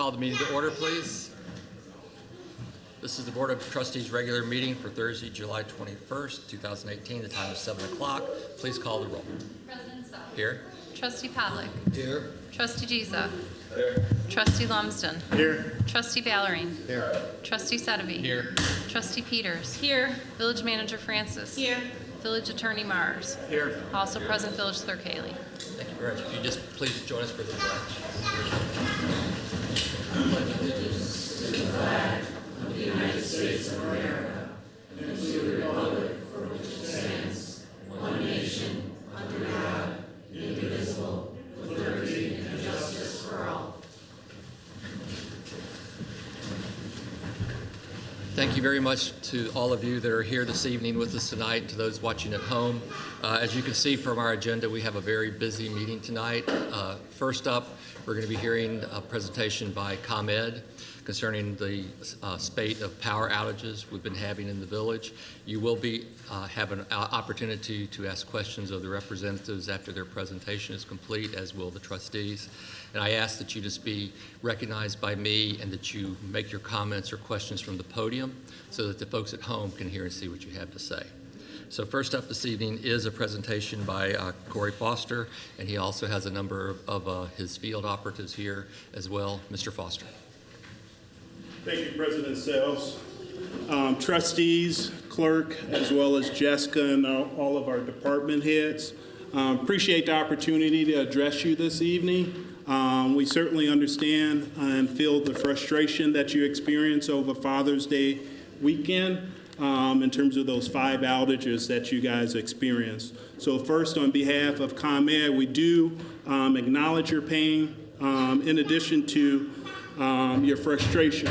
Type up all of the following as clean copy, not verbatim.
call the meeting to order, please. This is the Board of Trustees regular meeting for Thursday, July 21st, 2018. The time is 7 o'clock. Please call the roll. President Sell. Here. Trustee Pavlik. Here. Trustee Giza. Here. Trustee Lumsden. Here. Trustee Ballerine. Here. Trustee Sedevi. Here. Trustee Peters. Here. Village Manager Francis. Here. Village Attorney Mars. Here. Also present Village Clerk Haley. Thank you very much. If you just please join us for the pledge. Of the United States of America, and to the republic for which it stands, one nation, under God, indivisible, with liberty and justice for all. Thank you very much to all of you that are here this evening with us tonight, and to those watching at home. As you can see from our agenda, we have a very busy meeting tonight. First up, we're going to be hearing a presentation by ComEd concerning the spate of power outages we've been having in the village. You will be have an opportunity to ask questions of the representatives after their presentation is complete, as will the trustees. And I ask that you just be recognized by me and that you make your comments or questions from the podium so that the folks at home can hear and see what you have to say. So first up this evening is a presentation by Corey Foster, and he also has a number of his field operatives here as well. Mr. Foster. Thank you, President Sells. Trustees, clerk, as well as Jessica and all of our department heads. Appreciate the opportunity to address you this evening. We certainly understand and feel the frustration that you experience over Father's Day weekend in terms of those 5 outages that you guys experienced. So first, on behalf of ComEd, we do acknowledge your pain in addition to your frustration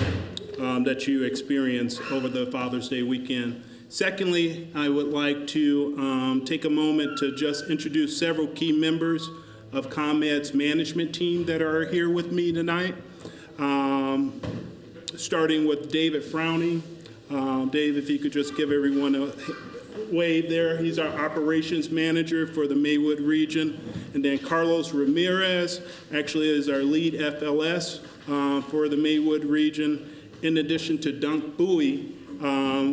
that you experienced over the Father's Day weekend. Secondly, I would like to take a moment to just introduce several key members of ComEd's management team that are here with me tonight, starting with David Frowning. Dave, if you could just give everyone a wave there. He's our operations manager for the Maywood region. And then Carlos Ramirez actually is our lead FLS for the Maywood region, in addition to Dunk Bowie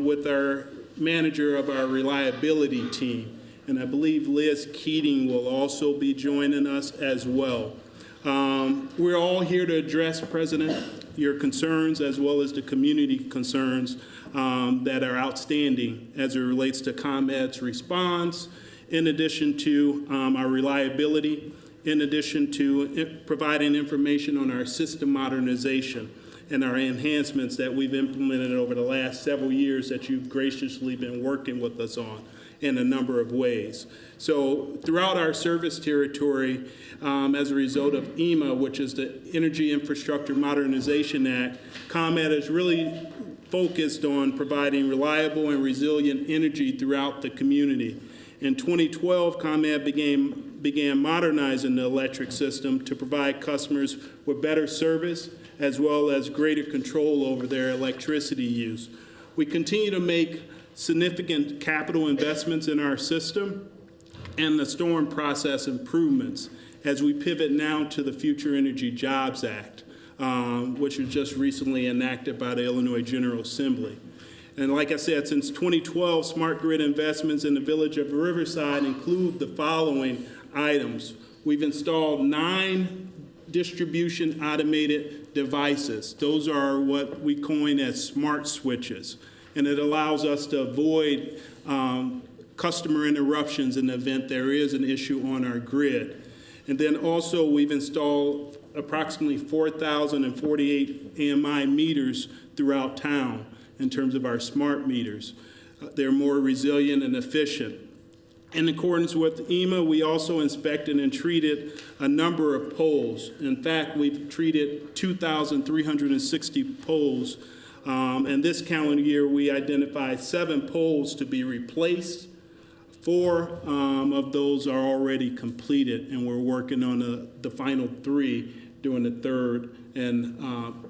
with our manager of our reliability team. And I believe Liz Keating will also be joining us as well. We're all here to address, President, your concerns as well as the community concerns that are outstanding as it relates to ComEd's response, in addition to our reliability, in addition to providing information on our system modernization and our enhancements that we've implemented over the last several years that you've graciously been working with us on in a number of ways. So throughout our service territory, as a result of EMA, which is the Energy Infrastructure Modernization Act, ComEd is really focused on providing reliable and resilient energy throughout the community. In 2012, ComEd began modernizing the electric system to provide customers with better service as well as greater control over their electricity use. We continue to make significant capital investments in our system and the storm process improvements as we pivot now to the Future Energy Jobs Act, which was just recently enacted by the Illinois General Assembly. And like I said, since 2012, smart grid investments in the village of Riverside include the following items. We've installed 9 distribution automated devices. Those are what we coin as smart switches. And it allows us to avoid customer interruptions in the event there is an issue on our grid. And then also we've installed approximately 4,048 AMI meters throughout town in terms of our smart meters. They're more resilient and efficient. In accordance with EMA, we also inspected and treated a number of poles. In fact, we've treated 2,360 poles. And this calendar year, we identified 7 poles to be replaced. 4 of those are already completed, and we're working on the final 3 during the third, and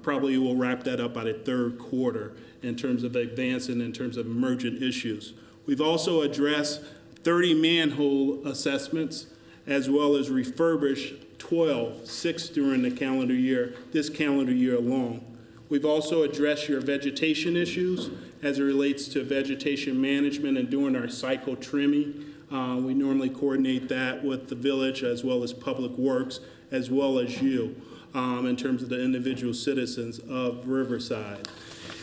probably we'll wrap that up by the third quarter in terms of advancing in terms of emergent issues. We've also addressed 30 manhole assessments, as well as refurbished 12, 6 during the calendar year, this calendar year alone. We've also addressed your vegetation issues as it relates to vegetation management and doing our cycle trimming. We normally coordinate that with the village as well as Public Works, as well as you, in terms of the individual citizens of Riverside.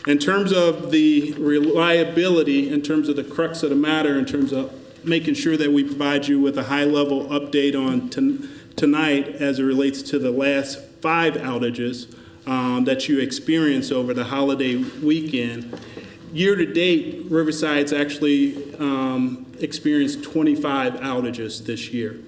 In terms of the reliability, in terms of the crux of the matter, in terms of making sure that we provide you with a high-level update on tonight as it relates to the last 5 outages that you experienced over the holiday weekend. Year to date, Riverside's actually experienced 25 outages this year.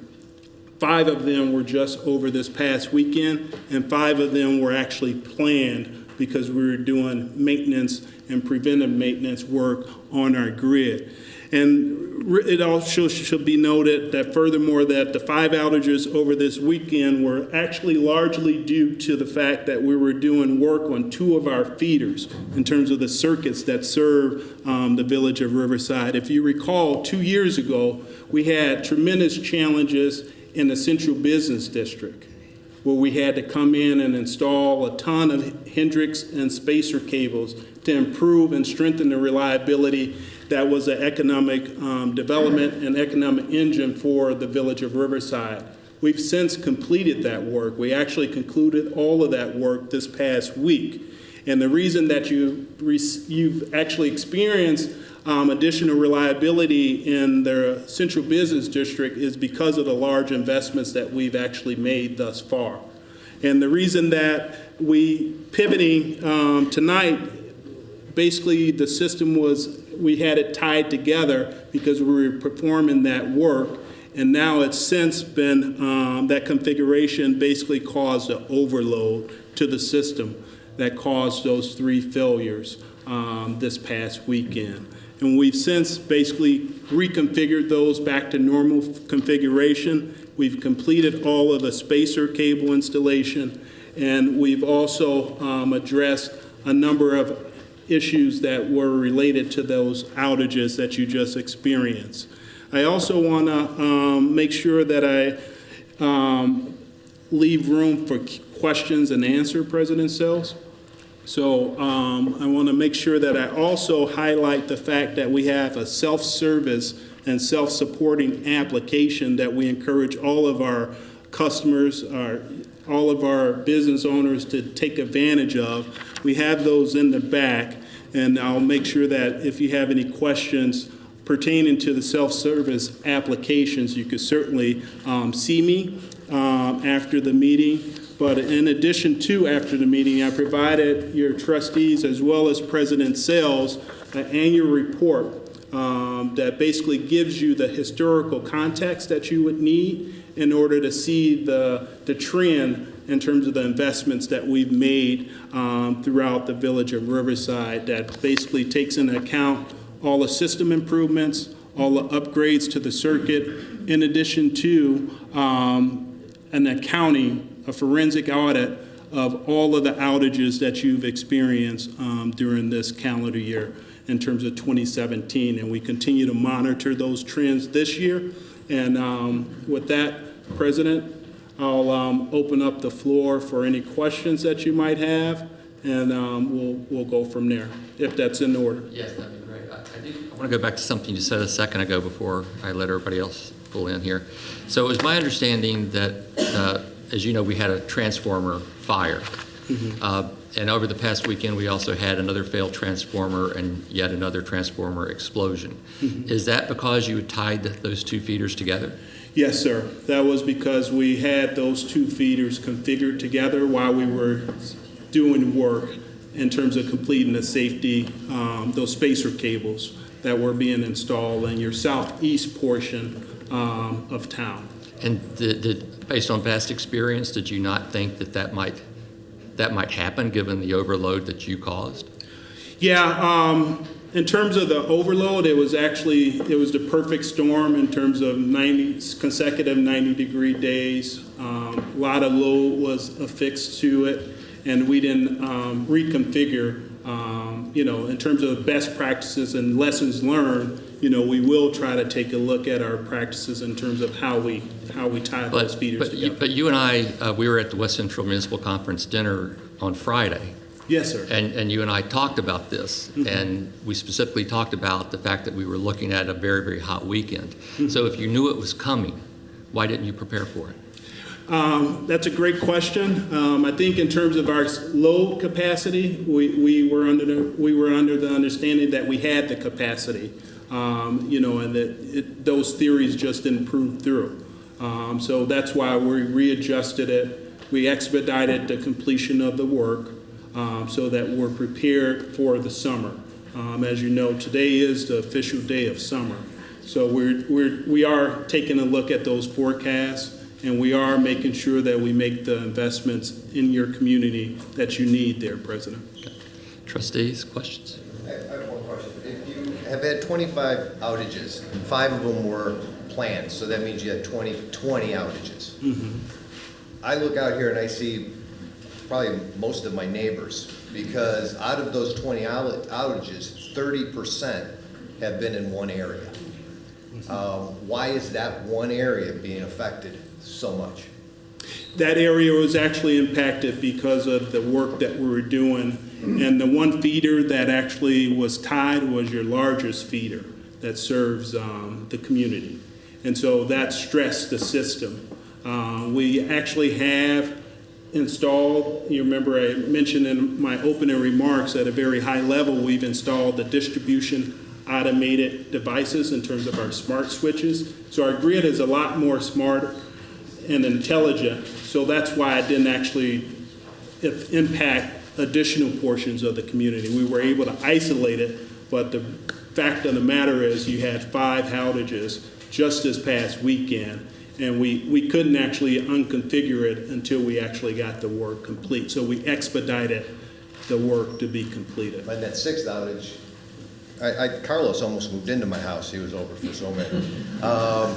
5 of them were just over this past weekend, and 5 of them were actually planned because we were doing maintenance and preventive maintenance work on our grid. And it also should be noted that furthermore that the 5 outages over this weekend were actually largely due to the fact that we were doing work on 2 of our feeders in terms of the circuits that serve the village of Riverside. If you recall, 2 years ago, we had tremendous challenges in the central business district, where we had to come in and install a ton of Hendrix and spacer cables to improve and strengthen the reliability that was an economic development and economic engine for the village of Riverside. We've since completed that work. We actually concluded all of that work this past week. And the reason that you've actually experienced additional reliability in the central business district is because of the large investments that we've actually made thus far. And the reason that we pivoting tonight, basically the system was, we had it tied together because we were performing that work, and now it's since been, that configuration basically caused an overload to the system that caused those 3 failures this past weekend. And we've since basically reconfigured those back to normal configuration. We've completed all of the spacer cable installation, and we've also addressed a number of issues that were related to those outages that you just experienced. I also want to make sure that I leave room for questions and answer, President Sells. So I want to make sure that I also highlight the fact that we have a self-service and self-supporting application that we encourage all of our customers, all of our business owners to take advantage of. We have those in the back, and I'll make sure that if you have any questions pertaining to the self-service applications, you could certainly see me after the meeting. But in addition to after the meeting, I provided your trustees as well as President Sells an annual report that basically gives you the historical context that you would need in order to see the trend in terms of the investments that we've made throughout the village of Riverside, that basically takes into account all the system improvements, all the upgrades to the circuit, in addition to an accounting, a forensic audit of all of the outages that you've experienced during this calendar year in terms of 2017. And we continue to monitor those trends this year. And with that, President, I'll open up the floor for any questions that you might have, and we'll go from there, if that's in order. Yes, that'd be great. I want to go back to something you said a second ago before I let everybody else pull in here. So it was my understanding that, as you know, we had a transformer fire. And over the past weekend, we also had another failed transformer and yet another transformer explosion. Is that because you tied those 2 feeders together? Yes, sir. That was because we had those 2 feeders configured together while we were doing work in terms of completing the safety, those spacer cables that were being installed in your southeast portion of town. And based on past experience, did you not think that might happen given the overload that you caused? Yeah, in terms of the overload, it was the perfect storm in terms of 90 consecutive 90-degree days. A lot of load was affixed to it, and we didn't reconfigure In terms of best practices and lessons learned, we will try to take a look at our practices in terms of how we tie those feeders together. But you and I, we were at the West Central Municipal Conference dinner on Friday. Yes, sir. And you and I talked about this, and we specifically talked about the fact that we were looking at a very, very hot weekend. So if you knew it was coming, why didn't you prepare for it? That's a great question. I think in terms of our load capacity, we were under the understanding that we had the capacity, and that those theories just didn't prove through. So that's why we readjusted it. We expedited the completion of the work so that we're prepared for the summer. As you know, today is the official day of summer. So we are taking a look at those forecasts, and we are making sure that we make the investments in your community that you need there, President. Okay. Trustees, questions? I have one question. If you have had 25 outages, and 5 of them were planned, so that means you had 20 outages. I look out here and I see probably most of my neighbors, because out of those 20 outages, 30% have been in one area. Why is that one area being affected so much? That area was actually impacted because of the work that we were doing, and the one feeder that actually was tied was your largest feeder that serves the community. And so that stressed the system. We actually have installed, you remember I mentioned in my opening remarks, at a very high level, we've installed the distribution automated devices in terms of our smart switches. So our grid is a lot more smart and intelligent. So that's why it didn't actually impact additional portions of the community. We were able to isolate it, but the fact of the matter is you had 5 outages just this past weekend, and we couldn't actually unconfigure it until we actually got the work complete. So we expedited the work to be completed. And that 6th outage, Carlos almost moved into my house. He was over for so many.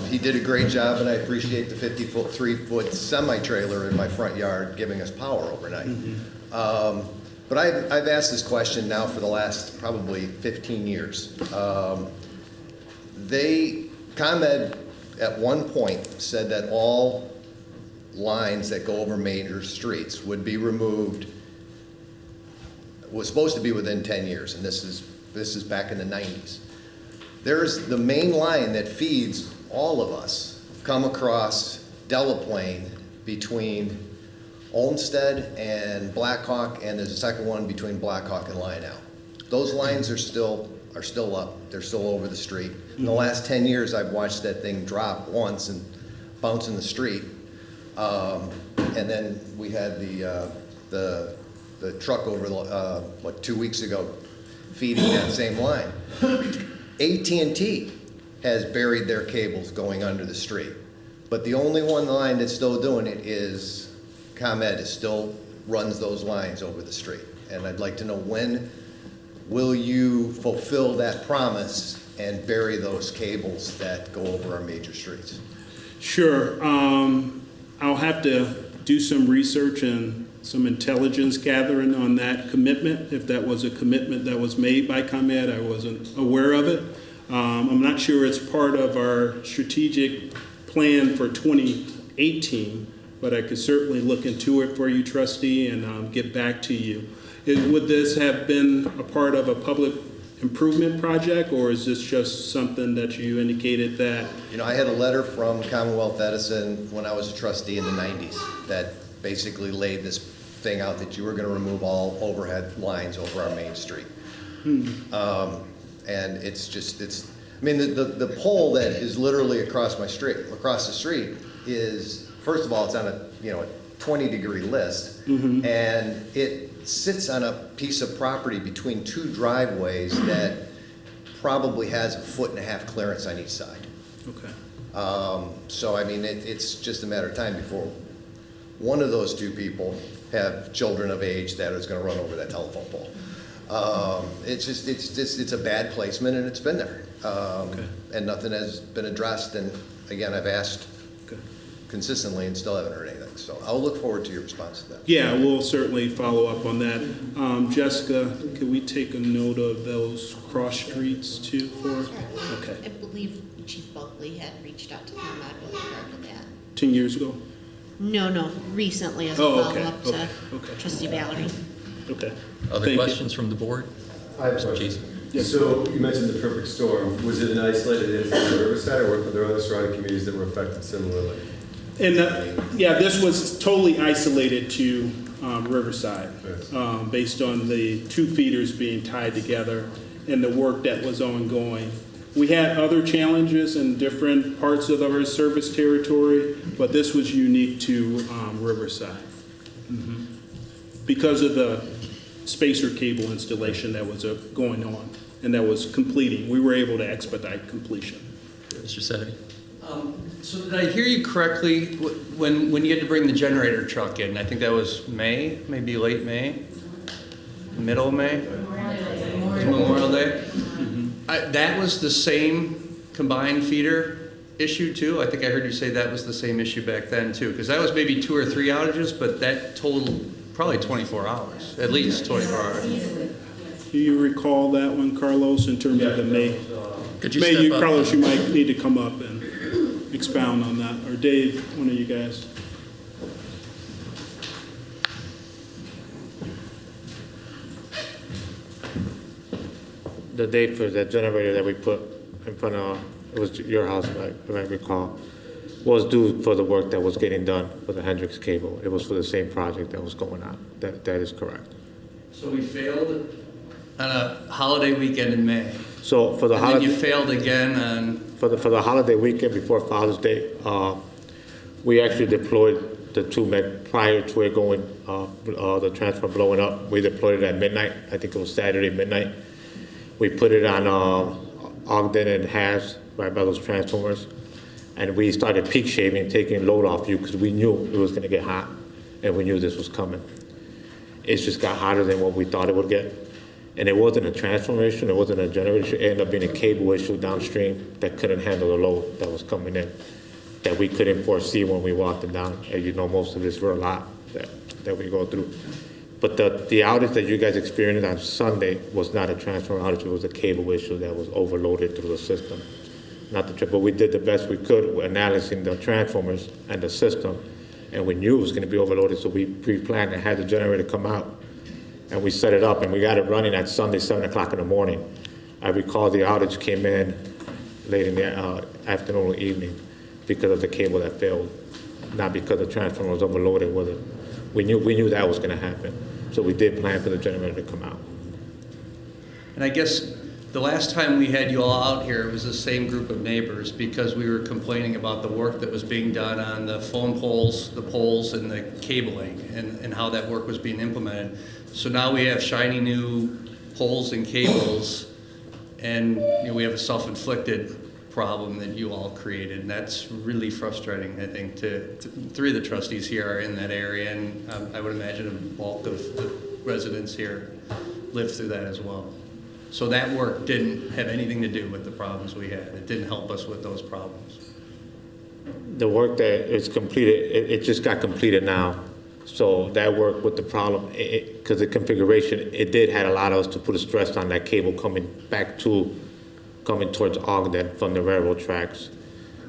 He did a great job, and I appreciate the 50-foot, 3-foot semi-trailer in my front yard giving us power overnight. But I've asked this question now for the last probably 15 years. ComEd at one point said that all lines that go over major streets would be removed, was supposed to be within 10 years, and this is back in the 90s. There's the main line that feeds all of us, come across Delaplane between Olmsted and Blackhawk, and there's a second one between Blackhawk and Lionel. Those lines are still up. They're still over the street. In the last 10 years, I've watched that thing drop once and bounce in the street. And then we had the truck over 2 weeks ago feeding that same line. AT&T has buried their cables going under the street, but the only one line that's still doing it is ComEd. Still runs those lines over the street. And I'd like to know, when will you fulfill that promise and bury those cables that go over our major streets? Sure. I'll have to do some research and some intelligence gathering on that commitment. If that was a commitment that was made by ComEd, I wasn't aware of it. I'm not sure it's part of our strategic plan for 2018, but I could certainly look into it for you, trustee, and get back to you. Would this have been a part of a public improvement project, or is this just something that you indicated that? You know, I had a letter from Commonwealth Edison when I was a trustee in the 90s that basically laid this thing out that you were going to remove all overhead lines over our main street. And I mean, the pole that is literally across the street is, first of all, it's on a 20-degree list, and it sits on a piece of property between 2 driveways that probably has 1.5 feet clearance on each side. Okay. So I mean, it's just a matter of time before one of those 2 people have children of age that is going to run over that telephone pole. It's a bad placement, and it's been there, Okay. and nothing has been addressed. And again, I've asked consistently and still haven't heard anything. So I'll look forward to your response to that. Yeah, we'll certainly follow up on that. Jessica, could we take a note of those cross streets too for? Okay, I believe Chief Buckley had reached out to ComEd with regard to that. 10 years ago? No, recently as a Oh, okay, follow-up to okay. Trustee Valerie. Okay. Other Thank you. questions from the board? I have a Mr. question. Cheese? So you mentioned the perfect storm. Was it an isolated incident in Riverside, or were there other surrounding communities that were affected similarly? And yeah, this was totally isolated to Riverside, Yes. based on the 2 feeders being tied together and the work that was ongoing. We had other challenges in different parts of our service territory, but this was unique to Riverside. Because of the spacer cable installation that was going on and that was completing. We were able to expedite completion. Mr. Setti? So did I hear you correctly, when you had to bring the generator truck in, I think that was May, maybe late May, middle of May? Memorial Day? That was the same combined feeder issue too? I think I heard you say that was the same issue back then too, because that was maybe 2 or 3 outages, but that totaled probably 24 hours, at least 24 hours. Do you recall that one, Carlos, in terms of the May? Could you step up? Carlos, you might need to come up and expound on that, or Dave, one of you guys. The date for the generator that we put in front of, it was your house, if I recall, was due for the work that was getting done for the Hendrix cable. It was for the same project that was going on. That is correct. So we failed on a holiday weekend in May. So for the And then you holiday, failed again on, for the holiday weekend before Father's Day, we actually deployed the 2 meg prior to it going, the transformer blowing up. We deployed it at midnight. I think it was Saturday midnight. We put it on Ogden and Haas, right by those transformers. And we started peak shaving, taking load off you because we knew it was going to get hot and we knew this was coming. It just got hotter than what we thought it would get. And it wasn't a transformer issue, it wasn't a generator issue. It ended up being a cable issue downstream that couldn't handle the load that was coming in, that we couldn't foresee when we walked it down. As you know, most of this were a lot that we go through. But the outage that you guys experienced on Sunday was not a transformer outage, it was a cable issue that was overloaded through the system. But we did the best we could with analyzing the transformers and the system, and we knew it was going to be overloaded, so we pre-planned and had the generator come out, and we set it up, and we got it running at Sunday, 7 o'clock in the morning. I recall the outage came in late in the afternoon or evening because of the cable that failed, not because the transformer was overloaded with it. We knew that was going to happen, so we did plan for the generator to come out. and I guess the last time we had you all out here, it was the same group of neighbors because we were complaining about the work that was being done on the phone poles, the poles, and the cabling, and how that work was being implemented. So now we have shiny new poles and cables, and we have a self-inflicted problem that you all created, and that's really frustrating, I think, to 3 of the trustees here are in that area, and I would imagine a bulk of the residents here live through that as well. So that work didn't have anything to do with the problems we had. It didn't help us with those problems. The work that is completed, it just got completed now. So that work with the problem, because the configuration, it did had allowed us to put a stress on that cable coming towards Ogden from the railroad tracks.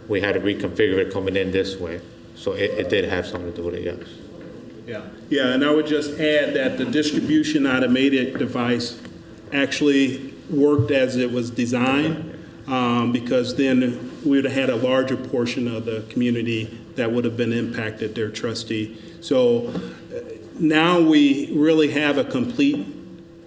We had to reconfigure it coming in this way. So it did have something to do with it, yes. Yeah, and I would just add that the distribution automated device actually worked as it was designed, because then we would have had a larger portion of the community that would have been impacted, their trustee. So now we really have a complete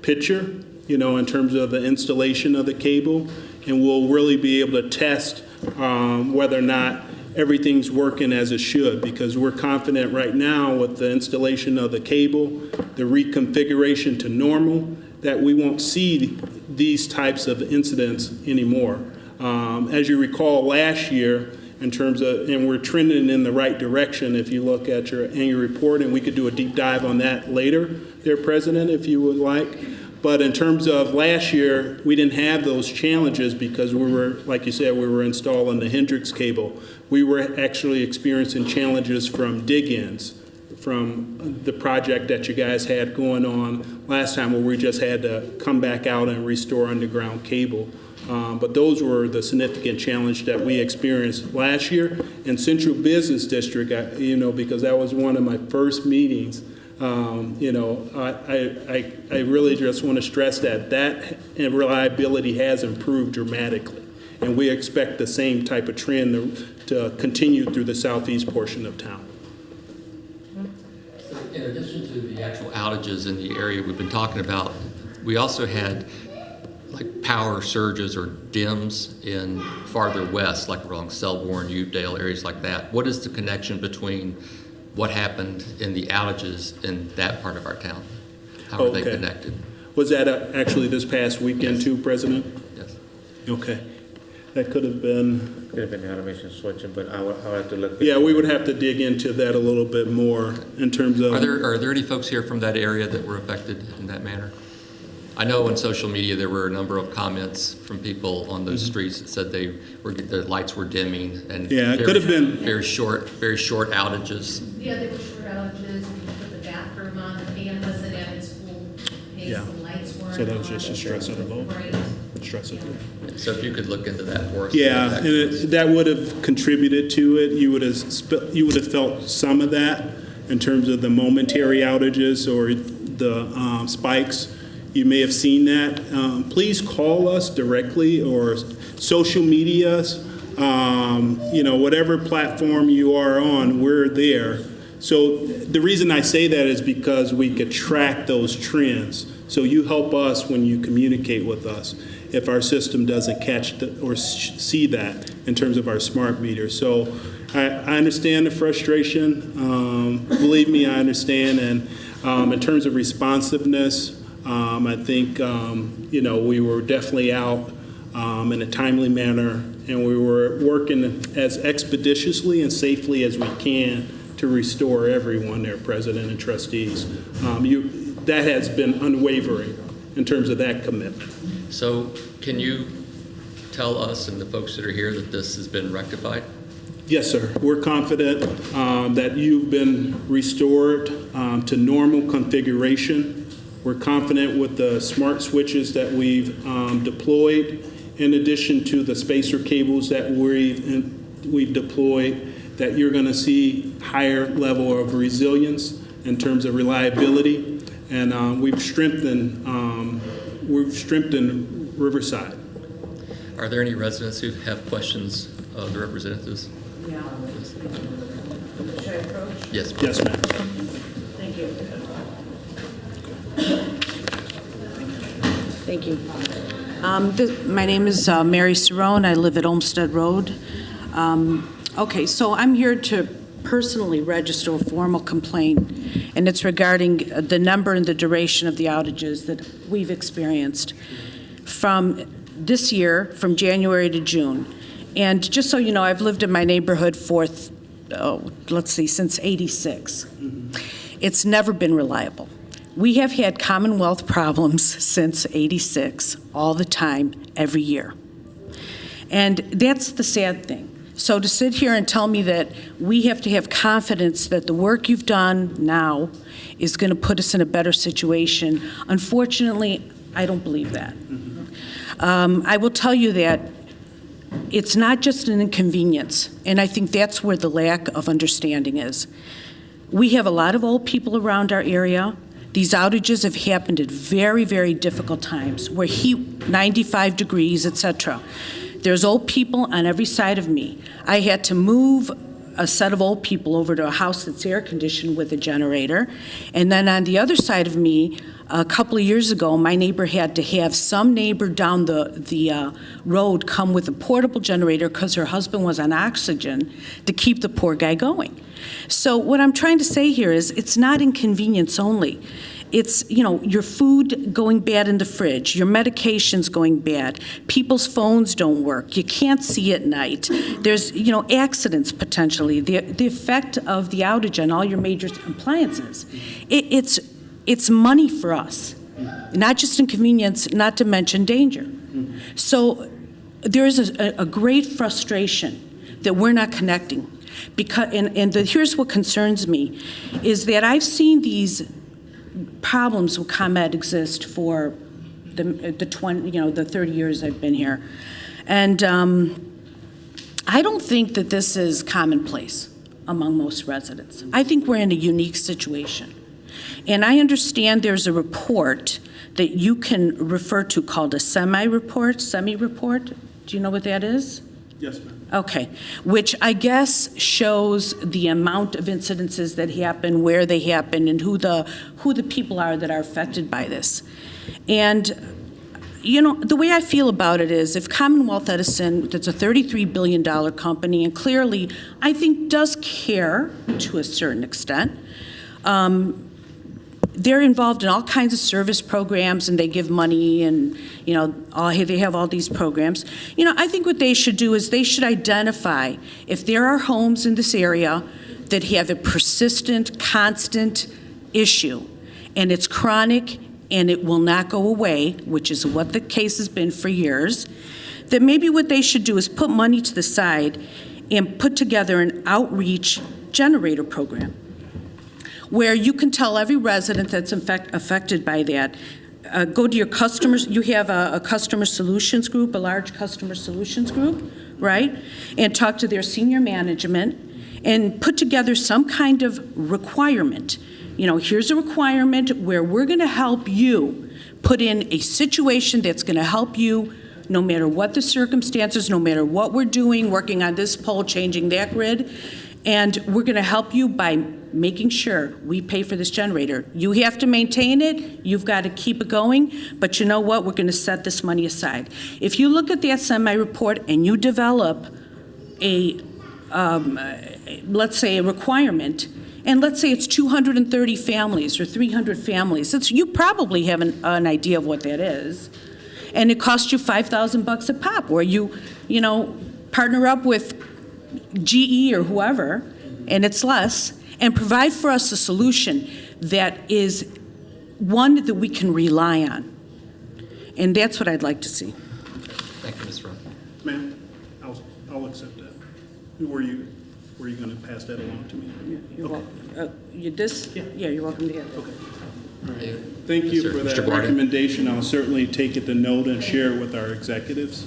picture, in terms of the installation of the cable, and we'll really be able to test whether or not everything's working as it should, because we're confident right now with the installation of the cable, the reconfiguration to normal, that we won't see these types of incidents anymore. As you recall last year, in terms of, and we're trending in the right direction if you look at your annual report, and we could do a deep dive on that later, there, President, if you would like. But in terms of last year, we didn't have those challenges because we were, like you said, we were installing the Hendrix cable. We were actually experiencing challenges from dig-ins, from the project that you guys had going on last time where we just had to come back out and restore underground cable. But those were the significant challenge that we experienced last year. In Central Business District, because that was one of my first meetings, I really just want to stress that reliability has improved dramatically. And we expect the same type of trend to continue through the southeast portion of town. In addition to the actual outages in the area we've been talking about, we also had like power surges or dims in farther west, like along Selborne, Uvedale, areas like that. What is the connection between what happened in the outages in that part of our town? How are they connected? Was that actually this past weekend too, President? Yes. Okay. That could have been... Could have been the automation switching, but I'll have to look. Yeah, we would have to dig into that a little bit more in terms of... Are there any folks here from that area that were affected in that manner? I know on social media there were a number of comments from people on those streets that said the lights were dimming and yeah, it could have been very short outages. Yeah, they were short outages. If you put the bathroom on, the fan wasn't at its full pace, Yeah. the lights weren't So that was on. just a stress of the load. Right. Stress of the load. So if you could look into that for us. Yeah, and that would have contributed to it. You would have felt some of that in terms of the momentary outages or the spikes. You may have seen that. Please call us directly or social medias, whatever platform you are on, we're there. So the reason I say that is because we could track those trends. So you help us when you communicate with us if our system doesn't catch or see that in terms of our smart meter. So I understand the frustration. Believe me, I understand. And in terms of responsiveness, I think, we were definitely out in a timely manner, and we were working as expeditiously and safely as we can to restore everyone there, President and trustees. That has been unwavering in terms of that commitment. So can you tell us and the folks that are here that this has been rectified? Yes, sir. We're confident that you've been restored to normal configuration. We're confident with the smart switches that we've deployed, in addition to the spacer cables that we've deployed, that you're going to see higher level of resilience in terms of reliability, and we've strengthened Riverside. Are there any residents who have questions of the representatives? Yeah. Should I approach? Yes. Yes, ma'am. Thank you. Thank you. My name is Mary Cerrone. I live at Olmsted Road. Okay, so I'm here to personally register a formal complaint, and it's regarding the number and the duration of the outages that we've experienced from this year, from January to June. And just so you know, I've lived in my neighborhood since '86. It's never been reliable. We have had Commonwealth problems since '86, all the time, every year. And that's the sad thing. So to sit here and tell me that we have to have confidence that the work you've done now is going to put us in a better situation, unfortunately, I don't believe that. I will tell you that it's not just an inconvenience, and I think that's where the lack of understanding is. We have a lot of old people around our area. These outages have happened at very, very difficult times where heat, 95 degrees, etc. There's old people on every side of me. I had to move a set of old people over to a house that's air conditioned with a generator. And then on the other side of me, a couple of years ago, my neighbor had to have some neighbor down the road come with a portable generator because her husband was on oxygen to keep the poor guy going. So what I'm trying to say here is it's not inconvenience only. It's, your food going bad in the fridge, your medications going bad, people's phones don't work, you can't see at night, there's, accidents potentially, the effect of the outage on all your major appliances. It's money for us. not just inconvenience, not to mention danger. So there is a great frustration that we're not connecting. Because, here's what concerns me, is that I've seen these problems with ComEd exist for the 30 years I've been here. And I don't think that this is commonplace among most residents. I think we're in a unique situation. And I understand there's a report that you can refer to called a semi-report. Do you know what that is? Yes, ma'am. Okay, which I guess shows the amount of incidences that happen, where they happen, and who the people are that are affected by this. And the way I feel about it is, if Commonwealth Edison, that's a $33 billion company, and clearly, I think, does care to a certain extent, they're involved in all kinds of service programs, and they give money, and they have all these programs. I think what they should do is they should identify if there are homes in this area that have a persistent, constant issue, and it's chronic, and it will not go away, which is what the case has been for years, that maybe what they should do is put money to the side and put together an outreach generator program where you can tell every resident that's affected by that, go to your customers. You have a customer solutions group, a large customer solutions group, right? And talk to their senior management and put together some kind of requirement. Here's a requirement where we're going to help you put in a situation that's going to help you no matter what the circumstances, no matter what we're doing, working on this pole, changing that grid. And we're going to help you by making sure we pay for this generator. You have to maintain it. You've got to keep it going. But you know what? We're going to set this money aside. If you look at that semi-report and you develop let's say a requirement, and let's say it's 230 families or 300 families, you probably have an idea of what that is. And it costs you $5,000 a pop, where you partner up with GE or whoever, and it's less, and provide for us a solution that is one that we can rely on. And that's what I'd like to see. Thank you, Ms. Rowe. Ma'am, I'll accept that. Were you going to pass that along to me? You're welcome. You're welcome to have it. Okay. All right. Yeah. Thank you for Mr. that Gordon. recommendation. I'll certainly take it to note and share it with our executives.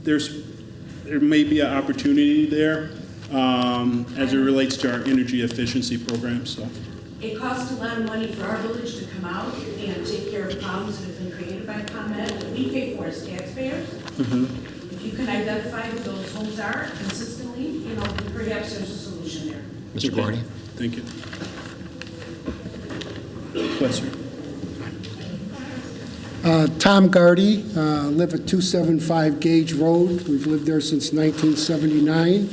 There may be an opportunity there as it relates to our energy efficiency program. So It costs a lot of money for our village to come out and take care of problems that have been created by ComEd that we pay for as taxpayers. If you can identify who those homes are consistently, then perhaps there's a solution there. Mr. Gordy. thank you. Bless you. Tom Gardy, live at 275 Gage Road. We've lived there since 1979.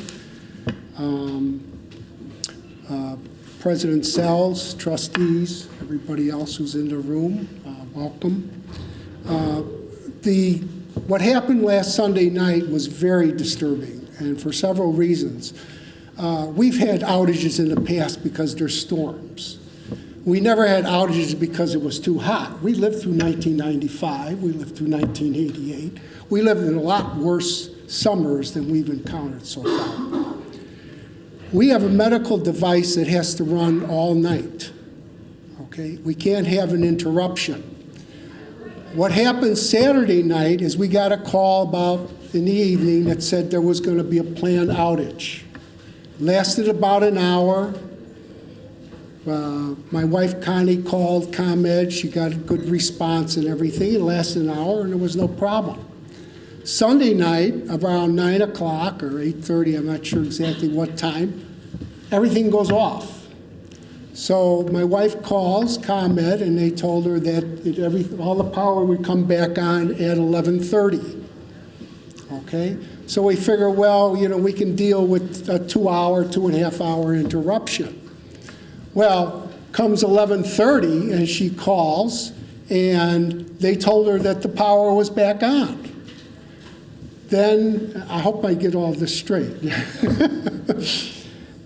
President Sells, trustees, everybody else who's in the room, welcome. What happened last Sunday night was very disturbing, and for several reasons. We've had outages in the past because there's storms. We never had outages because it was too hot. We lived through 1995. We lived through 1988. We lived in a lot worse summers than we've encountered so far. We have a medical device that has to run all night. Okay? We can't have an interruption. What happened Saturday night is we got a call in the evening that said there was going to be a planned outage. Lasted about an hour. My wife Connie called ComEd. She got a good response and everything. It lasted an hour and there was no problem. Sunday night, around 9 o'clock or 8:30, I'm not sure exactly what time, everything goes off. So my wife calls ComEd and they told her that all the power would come back on at 11:30. Okay? So we figure, well, we can deal with a 2.5 hour interruption. Well, comes 11:30 and she calls and they told her that the power was back on. Then, I hope I get all this straight.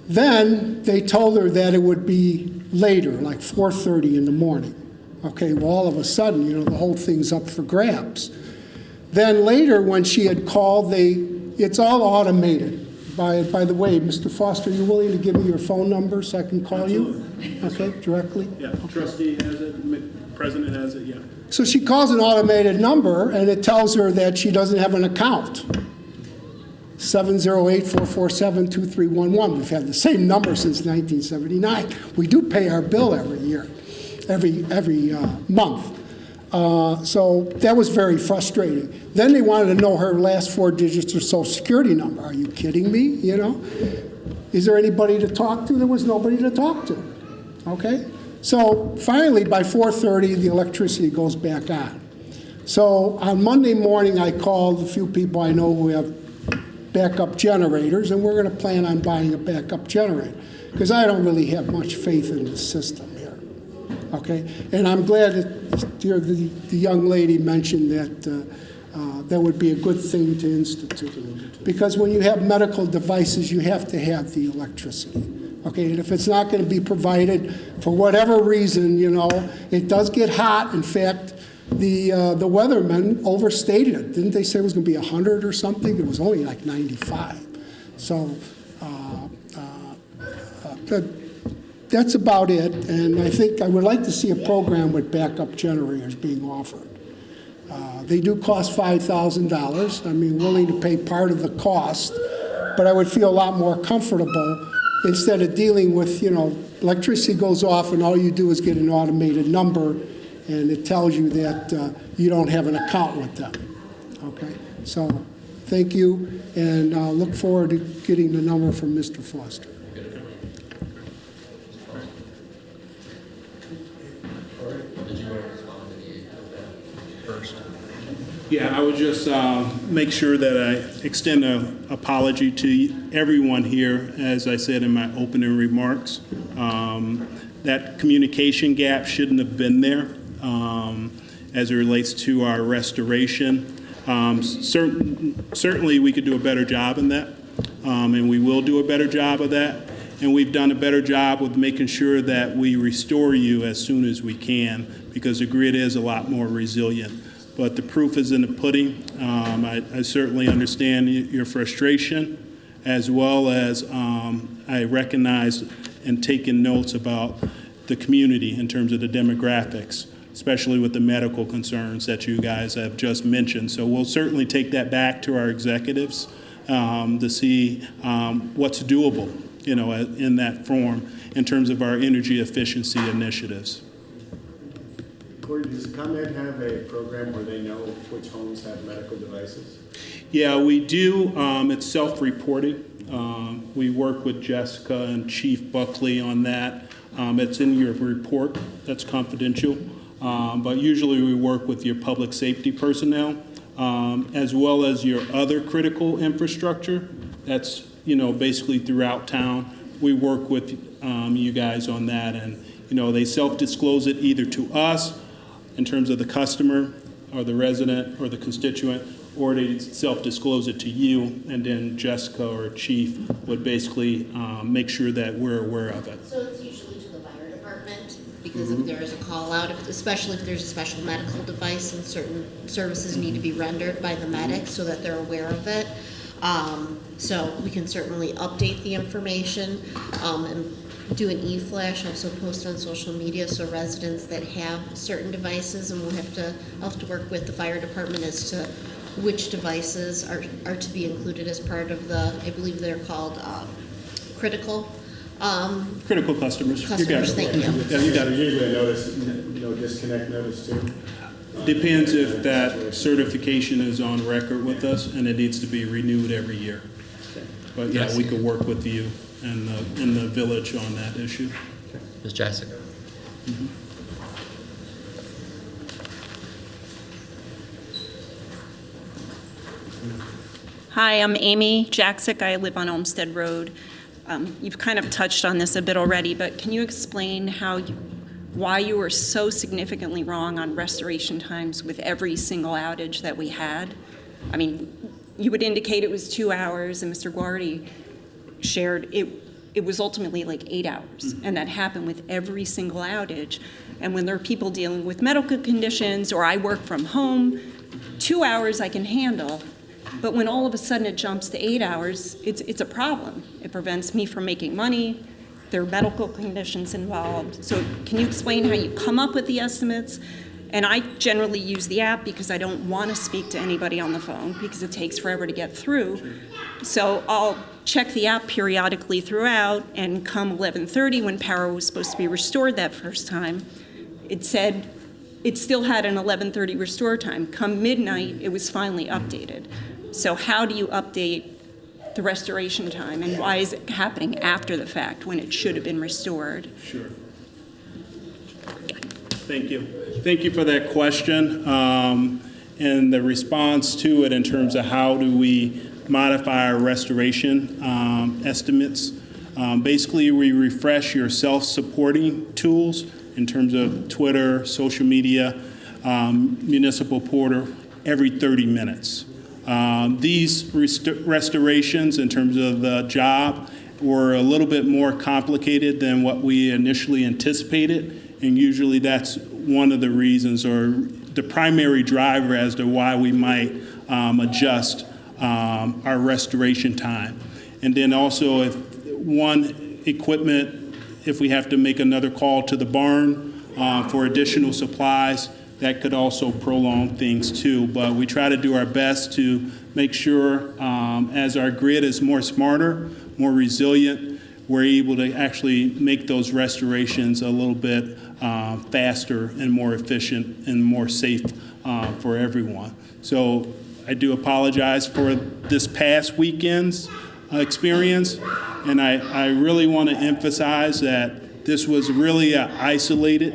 Then they told her that it would be later, like 4:30 in the morning. Okay, well, all of a sudden, you know, the whole thing's up for grabs. Then later, when she had called, it's all automated. By the way, Mr. Foster, are you willing to give me your phone number so I can call you? Okay, directly? Yeah, trustee has it, president has it, yeah. So she calls an automated number, and it tells her that she doesn't have an account. 708-447-2311. We've had the same number since 1979. We do pay our bill every year, every month. So that was very frustrating. Then they wanted to know her last 4 digits of Social Security number. Are you kidding me? You know, is there anybody to talk to? There was nobody to talk to. Okay, so finally by 4:30 the electricity goes back on. So on Monday morning I called a few people I know who have backup generators, and we're going to plan on buying a backup generator because I don't really have much faith in the system here. Okay, and I'm glad that the young lady mentioned that that would be a good thing to institute, because when you have medical devices, you have to have the electricity. Okay, and if it's not going to be provided for whatever reason, you know, it does get hot. In fact, the weathermen overstated it. Didn't they say it was going to be 100 or something? It was only like 95. So that's about it. And I think I would like to see a program with backup generators being offered. They do cost $5,000. I mean, willing to pay part of the cost, but I would feel a lot more comfortable instead of dealing with, you know, electricity goes off and all you do is get an automated number and it tells you that you don't have an account with them. Okay, so thank you, and look forward to getting the number from Mr. Foster. Yeah, I would just make sure that I extend an apology to everyone here, as I said in my opening remarks. That communication gap shouldn't have been there as it relates to our restoration. Certainly we could do a better job in that, and we will do a better job of that. And we've done a better job with making sure that we restore you as soon as we can, because the grid is a lot more resilient. But the proof is in the pudding. I certainly understand your frustration, as well as I recognize and taking notes about the community in terms of the demographics, especially with the medical concerns that you guys have just mentioned. So we'll certainly take that back to our executives to see what's doable, you know, in that form in terms of our energy efficiency initiatives. Corey, does ComEd have a program where they know which homes have medical devices? Yeah, we do. It's self-reporting. We work with Jessica and Chief Buckley on that. It's in your report. That's confidential. But usually we work with your public safety personnel, as well as your other critical infrastructure. That's, you know, basically throughout town. We work with you guys on that, and, you know, they self-disclose it either to us in terms of the customer or the resident or the constituent, or they self-disclose it to you, and then Jessica or Chief would basically make sure that we're aware of it. So it's usually to the fire department, because if there is a call out, especially if there's a special medical device and certain services need to be rendered by the medic so that they're aware of it. So we can certainly update the information and do an e-flash, also post on social media, so residents that have certain devices, and I'll have to work with the fire department as to which devices are to be included as part of the, I believe they're called critical. Critical customers. You got it. Customers, thank you. Yeah, you got it. Usually a notice, no disconnect notice too. Depends if that certification is on record with us, and it needs to be renewed every year. But yeah, we could work with you and in the village on that issue. Ms. Jassic. Hi, I'm Amy Jaksic. I live on Olmsted Road. You've kind of touched on this a bit already, but can you explain why you were so significantly wrong on restoration times with every single outage that we had? I mean, you would indicate it was 2 hours, and Mr. Guardi shared it it was ultimately like 8 hours. And that happened with every single outage. And when there are people dealing with medical conditions, or I work from home, 2 hours I can handle. But when all of a sudden it jumps to 8 hours, it's a problem. It prevents me from making money. There are medical conditions involved. So can you explain how you come up with the estimates? And I generally use the app because I don't want to speak to anybody on the phone because it takes forever to get through. So I'll check the app periodically throughout, and come 11:30 when power was supposed to be restored that first time, it said it still had an 11:30 restore time. Come midnight, it was finally updated. So how do you update the restoration time, and why is it happening after the fact when it should have been restored? Sure. Thank you. Thank you for that question. And the response to it in terms of how do we modify our restoration estimates. Basically, we refresh your self-supporting tools in terms of Twitter, social media, municipal portal every 30 minutes. These restorations in terms of the job were a little bit more complicated than what we initially anticipated, and usually that's one of the reasons, or the primary driver as to why we might adjust our restoration time. And then also if if we have to make another call to the barn for additional supplies, that could also prolong things too. But we try to do our best to make sure as our grid is more smarter, more resilient, we're able to actually make those restorations a little bit faster and more efficient and more safe for everyone. So I do apologize for this past weekend's experience, and I really want to emphasize that this was really an isolated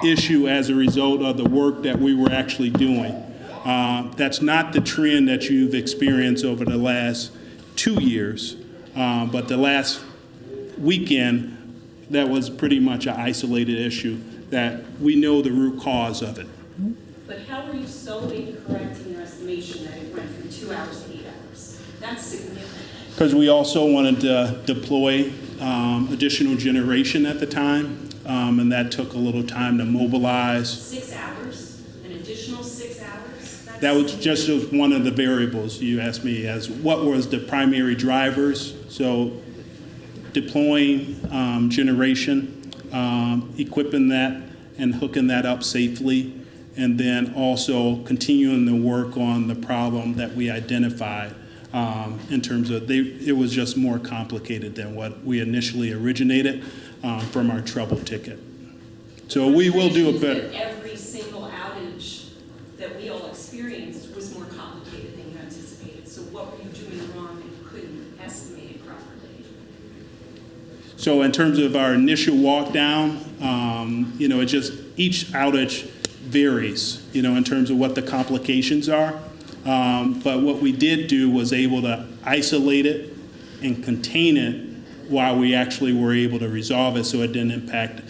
issue as a result of the work that we were actually doing. That's not the trend that you've experienced over the last 2 years, but the last weekend, that was pretty much an isolated issue that we know the root cause of it. But how were you so incorrect in your estimation that it went from 2 hours to 8 hours? That's significant. Because we also wanted to deploy additional generation at the time, and that took a little time to mobilize. 6 hours? An additional 6 hours? That was just one of the variables you asked me as what was the primary drivers. So deploying generation, equipping that and hooking that up safely, and then also continuing to work on the problem that we identified in terms of it was just more complicated than what we initially originated from our trouble ticket. So we will do it better. Every single outage that we all experienced was more complicated than you anticipated. So what were you doing wrong that you couldn't estimate it properly? So in terms of our initial walk down, it just each outage varies, in terms of what the complications are. But what we did do was able to isolate it and contain it while we actually were able to resolve it so it didn't impact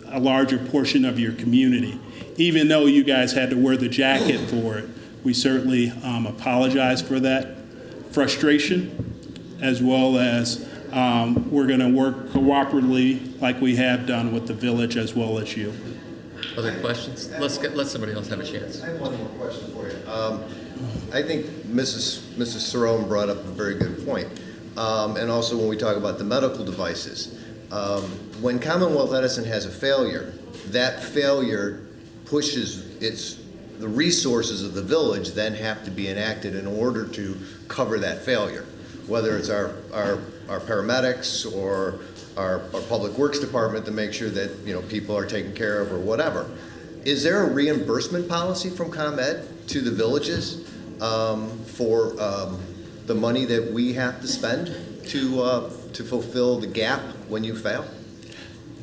a larger portion of your community. Even though you guys had to wear the jacket for it, we certainly apologize for that frustration, as well as we're going to work cooperatively like we have done with the village as well as you. Other questions? Let somebody else have a chance. I have one more question for you. I think Mrs. Cerrone brought up a very good point. And also when we talk about the medical devices, when Commonwealth Edison has a failure, that failure pushes the resources of the village then have to be enacted in order to cover that failure, whether it's our paramedics or our public works department to make sure that people are taken care of or whatever. Is there a reimbursement policy from ComEd to the villages for the money that we have to spend to fulfill the gap when you fail?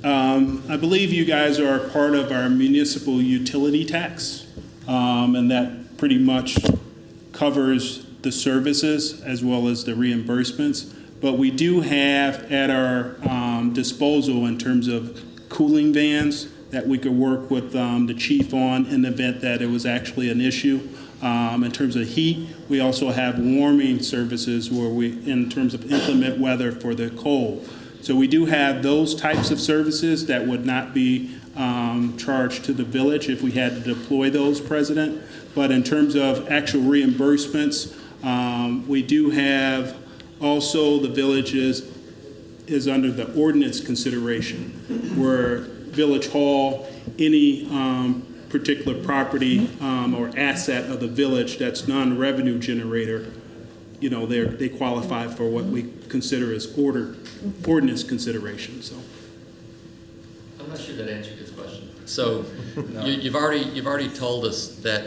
I believe you guys are a part of our municipal utility tax, and that pretty much covers the services as well as the reimbursements. But we do have at our disposal in terms of cooling vans that we could work with the chief on in the event that it was actually an issue. In terms of heat, we also have warming services where in terms of inclement weather for the cold. So we do have those types of services that would not be charged to the village if we had to deploy those, President. But in terms of actual reimbursements, we do have also the village is under the ordinance consideration, where Village Hall, any particular property or asset of the village that's non-revenue generator, you know, they qualify for what we consider as ordinance consideration. So I'm not sure that answered his question. So you've already told us that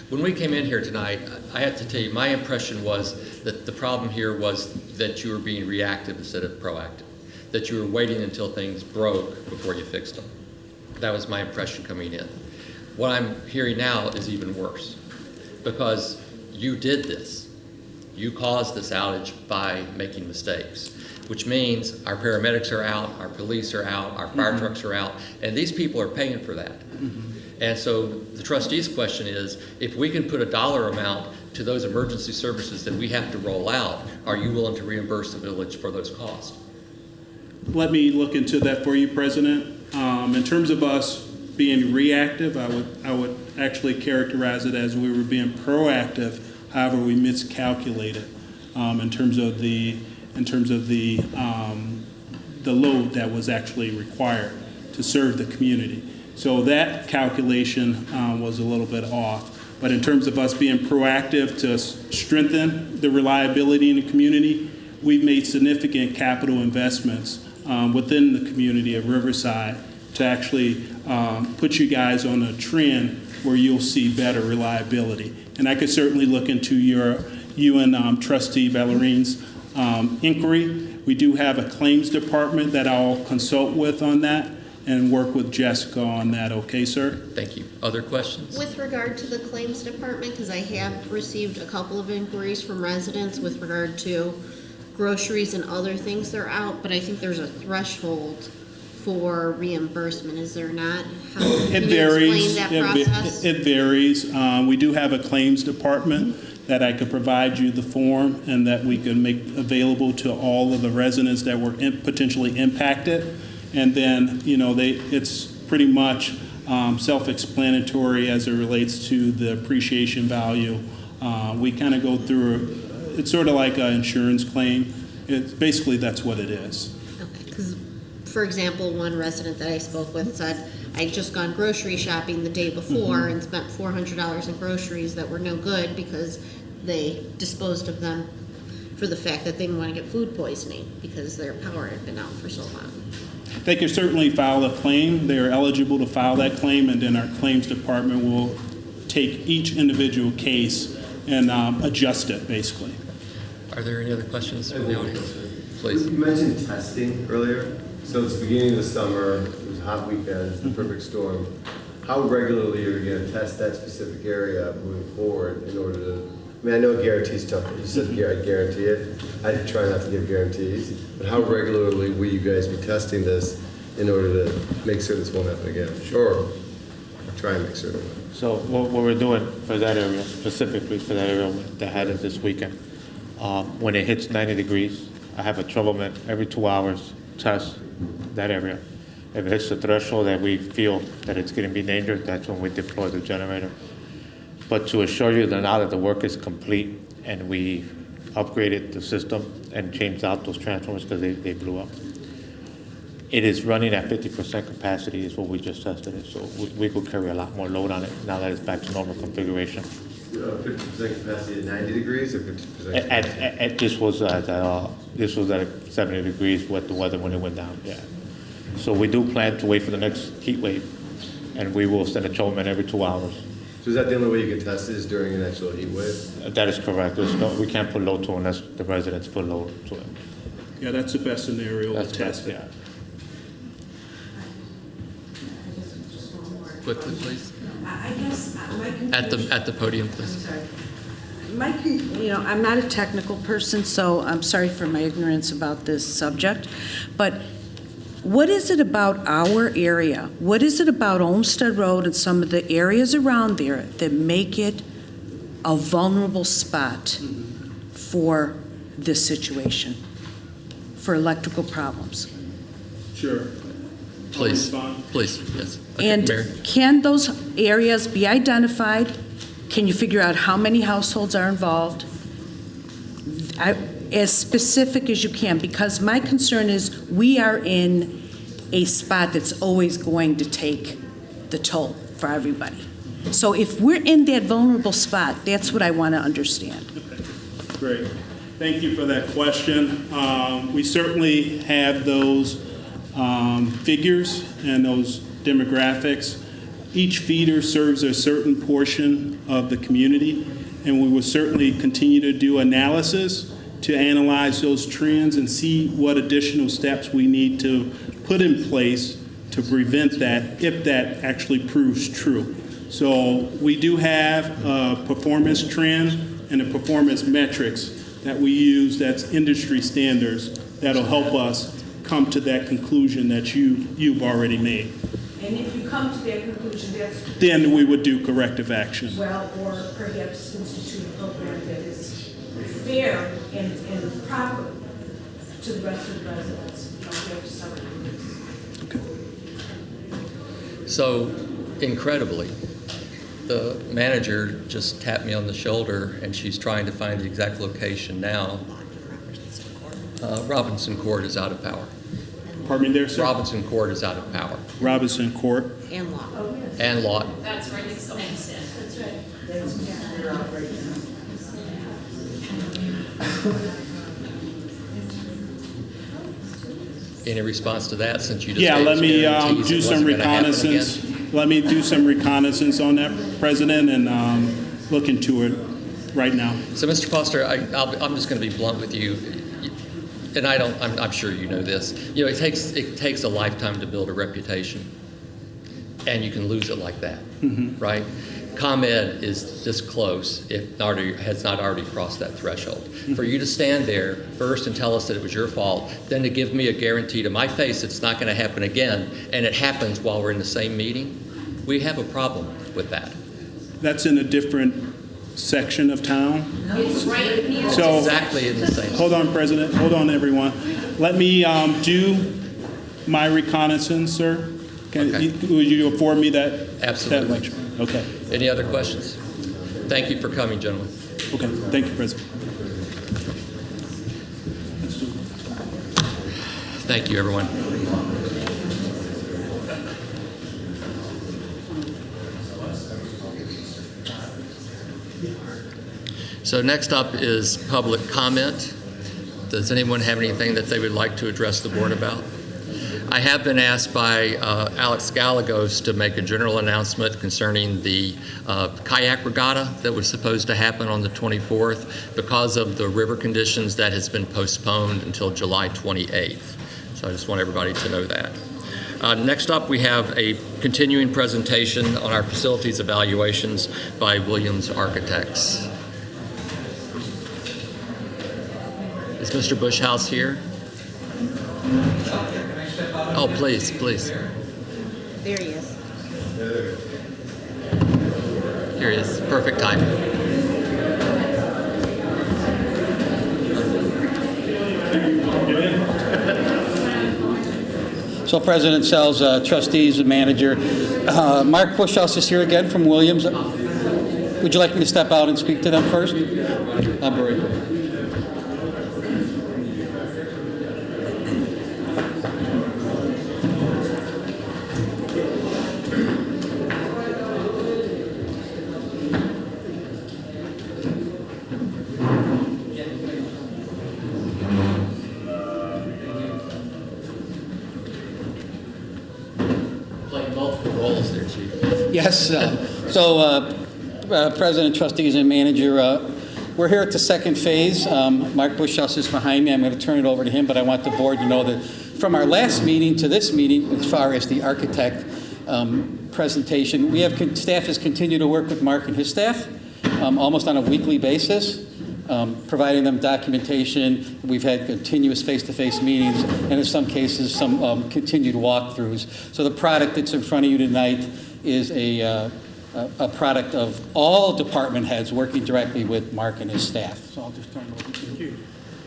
when we came in here tonight, I have to tell you, my impression was that the problem here was that you were being reactive instead of proactive, that you were waiting until things broke before you fixed them. That was my impression coming in. What I'm hearing now is even worse, because you did this. You caused this outage by making mistakes, which means our paramedics are out, our police are out, our fire trucks are out, and these people are paying for that. And so the trustees' question is, if we can put a dollar amount to those emergency services that we have to roll out, are you willing to reimburse the village for those costs? let me look into that for you, President. In terms of us being reactive, I would actually characterize it as we were being proactive. However, we miscalculated in terms of the load that was actually required to serve the community. So that calculation was a little bit off. But in terms of us being proactive to strengthen the reliability in the community, we've made significant capital investments within the community of Riverside to actually put you guys on a trend where you'll see better reliability. And I could certainly look into you and Trustee Ballerine's inquiry. We do have a claims department that I'll consult with on that and work with Jessica on that. Okay, sir? Thank you. Other questions? With regard to the claims department, because I have received a couple of inquiries from residents with regard to groceries and other things that are out, but I think there's a threshold for reimbursement, is there not? It varies. Explain that process? It varies. We do have a claims department that I could provide you the form and that we can make available to all of the residents that were potentially impacted. And then, you know, it's pretty much self-explanatory as it relates to the appreciation value. We kind of go through, it's sort of like an insurance claim. Basically, that's what it is. Okay, because, for example, one resident that I spoke with said, I'd just gone grocery shopping the day before and spent $400 in groceries that were no good because they disposed of them for the fact that they didn't want to get food poisoning because their power had been out for so long. They can certainly file a claim. They are eligible to file that claim, and then our claims department will take each individual case and adjust it, basically. Are there any other questions from the audience? Please. You mentioned testing earlier. So it's the beginning of the summer, it was a hot weekend, it's the perfect storm. How regularly are you going to test that specific area moving forward in order to, I mean, I know guarantees tough. You said I guarantee it. I try not to give guarantees. But how regularly will you guys be testing this in order to make sure this won't happen again? Or try and make sure it won't. So what we're doing for that area, specifically for that area that had it this weekend, when it hits 90 degrees, I have a troubleman every 2 hours test that area. If it hits the threshold that we feel that it's going to be dangerous, that's when we deploy the generator. But to assure you that now that the work is complete and we upgraded the system and changed out those transformers because they blew up, it is running at 50% capacity is what we just tested it. So we could carry a lot more load on it now that it's back to normal configuration. 50% capacity at 90 degrees or 50%? This was at 70 degrees with the weather when it went down, yeah. So we do plan to wait for the next heat wave, and we will send a trollman every 2 hours. So is that the only way you can test it is during an actual heat wave? That is correct. We can't put load to it unless the residents put load to it. Yeah, that's the best scenario to test it. Yeah. Quickly, please. I guess my conclusion, At the podium, please. I'm not a technical person, so I'm sorry for my ignorance about this subject, but what is it about our area? What is it about Olmsted Road and some of the areas around there that make it a vulnerable spot for this situation? for electrical problems. Sure. Please, I'll respond. please, yes. And Mary? can those areas be identified? Can you figure out how many households are involved? As specific as you can, because my concern is we are in a spot that's always going to take the toll for everybody. So if we're in that vulnerable spot, that's what I want to understand. Great. Thank you for that question. We certainly have those figures and those demographics. Each feeder serves a certain portion of the community, and we will certainly continue to do analysis to analyze those trends and see what additional steps we need to put in place to prevent that if that actually proves true. So we do have a performance trend and a performance metrics that we use that's industry standards that'll help us come to that conclusion that you've already made. And if you come to that conclusion, that's Then we would do corrective action. well, or perhaps institute a program that is fair and proper to the rest of the residents. You don't have to suffer this. So incredibly, the manager just tapped me on the shoulder, and she's trying to find the exact location now. Robinson Court is out of power. Pardon me there, sir? Robinson Court is out of power. Robinson Court. And law. And Lawton. That's right next to Homestead. That's right. Any response to that, since you just Yeah, gave let us me guarantees do it some wasn't gonna happen reconnaissance. again? Let me do some reconnaissance on that, President, and look into it right now. So, Mr. Foster, I'm just going to be blunt with you, and I'm sure you know this. You know, it takes a lifetime to build a reputation, and you can lose it like that, right? ComEd is this close, if not, has not already crossed that threshold. For you to stand there first and tell us that it was your fault, then to give me a guarantee to my face it's not going to happen again, and it happens while we're in the same meeting, we have a problem with that. That's in a different section of town. It's right near. So, Exactly in the same. hold on, President. Hold on, everyone. Let me do my reconnaissance, sir. Okay. Would you afford me that? Absolutely. That lecture? Okay. Any other questions? Thank you for coming, gentlemen. Okay. Thank you, President. Thank you, everyone. So next up is public comment. Does anyone have anything that they would like to address the board about? I have been asked by Alex Gallegos to make a general announcement concerning the kayak regatta that was supposed to happen on the 24th. Because of the river conditions, that has been postponed until July 28th. So I just want everybody to know that. Next up, we have a continuing presentation on our facilities evaluations by Williams Architects. Is Mr. Bushhouse here? Oh, please, please. There he is. Here he is. Perfect timing. So President Sells, trustees and manager. Mark Bushhouse is here again from Williams. Would you like me to step out and speak to them first? I'm very good. Playing multiple roles there, Chief. Yes. President, trustees, and manager, we're here at the second phase. Mark Bushhouse is behind me. I'm going to turn it over to him, but I want the board to know that from our last meeting to this meeting, as far as the architect presentation, staff has continued to work with Mark and his staff almost on a weekly basis, providing them documentation. We've had continuous face-to-face meetings, and in some cases, some continued walkthroughs. So the product that's in front of you tonight is a product of all department heads working directly with Mark and his staff. So I'll just turn it over to you.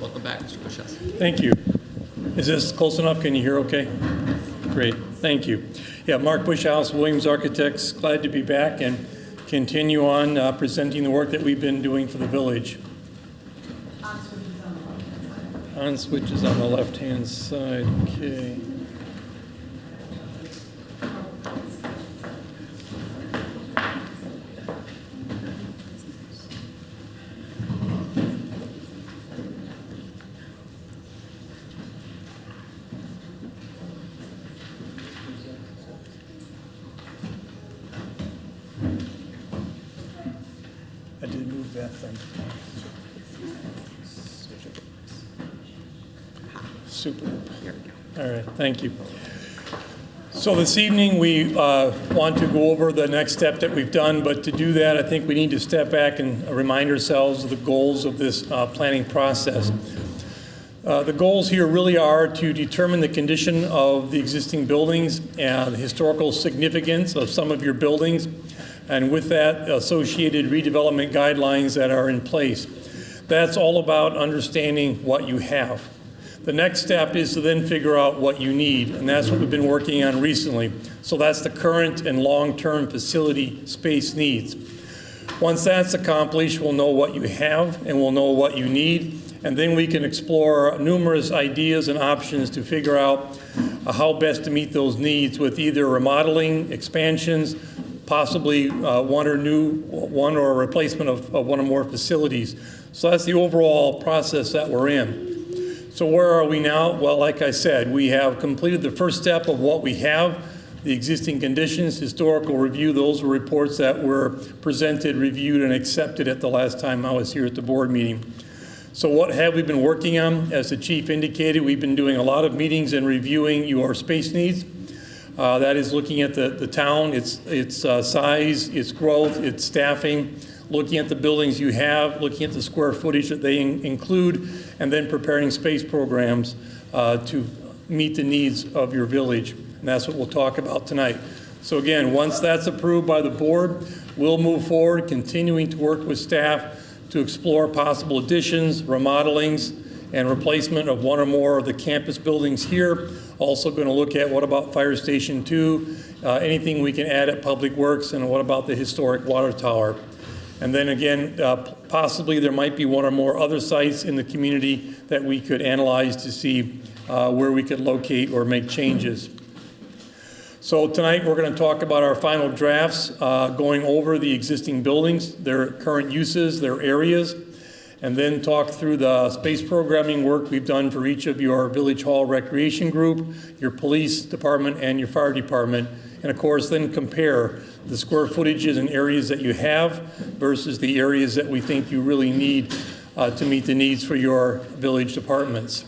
Welcome back, Mr. Bushhouse. Thank you. Is this close enough? Can you hear okay? Great, thank you. Yeah, Mark Bushhouse, Williams Architects, glad to be back and continue on presenting the work that we've been doing for the village. On switches on the left-hand side, okay. I did move that thing. Super. All right, thank you. So this evening, we want to go over the next step that we've done, but to do that, I think we need to step back and remind ourselves of the goals of this planning process. The goals here really are to determine the condition of the existing buildings and the historical significance of some of your buildings, and with that, associated redevelopment guidelines that are in place. That's all about understanding what you have. The next step is to then figure out what you need, and that's what we've been working on recently. So that's the current and long-term facility space needs. Once that's accomplished, we'll know what you have and we'll know what you need, and then we can explore numerous ideas and options to figure out how best to meet those needs with either remodeling, expansions, possibly one or a replacement of one or more facilities. So that's the overall process that we're in. So where are we now? Well, like I said, we have completed the first step of what we have, the existing conditions, historical review. Those were reports that were presented, reviewed, and accepted at the last time I was here at the board meeting. So what have we been working on? As the chief indicated, we've been doing a lot of meetings and reviewing your space needs. That is looking at the town, its size, its growth, its staffing, looking at the buildings you have, looking at the square footage that they include, and then preparing space programs to meet the needs of your village. And that's what we'll talk about tonight. So again, once that's approved by the board, we'll move forward, continuing to work with staff to explore possible additions, remodelings, and replacement of one or more of the campus buildings here. Also going to look at what about Fire Station 2, anything we can add at Public Works, and what about the historic water tower. And then again, possibly there might be one or more other sites in the community that we could analyze to see where we could locate or make changes. So tonight we're going to talk about our final drafts, going over the existing buildings, their current uses, their areas, and then talk through the space programming work we've done for each of your Village Hall Recreation Group, your police department, and your fire department. And of course, then compare the square footages and areas that you have versus the areas that we think you really need to meet the needs for your village departments.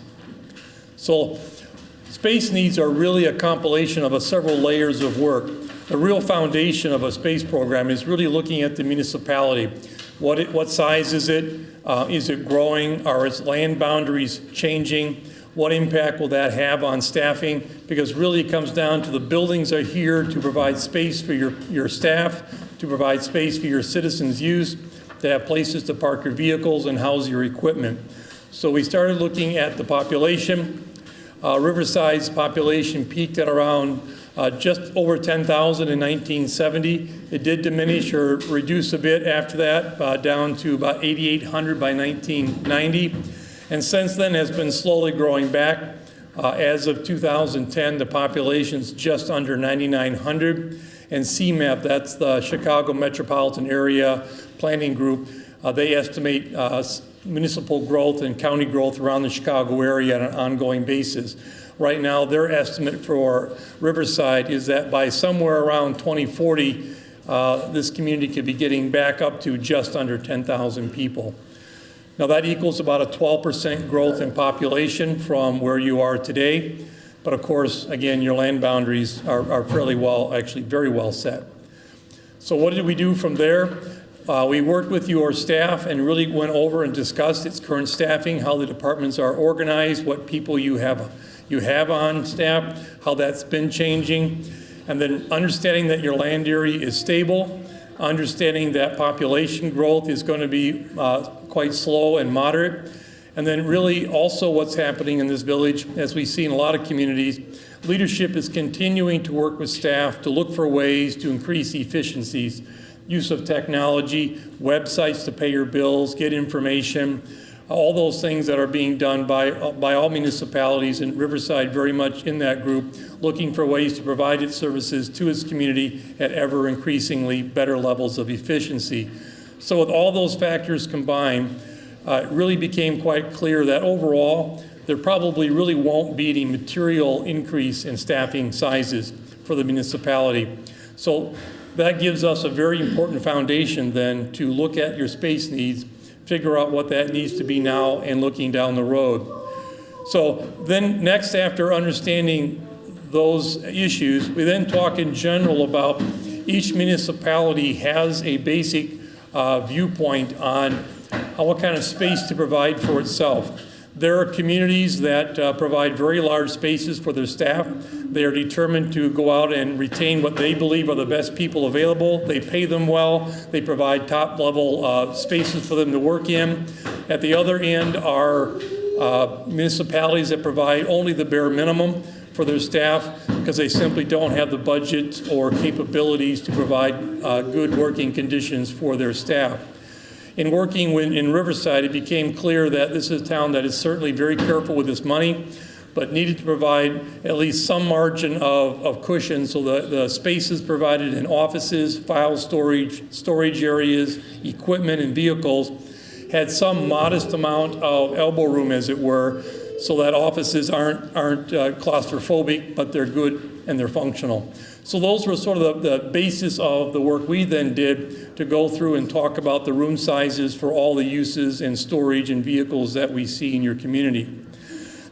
So space needs are really a compilation of several layers of work. The real foundation of a space program is really looking at the municipality. What size is it? Is it growing? Are its land boundaries changing? What impact will that have on staffing? Because really it comes down to the buildings are here to provide space for your staff, to provide space for your citizens' use, to have places to park your vehicles and house your equipment. So we started looking at the population. Riverside's population peaked at around just over 10,000 in 1970. It did diminish or reduce a bit after that, down to about 8,800 by 1990. And since then has been slowly growing back. As of 2010, the population's just under 9,900. And CMAP, that's the Chicago Metropolitan Area Planning Group, they estimate municipal growth and county growth around the Chicago area on an ongoing basis. Right now, their estimate for Riverside is that by somewhere around 2040, this community could be getting back up to just under 10,000 people. Now that equals about a 12% growth in population from where you are today. But of course, again, your land boundaries are fairly well, actually very well set. So what did we do from there? We worked with your staff and really went over and discussed its current staffing, how the departments are organized, what people you have on staff, how that's been changing, and then understanding that your land area is stable, understanding that population growth is going to be quite slow and moderate, And then really also what's happening in this village, as we see in a lot of communities, leadership is continuing to work with staff to look for ways to increase efficiencies. Use of technology, websites to pay your bills, get information, all those things that are being done by all municipalities, and Riverside very much in that group, looking for ways to provide its services to its community at ever increasingly better levels of efficiency. So with all those factors combined, it really became quite clear that overall, there probably really won't be any material increase in staffing sizes for the municipality. So that gives us a very important foundation then to look at your space needs, figure out what that needs to be now and looking down the road. So then next, after understanding those issues, we then talk in general about each municipality has a basic viewpoint on what kind of space to provide for itself. There are communities that provide very large spaces for their staff. They are determined to go out and retain what they believe are the best people available. They pay them well. They provide top-level spaces for them to work in. At the other end are municipalities that provide only the bare minimum for their staff because they simply don't have the budget or capabilities to provide good working conditions for their staff. In working in Riverside, it became clear that this is a town that is certainly very careful with its money, but needed to provide at least some margin of cushion so the spaces provided in offices, file storage areas, equipment, and vehicles had some modest amount of elbow room, as it were, so that offices aren't claustrophobic, but they're good and they're functional. So those were sort of the basis of the work we then did to go through and talk about the room sizes for all the uses and storage and vehicles that we see in your community.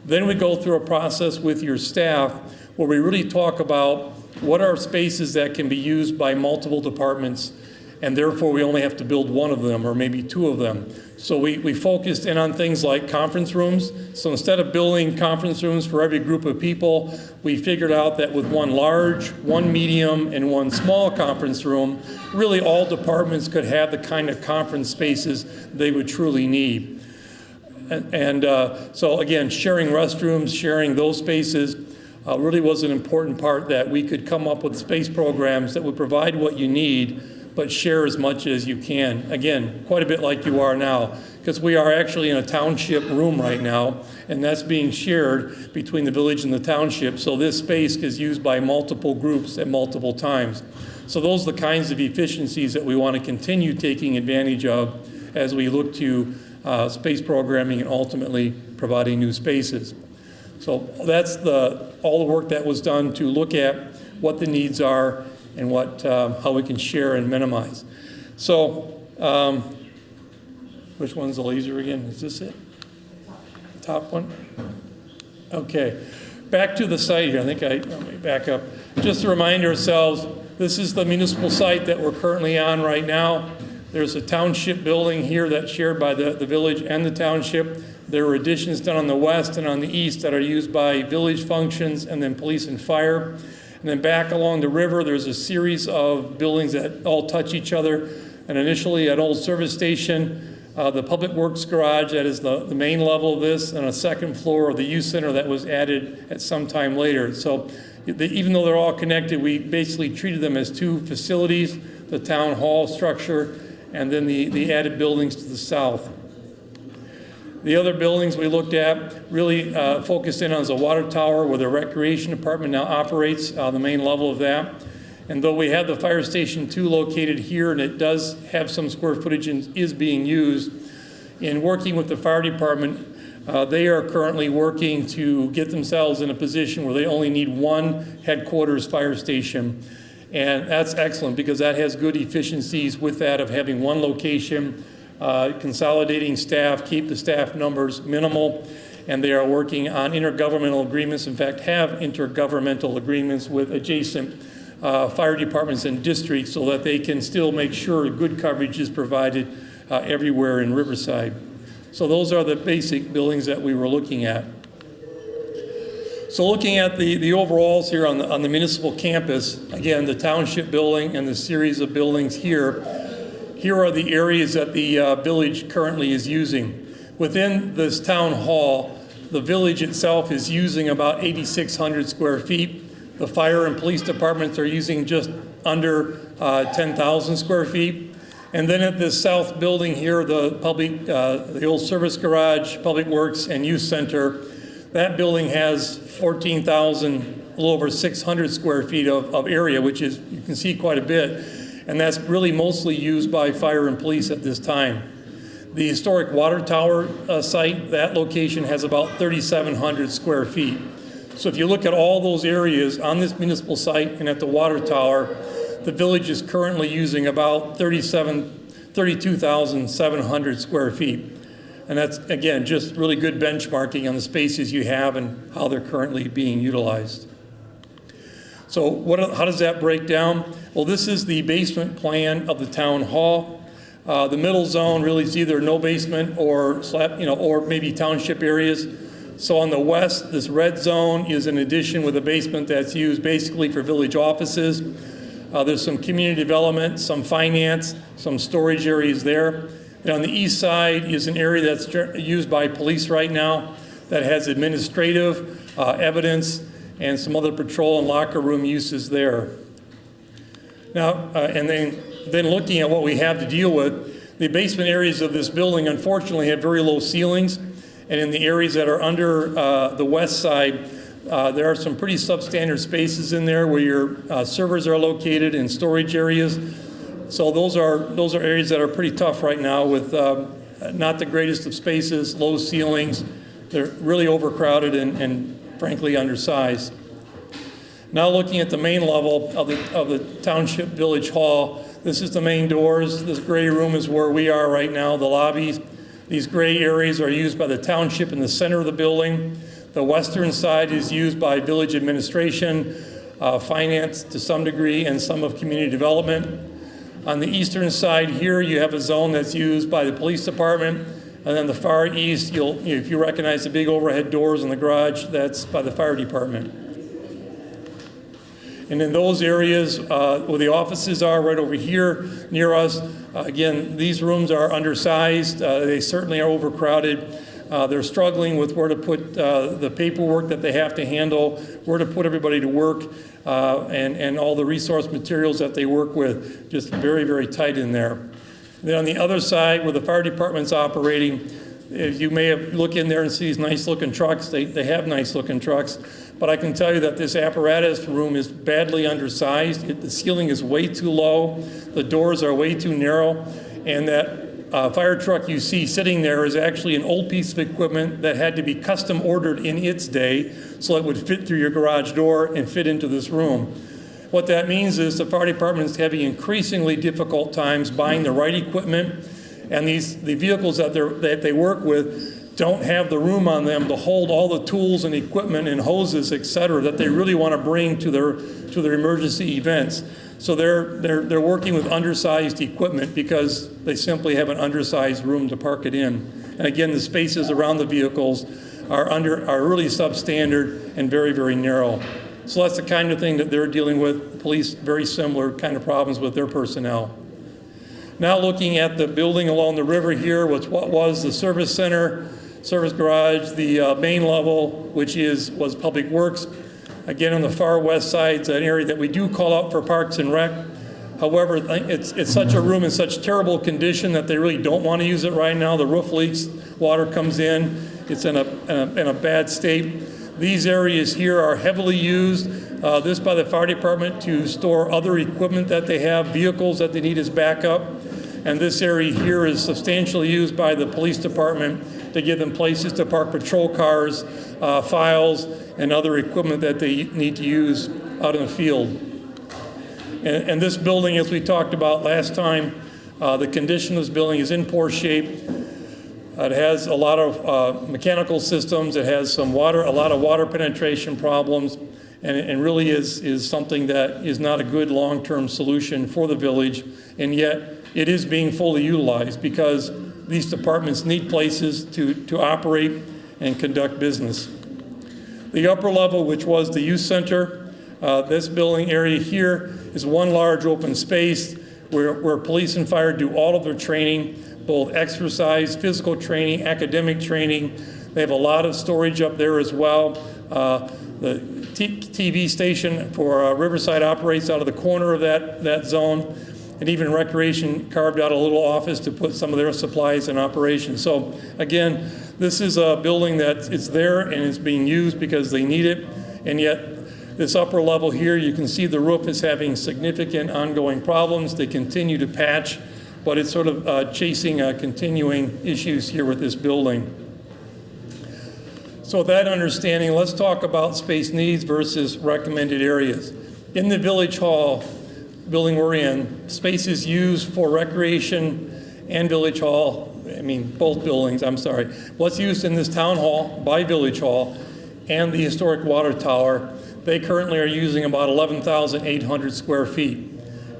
Then we go through a process with your staff where we really talk about what are spaces that can be used by multiple departments, and therefore we only have to build one of them or maybe two of them. So we focused in on things like conference rooms. So instead of building conference rooms for every group of people, we figured out that with one large, one medium, and one small conference room, really all departments could have the kind of conference spaces they would truly need. And so again, sharing restrooms, sharing those spaces really was an important part, that we could come up with space programs that would provide what you need, but share as much as you can. Again, quite a bit like you are now, because we are actually in a township room right now, and that's being shared between the village and the township. So this space is used by multiple groups at multiple times. So those are the kinds of efficiencies that we want to continue taking advantage of as we look to space programming and ultimately providing new spaces. So that's all the work that was done to look at what the needs are and how we can share and minimize. So, which one's the laser again? Is this it? Top one? Okay. Back to the site here. Let me back up. Just to remind ourselves, this is the municipal site that we're currently on right now. There's a township building here that's shared by the village and the township. There were additions done on the west and on the east that are used by village functions and then police and fire. And then back along the river, there's a series of buildings that all touch each other. And initially, an old service station, the public works garage, that is the main level of this, and a second floor of the youth center that was added at some time later. So even though they're all connected, we basically treated them as two facilities, the town hall structure, and then the added buildings to the south. The other buildings we looked at really focused in on the water tower where the recreation department now operates, the main level of that. And though we have the fire station 2 located here, and it does have some square footage and is being used, in working with the fire department, they are currently working to get themselves in a position where they only need one headquarters fire station. And that's excellent because that has good efficiencies with that of having one location, consolidating staff, keep the staff numbers minimal, and they are working on intergovernmental agreements, in fact have intergovernmental agreements with adjacent fire departments and districts so that they can still make sure good coverage is provided everywhere in Riverside. So those are the basic buildings that we were looking at. So looking at the overalls here on the municipal campus, again, the township building and the series of buildings here are the areas that the village currently is using. Within this town hall, the village itself is using about 8,600 square feet. The fire and police departments are using just under 10,000 square feet. And then at this south building here, the old service garage, Public Works, and Youth Center, that building has 14,000, a little over 600 square feet of area, which is, you can see quite a bit. And that's really mostly used by fire and police at this time. The historic water tower site, that location has about 3,700 square feet. So if you look at all those areas on this municipal site and at the water tower, the village is currently using about 32,700 square feet. And that's, again, just really good benchmarking on the spaces you have and how they're currently being utilized. So how does that break down? Well, this is the basement plan of the town hall. The middle zone really is either no basement or or maybe township areas. So on the west, this red zone is an addition with a basement that's used basically for village offices. There's some community development, some finance, some storage areas there. And on the east side is an area that's used by police right now that has administrative, evidence, and some other patrol and locker room uses there. Now, and then looking at what we have to deal with, the basement areas of this building unfortunately have very low ceilings, and in the areas that are under the west side, there are some pretty substandard spaces in there where your servers are located and storage areas. So those are areas that are pretty tough right now with not the greatest of spaces, low ceilings. They're really overcrowded and frankly undersized. Now looking at the main level of the Township Village Hall, this is the main doors. This gray room is where we are right now, the lobbies. These gray areas are used by the township in the center of the building. The western side is used by village administration, finance to some degree, and some of community development. On the eastern side here, you have a zone that's used by the police department. And then the far east, if you recognize the big overhead doors in the garage, that's by the fire department. And in those areas where the offices are, right over here near us, again, these rooms are undersized. They certainly are overcrowded. They're struggling with where to put the paperwork that they have to handle, where to put everybody to work, and all the resource materials that they work with. Just very, very tight in there. Then on the other side, where the fire department's operating, you may have looked in there and see these nice-looking trucks. They have nice-looking trucks. But I can tell you that this apparatus room is badly undersized. The ceiling is way too low. The doors are way too narrow. And that fire truck you see sitting there is actually an old piece of equipment that had to be custom ordered in its day so it would fit through your garage door and fit into this room. What that means is the fire department is having increasingly difficult times buying the right equipment, and the vehicles that they work with don't have the room on them to hold all the tools and equipment and hoses, et cetera, that they really want to bring to their emergency events. So they're working with undersized equipment because they simply have an undersized room to park it in. And again, the spaces around the vehicles are really substandard and very, very narrow. So that's the kind of thing that they're dealing with. Police, very similar kind of problems with their personnel. Now looking at the building along the river here, what was the service center, service garage, the main level, which was Public Works. Again, on the far west side, it's an area that we do call out for Parks and Rec. However, it's such a room in such terrible condition that they really don't want to use it right now. The roof leaks, water comes in, it's in a bad state. These areas here are heavily used, this by the fire department to store other equipment that they have, vehicles that they need as backup. And this area here is substantially used by the police department to give them places to park patrol cars, files, and other equipment that they need to use out in the field. And this building, as we talked about last time, the condition of this building is in poor shape. It has a lot of mechanical systems. It has a lot of water penetration problems, and really is something that is not a good long-term solution for the village. And yet, it is being fully utilized because these departments need places to operate and conduct business. The upper level, which was the youth center, this building area here is one large open space where police and fire do all of their training. both exercise, physical training, academic training. They have a lot of storage up there as well. The TV station for Riverside operates out of the corner of that zone. And even Recreation carved out a little office to put some of their supplies in operation. So again, this is a building that it's there and it's being used because they need it. And yet this upper level here, you can see the roof is having significant ongoing problems. They continue to patch, but it's sort of chasing continuing issues here with this building. So with that understanding, let's talk about space needs versus recommended areas. In the Village Hall building we're in, space is used for recreation and Village Hall, both buildings, I'm sorry. What's used in this town hall by Village Hall and the historic water tower, they currently are using about 11,800 square feet.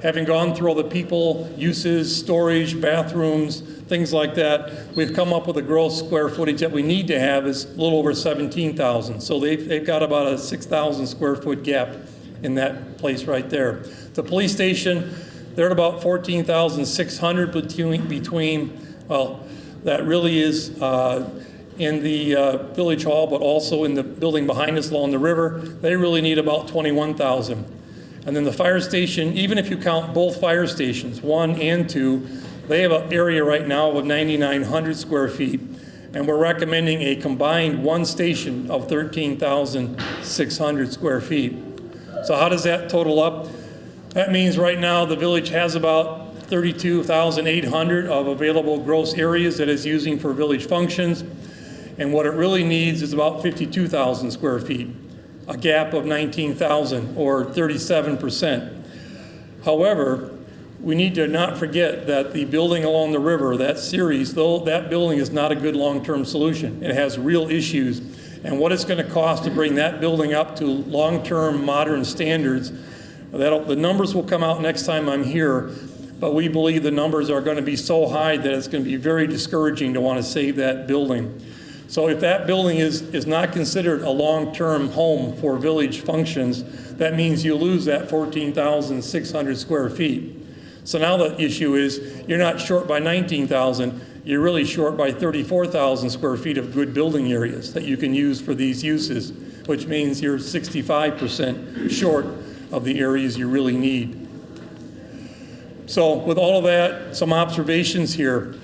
Having gone through all the people, uses, storage, bathrooms, things like that, we've come up with a gross square footage that we need to have is a little over 17,000. So they've got about a 6,000 square foot gap in that place right there. The police station, they're at about 14,600 between, well, that really is in the Village Hall, but also in the building behind us along the river. They really need about 21,000. And then the fire station, even if you count both fire stations, 1 and 2, they have an area right now of 9,900 square feet. And we're recommending a combined one station of 13,600 square feet. So how does that total up? That means right now the village has about 32,800 of available gross areas that it's using for village functions. And what it really needs is about 52,000 square feet, a gap of 19,000 or 37%. However, we need to not forget that the building along the river, that series, though that building is not a good long-term solution. It has real issues. And what it's going to cost to bring that building up to long-term modern standards, the numbers will come out next time I'm here, but we believe the numbers are going to be so high that it's going to be very discouraging to want to save that building. So if that building is not considered a long-term home for village functions, that means you lose that 14,600 square feet. So now the issue is you're not short by 19,000, you're really short by 34,000 square feet of good building areas that you can use for these uses, which means you're 65% short of the areas you really need. So with all of that, some observations here.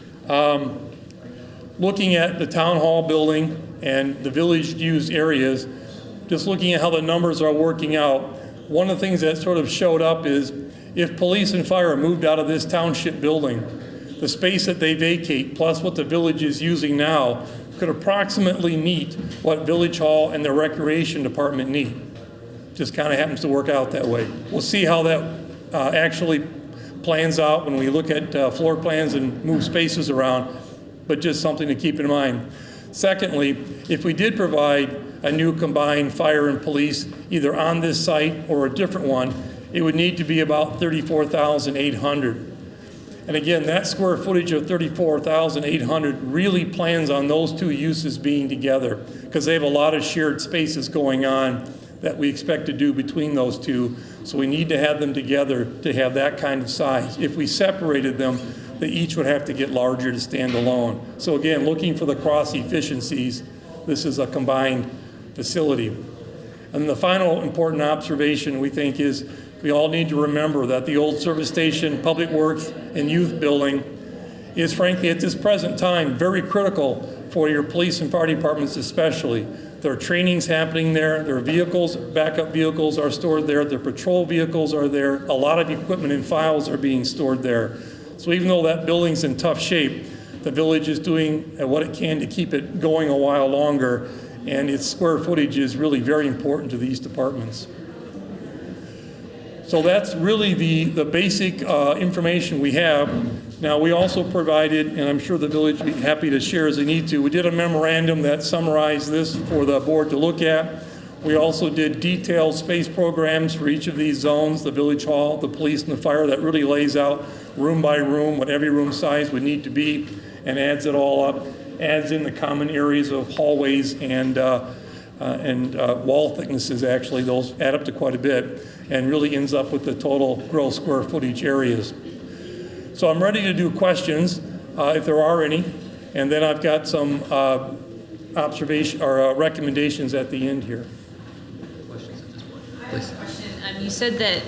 Looking at the town hall building and the village used areas, just looking at how the numbers are working out, one of the things that sort of showed up is if police and fire moved out of this township building, the space that they vacate plus what the village is using now could approximately meet what Village Hall and the Recreation Department need. Just kind of happens to work out that way. We'll see how that actually plans out when we look at floor plans and move spaces around, but just something to keep in mind. Secondly, if we did provide a new combined fire and police either on this site or a different one, it would need to be about 34,800. And again, that square footage of 34,800 really plans on those two uses being together because they have a lot of shared spaces going on that we expect to do between those two. So we need to have them together to have that kind of size. If we separated them, they each would have to get larger to stand alone. So again, looking for the cross efficiencies, this is a combined facility. And the final important observation we think is we all need to remember that the old service station, public works, and youth building is frankly at this present time very critical for your police and fire departments especially. There are trainings happening there, their vehicles, backup vehicles are stored there, their patrol vehicles are there, a lot of equipment and files are being stored there. So even though that building's in tough shape, the village is doing what it can to keep it going a while longer, and its square footage is really very important to these departments. So that's really the basic information we have. Now, we also provided, and I'm sure the village will be happy to share as they need to, we did a memorandum that summarized this for the board to look at. We also did detailed space programs for each of these zones, the village hall, the police, and the fire, that really lays out room by room what every room size would need to be and adds it all up, adds in the common areas of hallways and wall thicknesses, actually. Those add up to quite a bit and really ends up with the total gross square footage areas. So I'm ready to do questions. if there are any. And then I've got some observation or recommendations at the end here. Questions at this point? I have a question. You said that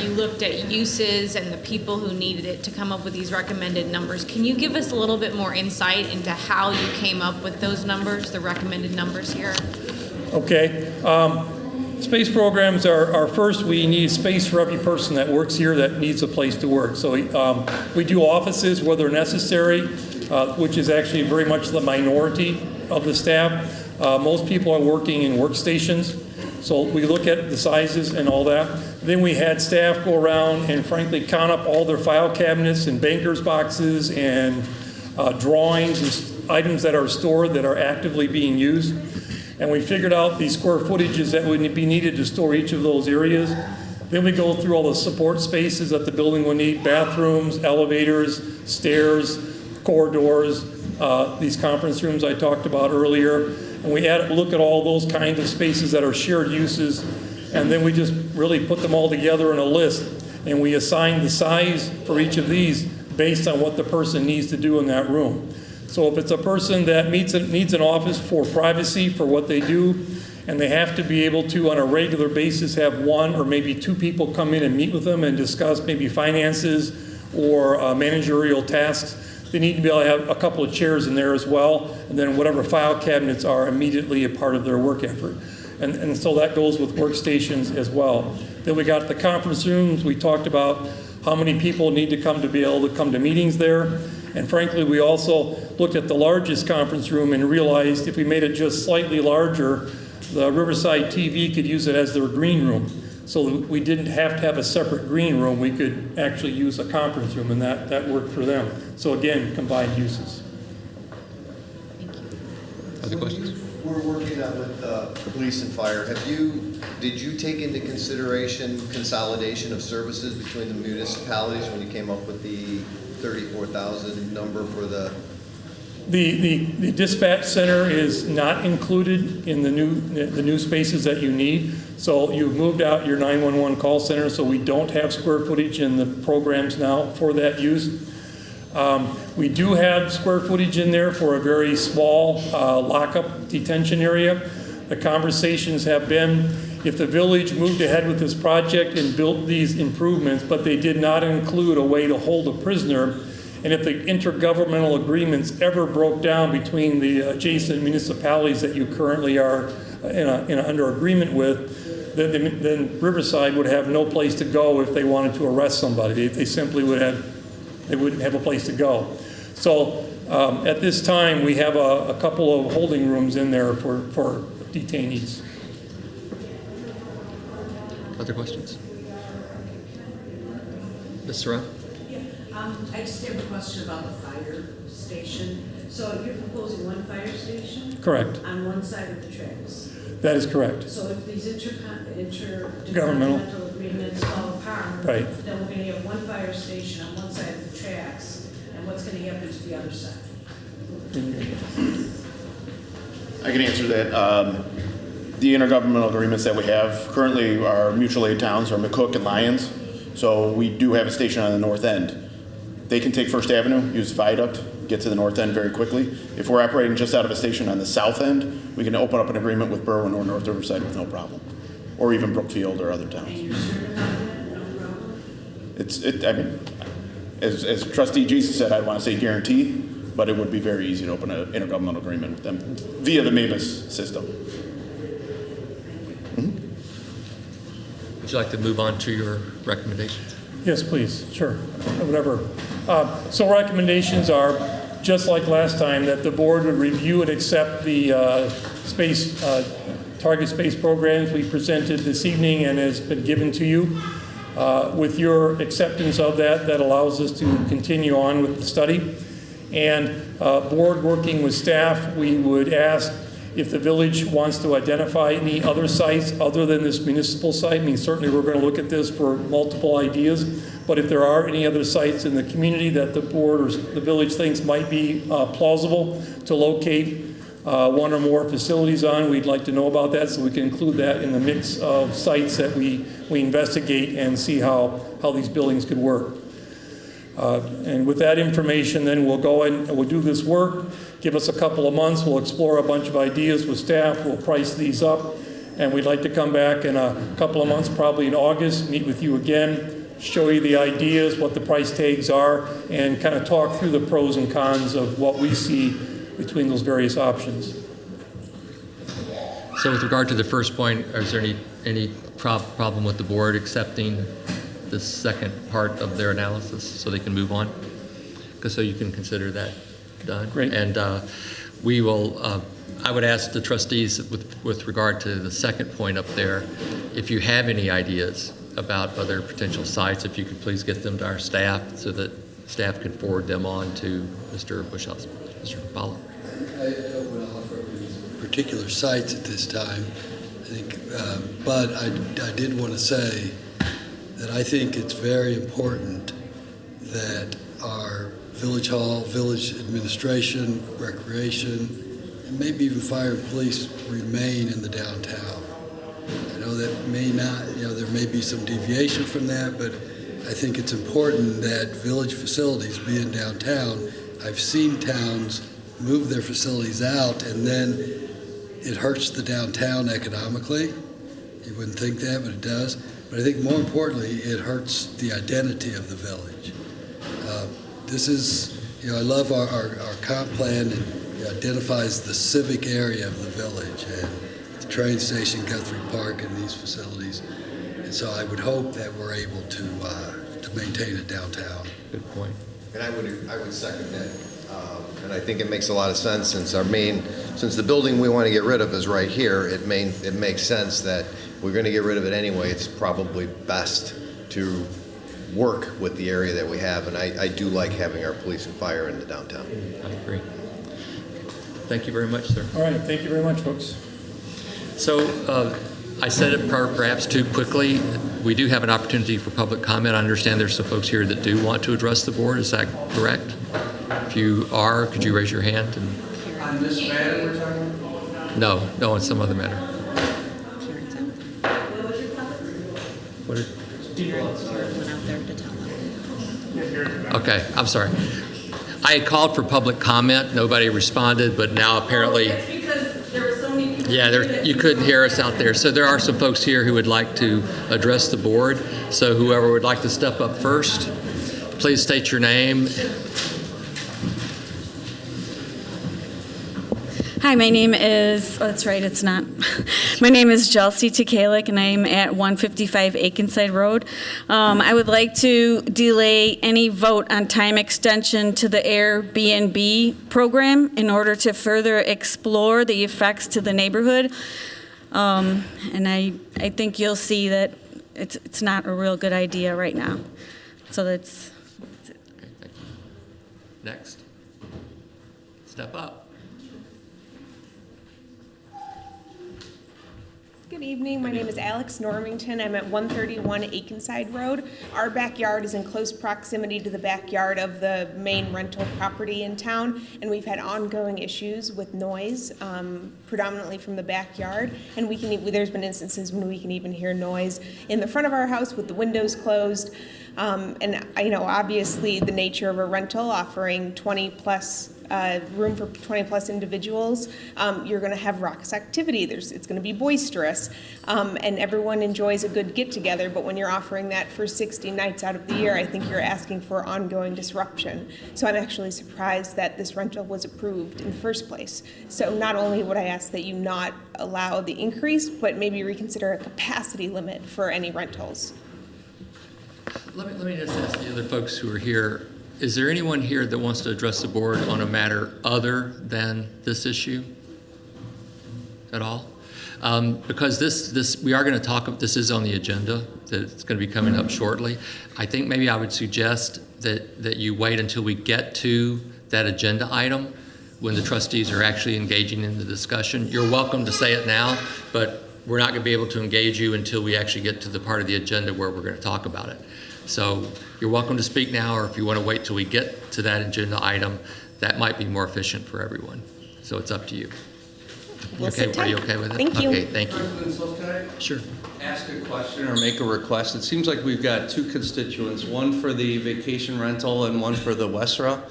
you looked at uses and the people who needed it to come up with these recommended numbers. Can you give us a little bit more insight into how you came up with those numbers, the recommended numbers here? Okay. Space programs are first, we need space for every person that works here that needs a place to work. So we do offices where they're necessary, which is actually very much the minority of the staff. Most people are working in workstations. So we look at the sizes and all that. Then we had staff go around and frankly count up all their file cabinets and banker's boxes and drawings and items that are stored that are actively being used. And we figured out the square footages that would be needed to store each of those areas. Then we go through all the support spaces that the building will need: bathrooms, elevators, stairs, corridors, these conference rooms I talked about earlier. And we look at all those kinds of spaces that are shared uses, and then we just really put them all together in a list, and we assign the size for each of these based on what the person needs to do in that room. So if it's a person that needs an office for privacy for what they do, and they have to be able to, on a regular basis, have one or maybe two people come in and meet with them and discuss maybe finances or managerial tasks, they need to be able to have a couple of chairs in there as well, and then whatever file cabinets are immediately a part of their work effort. And so that goes with workstations as well. Then we got the conference rooms. We talked about how many people need to come to be able to come to meetings there. And frankly, we also looked at the largest conference room and realized if we made it just slightly larger, the Riverside TV could use it as their green room. So we didn't have to have a separate green room. We could actually use a conference room, and that worked for them. So again, combined uses. Other questions? We're working on with police and fire. Did you take into consideration consolidation of services between the municipalities when you came up with the 34,000 number for the? The dispatch center is not included in the new spaces that you need. So you've moved out your 911 call center, so we don't have square footage in the programs now for that use. We do have square footage in there for a very small lockup detention area. The conversations have been, if the village moved ahead with this project and built these improvements, but they did not include a way to hold a prisoner, and if the intergovernmental agreements ever broke down between the adjacent municipalities that you currently are under agreement with, then Riverside would have no place to go if they wanted to arrest somebody. They simply wouldn't have a place to go. So at this time, we have a couple of holding rooms in there for detainees. Other questions? Ms. Surratt? I just have a question about the fire station. So you're proposing one fire station? Correct. On one side of the tracks? That is correct. So if these intergovernmental Governmental agreements fall apart, right, then we're going to have one fire station on one side of the tracks, and what's going to happen to the other side? I can answer that. The intergovernmental agreements that we have currently are mutual aid towns, or McCook and Lyons. So we do have a station on the north end. They can take First Avenue, use the viaduct, get to the north end very quickly. If we're operating just out of a station on the south end, we can open up an agreement with Berwyn or North Riverside with no problem, or even Brookfield or other towns. And you're sure about that? No problem? I mean, as Trustee Jesus said, I want to say guarantee, but it would be very easy to open an intergovernmental agreement with them via the MABUS system. Would you like to move on to your recommendations? Yes, please. Sure. Whatever. So recommendations are, just like last time, that the board would review and accept the target space programs we presented this evening and has been given to you. With your acceptance of that, that allows us to continue on with the study. And board working with staff, we would ask if the village wants to identify any other sites other than this municipal site. I mean, certainly we're going to look at this for multiple ideas, but if there are any other sites in the community that the board or the village thinks might be plausible to locate one or more facilities on, we'd like to know about that so we can include that in the mix of sites that we investigate and see how these buildings could work. And with that information, then we'll go in and we'll do this work. Give us a couple of months. We'll explore a bunch of ideas with staff. We'll price these up. And we'd like to come back in a couple of months, probably in August, meet with you again, show you the ideas, what the price tags are, and kind of talk through the pros and cons of what we see between those various options. So with regard to the first point, is there any problem with the board accepting the second part of their analysis so they can move on? So you can consider that done. Great. And we will, I would ask the trustees with regard to the second point up there, if you have any ideas about other potential sites, if you could please get them to our staff so that staff can forward them on to Mr. Bushhouse, Mr. Fowler. I don't want to offer particular sites at this time, I think, but I did want to say that I think it's very important that our village hall, village administration, recreation, and maybe even fire and police remain in the downtown. I know that may not, there may be some deviation from that, but I think it's important that village facilities be in downtown. I've seen towns move their facilities out and then it hurts the downtown economically. You wouldn't think that, but it does. But I think more importantly, it hurts the identity of the village. This is, I love our comp plan, and it identifies the civic area of the village and the train station, Guthrie Park, and these facilities. And so I would hope that we're able to maintain it downtown. Good point. And I would second that. And I think it makes a lot of sense since since the building we want to get rid of is right here, it makes sense that we're going to get rid of it anyway. It's probably best to work with the area that we have, and I do like having our police and fire in the downtown. I agree. Thank you very much, sir. All right, thank you very much, folks. So I said it perhaps too quickly. We do have an opportunity for public comment. I understand there's some folks here that do want to address the board. Is that correct? If you are, could you raise your hand? On this matter we're talking about? No, on some other matter. What is? Okay, I'm sorry. I had called for public comment. Nobody responded, but now apparently. It's because there were so many people. Yeah, you couldn't hear us out there. So there are some folks here who would like to address the board. So whoever would like to step up first, please state your name. Hi, my name is, that's right, it's not. My name is Chelsea Tekalik, and I'm at 155 Akenside Road. I would like to delay any vote on time extension to the Airbnb program in order to further explore the effects to the neighborhood. And I think you'll see that it's not a real good idea right now. So that's it. Okay, thank you. Next. Step up. Good evening. My name is Alex Normington. I'm at 131 Akenside Road. Our backyard is in close proximity to the backyard of the main rental property in town, and we've had ongoing issues with noise, predominantly from the backyard. And there's been instances when we can even hear noise in the front of our house with the windows closed. And obviously the nature of a rental offering 20+ room for 20+ individuals, you're going to have raucous activity. It's going to be boisterous, and everyone enjoys a good get-together, but when you're offering that for 60 nights out of the year, I think you're asking for ongoing disruption. So I'm actually surprised that this rental was approved in the first place. So not only would I ask that you not allow the increase, but maybe reconsider a capacity limit for any rentals. Let me just ask the other folks who are here, is there anyone here that wants to address the board on a matter other than this issue at all? Because we are going to talk, this is on the agenda, that it's going to be coming up shortly. I think maybe I would suggest that you wait until we get to that agenda item when the trustees are actually engaging in the discussion. You're welcome to say it now, but we're not going to be able to engage you until we actually get to the part of the agenda where we're going to talk about it. So you're welcome to speak now, or if you want to wait till we get to that agenda item, that might be more efficient for everyone. So it's up to you. We'll sit Are you tight. okay with it? Thank you. Okay, thank you. President, so can I Sure. ask a question or make a request? It seems like we've got two constituents, one for the vacation rental and one for the Westra.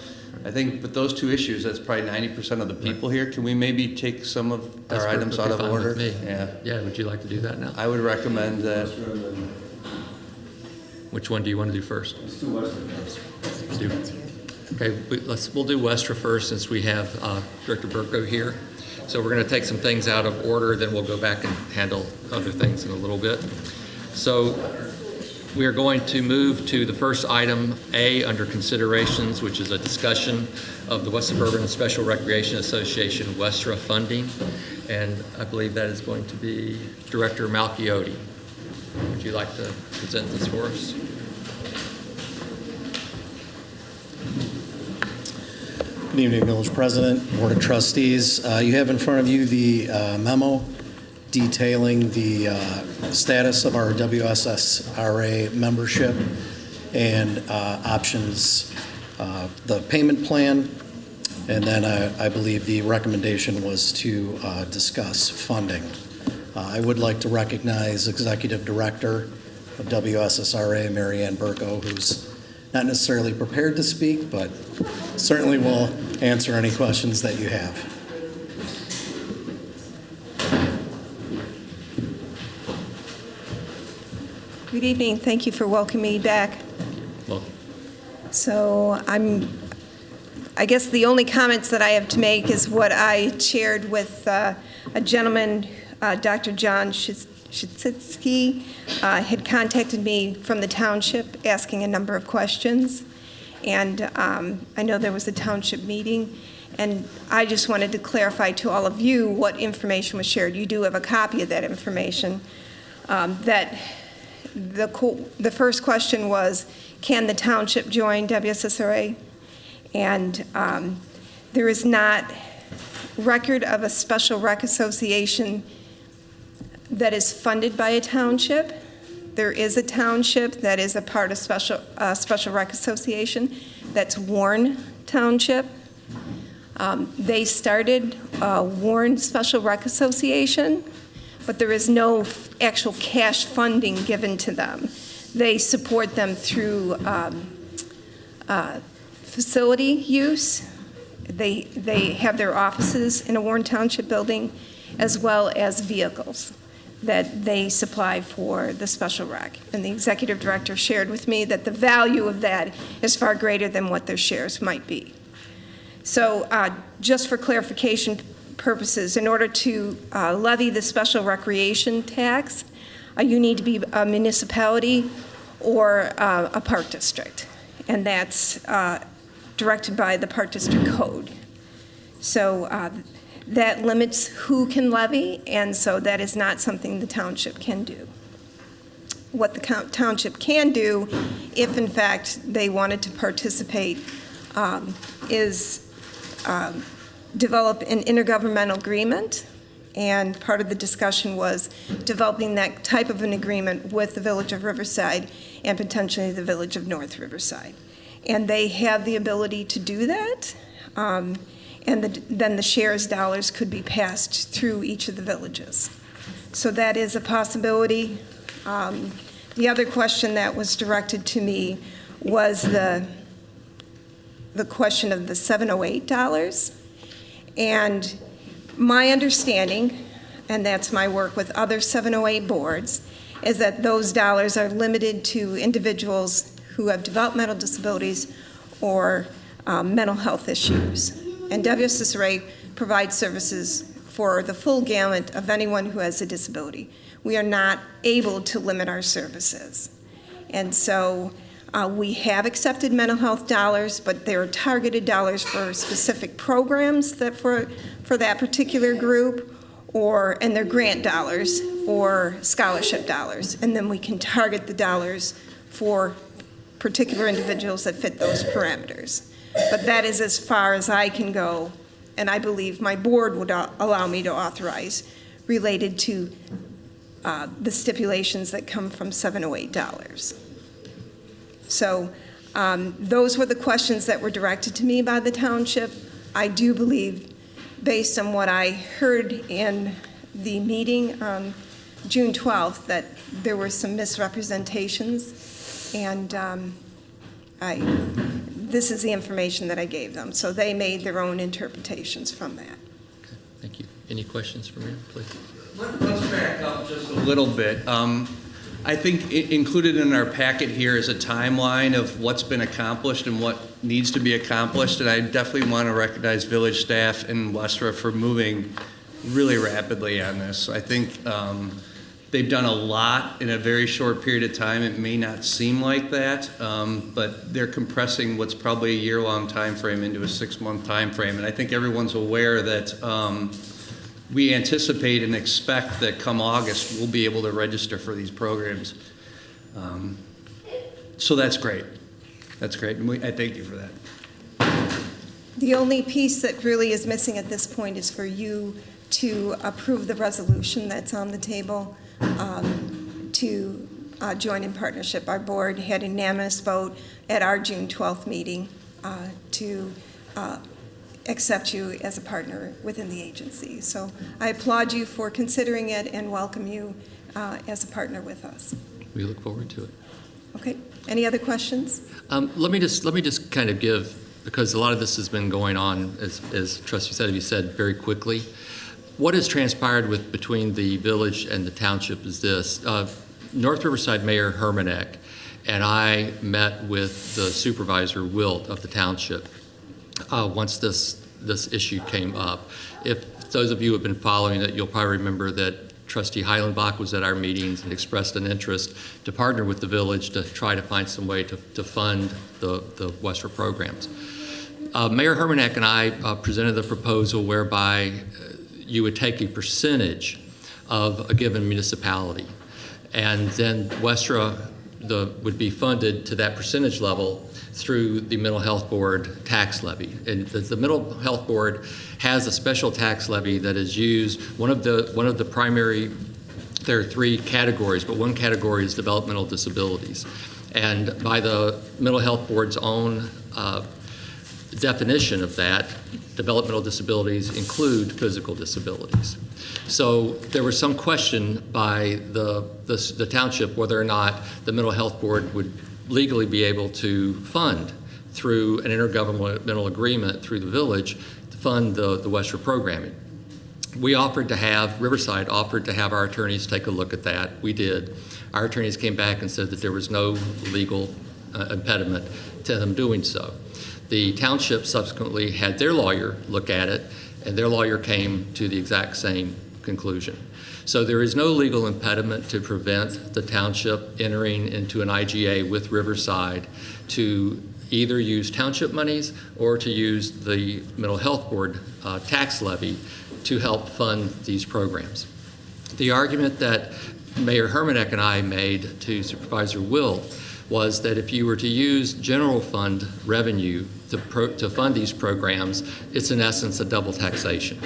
I think with those two issues, that's probably 90% of the people here. Can we maybe take some of That's our items out of perfectly fine order? with me. Yeah. Yeah, would you like to do that now? I would recommend that. Which one do you want to do first? Let's do Westra. Do- Okay, we'll do Westra first since we have Director Burko here. So we're going to take some things out of order, then we'll go back and handle other things in a little bit. So we are going to move to the first item, A, under considerations, which is a discussion of the West Suburban Special Recreation Association Westra funding. And I believe that is going to be Director Malchiotti. Would you like to present this for us? Good evening, Village President, Board of Trustees. You have in front of you the memo detailing the status of our WSSRA membership and options, the payment plan, and then I believe the recommendation was to discuss funding. I would like to recognize Executive Director of WSSRA, Mary Ann Burko, who's not necessarily prepared to speak, but certainly will answer any questions that you have. Good evening. Thank you for welcoming me back. Well, So I guess the only comments that I have to make is what I shared with a gentleman, Dr. John Shitsitsky, had contacted me from the township asking a number of questions. And I know there was a township meeting, and I just wanted to clarify to all of you what information was shared. You do have a copy of that information. That the first question was, can the township join WSSRA? And there is not record of a special rec association that is funded by a township. There is a township that is a part of special rec association. That's Warren Township. They started Warren Special Rec Association, but there is no actual cash funding given to them. They support them through facility use. They have their offices in a Warren Township building, as well as vehicles that they supply for the special rec. And the executive director shared with me that the value of that is far greater than what their shares might be. So just for clarification purposes, in order to levy the special recreation tax, you need to be a municipality or a park district. And that's directed by the Park District Code. So that limits who can levy, and so that is not something the township can do. What the township can do, if in fact they wanted to participate, is develop an intergovernmental agreement, and part of the discussion was developing that type of an agreement with the Village of Riverside and potentially the Village of North Riverside. And they have the ability to do that, and then the shares dollars could be passed through each of the villages. So that is a possibility. The other question that was directed to me was the question of the $708. And my understanding, and that's my work with other 708 boards, is that those dollars are limited to individuals who have developmental disabilities or mental health issues. And WSSRA provides services for the full gamut of anyone who has a disability. We are not able to limit our services. And so we have accepted mental health dollars, but they're targeted dollars for specific programs that for that particular group, and they're grant dollars or scholarship dollars. And then we can target the dollars for particular individuals that fit those parameters. But that is as far as I can go, and I believe my board would allow me to authorize, related to the stipulations that come from $708. So those were the questions that were directed to me by the township. I do believe based on what I heard in the meeting on June 12th, that there were some misrepresentations, and this is the information that I gave them. So they made their own interpretations from that. Okay, thank you. Any questions for me, please? Let's back up just a little bit. I think included in our packet here is a timeline of what's been accomplished and what needs to be accomplished, and I definitely want to recognize village staff in Westra for moving really rapidly on this. I think they've done a lot in a very short period of time. It may not seem like that, but they're compressing what's probably a year-long time frame into a 6-month time frame, and I think everyone's aware that we anticipate and expect that come August we'll be able to register for these programs. So that's great. That's great, and I thank you for that. The only piece that really is missing at this point is for you to approve the resolution that's on the table to join in partnership. Our board had a unanimous vote at our June 12th meeting to accept you as a partner within the agency. So I applaud you for considering it and welcome you as a partner with us. We look forward to it. Okay. Any other questions? Let me just kind of give, because a lot of this has been going on, as Trustee Sedevy said, very quickly. What has transpired between the village and the township is this. North Riverside Mayor Hermanek and I met with the supervisor, Wilt, of the township once this issue came up. If those of you who have been following it, you'll probably remember that Trustee Heilenbach was at our meetings and expressed an interest to partner with the village to try to find some way to fund the Westra programs. Mayor Hermanek and I presented the proposal whereby you would take a percentage of a given municipality, and then Westra would be funded to that percentage level through the Mental Health Board tax levy. And the Mental Health Board has a special tax levy that is used. One of the primary, there are 3 categories, but one category is developmental disabilities. And by the Mental Health Board's own definition of that, developmental disabilities include physical disabilities. So there was some question by the township whether or not the Mental Health Board would legally be able to fund through an intergovernmental agreement through the village to fund the Westra programming. Riverside offered to have our attorneys take a look at that. We did. Our attorneys came back and said that there was no legal impediment to them doing so. The township subsequently had their lawyer look at it, and their lawyer came to the exact same conclusion. So there is no legal impediment to prevent the township entering into an IGA with Riverside to either use township monies or to use the Mental Health Board tax levy to help fund these programs. The argument that Mayor Hermanek and I made to Supervisor Wilt was that if you were to use general fund revenue to fund these programs, it's in essence a double taxation,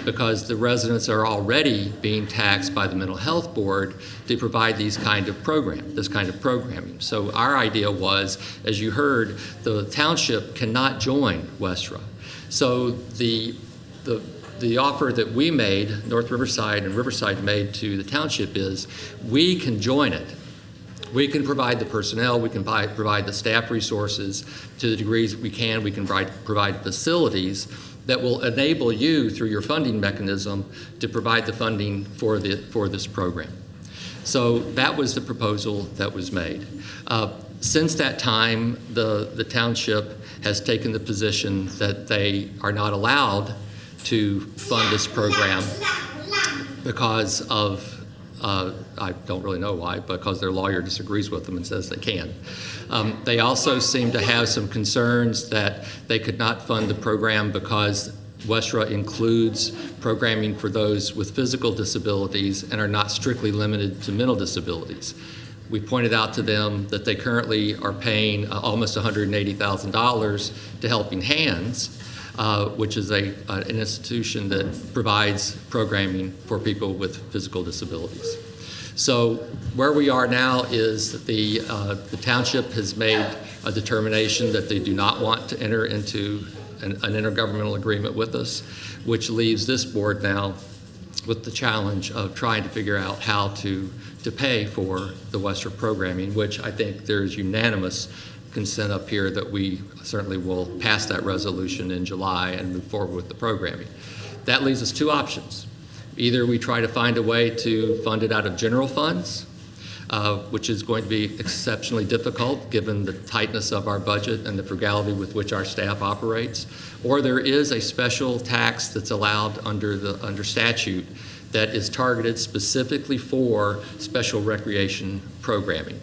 because the residents are already being taxed by the Mental Health Board to provide this kind of programming. So our idea was, as you heard, the township cannot join Westra. So the offer that we made, North Riverside and Riverside made to the township, is we can join it. We can provide the personnel, we can provide the staff resources to the degrees we can. We can provide facilities that will enable you, through your funding mechanism, to provide the funding for this program. So that was the proposal that was made. Since that time, the township has taken the position that they are not allowed to fund this program because of I don't really know why, because their lawyer disagrees with them and says they can. They also seem to have some concerns that they could not fund the program because Westra includes programming for those with physical disabilities and are not strictly limited to mental disabilities. We pointed out to them that they currently are paying almost $180,000 to Helping Hands, which is an institution that provides programming for people with physical disabilities. So where we are now is the township has made a determination that they do not want to enter into an intergovernmental agreement with us, which leaves this board now with the challenge of trying to figure out how to pay for the Westra programming, which I think there's unanimous consent up here that we certainly will pass that resolution in July and move forward with the programming. That leaves us two options. Either we try to find a way to fund it out of general funds, which is going to be exceptionally difficult given the tightness of our budget and the frugality with which our staff operates, or there is a special tax that's allowed under statute that is targeted specifically for special recreation programming.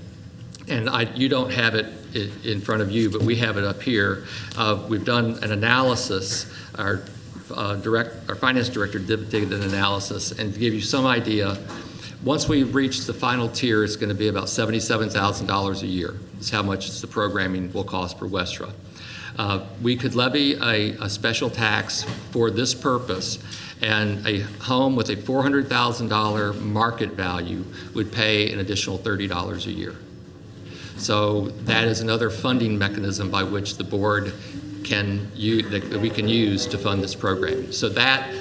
And you don't have it in front of you, but we have it up here. We've done an analysis. Our finance director did an analysis, and to give you some idea, once we reach the final tier, it's going to be about $77,000 a year. That's how much the programming will cost for Westra. We could levy a special tax for this purpose, and a home with a $400,000 market value would pay an additional $30 a year. So that is another funding mechanism by which the board that we can use to fund this program. So that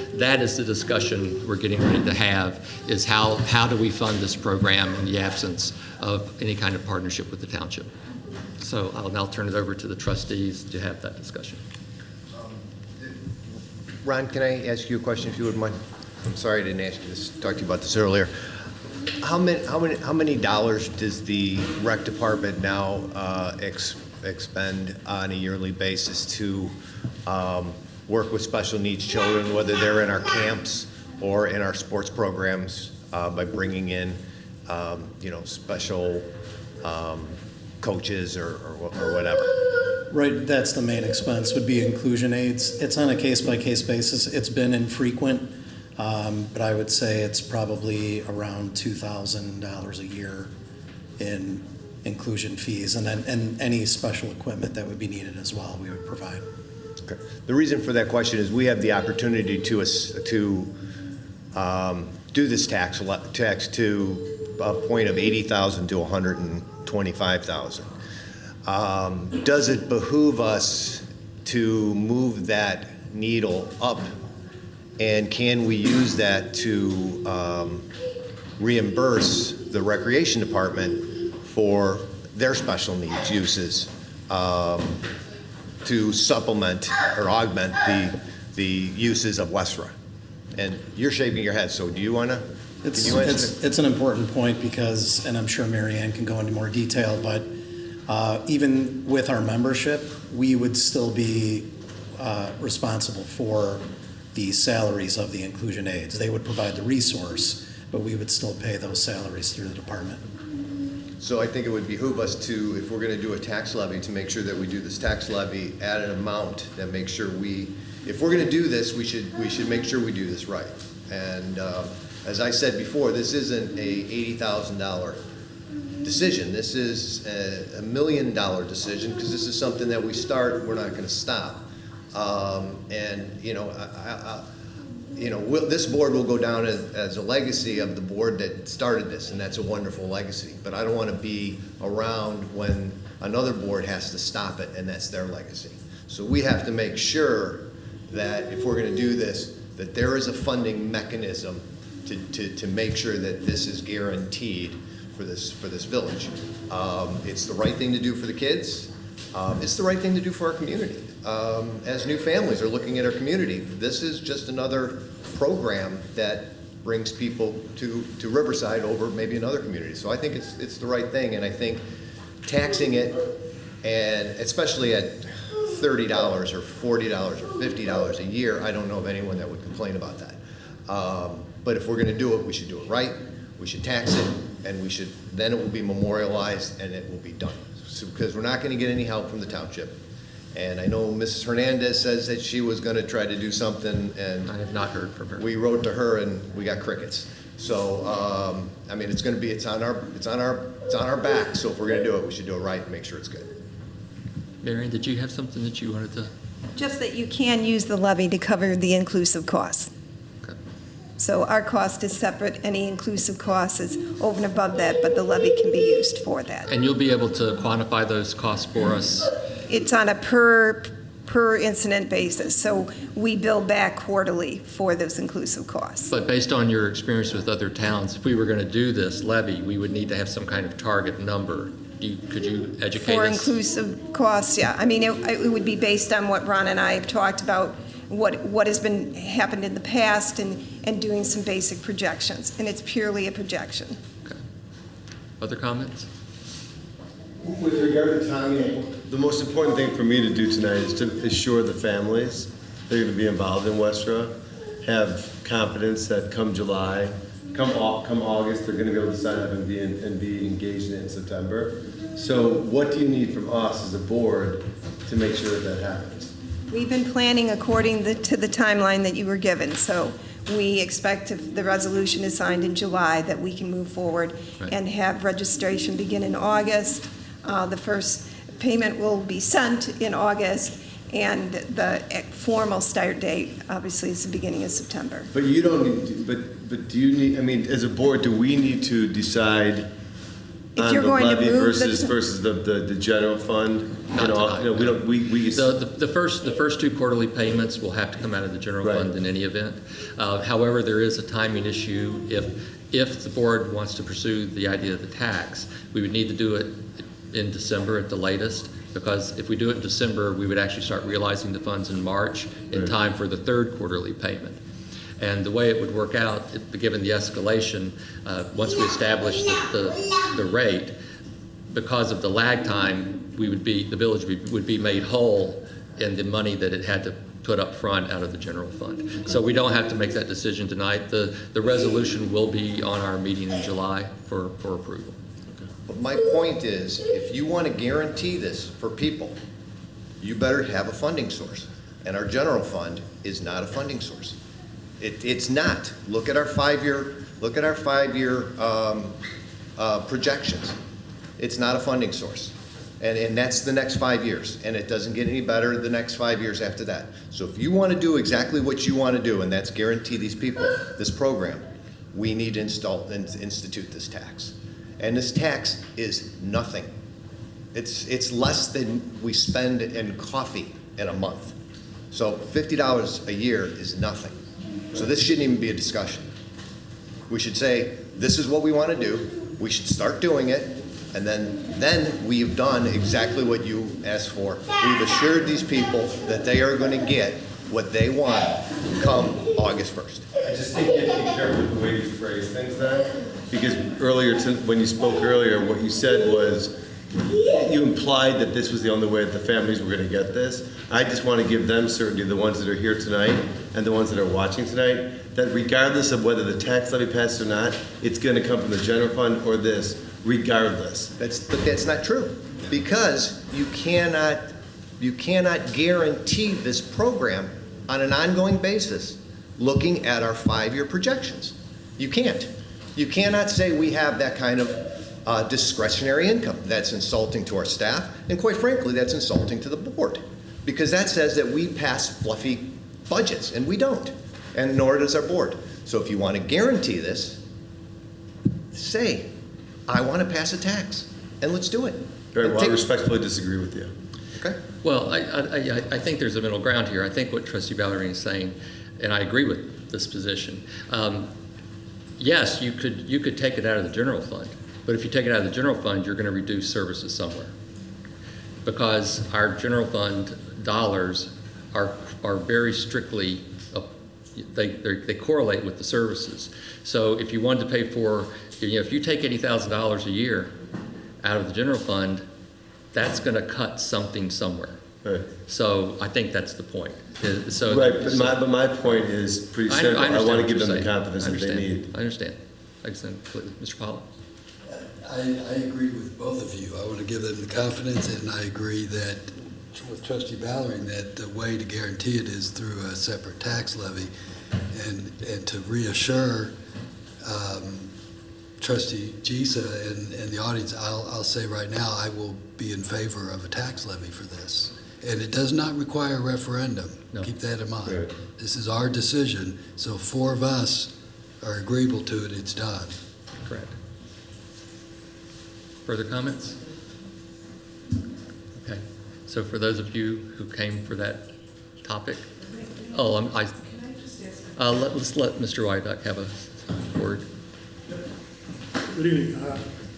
is the discussion we're getting ready to have, is how do we fund this program in the absence of any kind of partnership with the township. So I'll now turn it over to the trustees to have that discussion. Ron, can I ask you a question if you wouldn't mind? I'm sorry I didn't ask you this, talk to you about this earlier. How many dollars does the rec department now expend on a yearly basis to work with special needs children, whether they're in our camps or in our sports programs, by bringing in special coaches or whatever? Right, that's the main expense, would be inclusion aids. It's on a case-by-case basis. It's been infrequent, but I would say it's probably around $2,000 a year in inclusion fees, and then any special equipment that would be needed as well, we would provide. Okay. The reason for that question is we have the opportunity to do this tax to a point of $80,000 to $125,000. Does it behoove us to move that needle up, and can we use that to reimburse the recreation department for their special needs uses, to supplement or augment the uses of Westra? And you're shaking your head, so do you want to? It's an important point because, and I'm sure Mary Ann can go into more detail, but even with our membership, we would still be responsible for the salaries of the inclusion aides. They would provide the resource, but we would still pay those salaries through the department. So I think it would behoove us to, if we're going to do a tax levy, to make sure that we do this tax levy at an amount that makes sure if we're going to do this, we should make sure we do this right. And as I said before, this isn't a $80,000 decision. This is a $1 million decision, because this is something that we start, we're not going to stop. This board will go down as a legacy of the board that started this, and that's a wonderful legacy. But I don't want to be around when another board has to stop it, and that's their legacy. So we have to make sure that if we're going to do this, that there is a funding mechanism to make sure that this is guaranteed for this village. It's the right thing to do for the kids. It's the right thing to do for our community. As new families are looking at our community, this is just another program that brings people to Riverside over maybe another community. So I think it's the right thing, and I think taxing it, and especially at $30 or $40 or $50 a year, I don't know of anyone that would complain about that. But if we're going to do it, we should do it right. We should tax it, and then it will be memorialized and it will be done. So, because we're not going to get any help from the township. And I know Mrs. Hernandez says that she was going to try to do something, and I have not heard from her. We wrote to her and we got crickets. So I mean, it's on our back. So if we're going to do it, we should do it right and make sure it's good. Marion, did you have something that you wanted to? Just that you can use the levy to cover the inclusive costs. Okay. So our cost is separate. Any inclusive cost is over and above that, but the levy can be used for that. And you'll be able to quantify those costs for us? It's on a per per incident basis. So we bill back quarterly for those inclusive costs. But based on your experience with other towns, if we were going to do this levy, we would need to have some kind of target number. Could you educate For us? inclusive costs, yeah. I mean, it would be based on what Ron and I have talked about, what has been happened in the past, and doing some basic projections. And it's purely a projection. Okay. Other comments? With regard to timing, the most important thing for me to do tonight is to assure the families that are going to be involved in Westra have confidence that come July, come August, they're going to be able to sign up and be engaged in it in September. So what do you need from us as a board to make sure that happens? We've been planning according to the timeline that you were given. So we expect if the resolution is signed in July that we can move forward and have registration begin in August. The first payment will be sent in August, and the formal start date, obviously, is the beginning of September. But you don't need, but do you need, I mean, as a board, do we need to decide on the levy versus the general fund? Not tonight. We don't, The first two quarterly payments will have to come out of the general fund in any event. However, there is a timing issue. If the board wants to pursue the idea of the tax, we would need to do it in December at the latest, because if we do it in December, we would actually start realizing the funds in March in time for the third quarterly payment. And the way it would work out, given the escalation, once we establish the rate, because of the lag time, the village would be made whole in the money that it had to put up front out of the general fund. So we don't have to make that decision tonight. The resolution will be on our meeting in July for approval. But my point is, if you want to guarantee this for people, you better have a funding source. And our general fund is not a funding source. It's not. Look at our five-year projections. It's not a funding source. And that's the next 5 years. And it doesn't get any better the next 5 years after that. So if you want to do exactly what you want to do, and that's guarantee these people this program, we need to institute this tax. And this tax is nothing. It's less than we spend in coffee in a month. So $50 a year is nothing. So this shouldn't even be a discussion. We should say, this is what we want to do. We should start doing it. And then we've done exactly what you asked for. We've assured these people that they are going to get what they want come August 1st. I just think you have to be careful with the way you phrase things then. Because when you spoke earlier, what you said was, you implied that this was the only way that the families were going to get this. I just want to give them certainty, the ones that are here tonight and the ones that are watching tonight, that regardless of whether the tax levy passes or not, it's going to come from the general fund or this, regardless. But that's not true, because you cannot guarantee this program on an ongoing basis looking at our 5-year projections. You can't. You cannot say we have that kind of discretionary income. That's insulting to our staff, and quite frankly, that's insulting to the board, because that says that we pass fluffy budgets, and we don't, and nor does our board. So if you want to guarantee this, say, I want to pass a tax, and let's do it. Very well, I respectfully disagree with you. Okay. Well, I think there's a middle ground here. I think what Trustee Ballerini is saying, and I agree with this position. Yes, you could take it out of the general fund, but if you take it out of the general fund, you're going to reduce services somewhere, because our general fund dollars are very strictly they correlate with the services. So if you wanted to pay for, if you take $80,000 a year out of the general fund, that's going to cut something somewhere. Right. So I think that's the point. But my point is pretty simple. I want to give them the confidence that they need. I understand. Mr. Powell? I agree with both of you. I want to give them the confidence, and I agree that with Trustee Ballerini that the way to guarantee it is through a separate tax levy, and to reassure Trustee Gisa and the audience, I'll say right now I will be in favor of a tax levy for this. And it does not require a referendum. No. Keep that in mind. Right. This is our decision, so 4 of us are agreeable to it, it's done. Correct. Further comments? Okay. So for those of you who came for that topic, let's let Mr. Wyduck have a word. Good evening.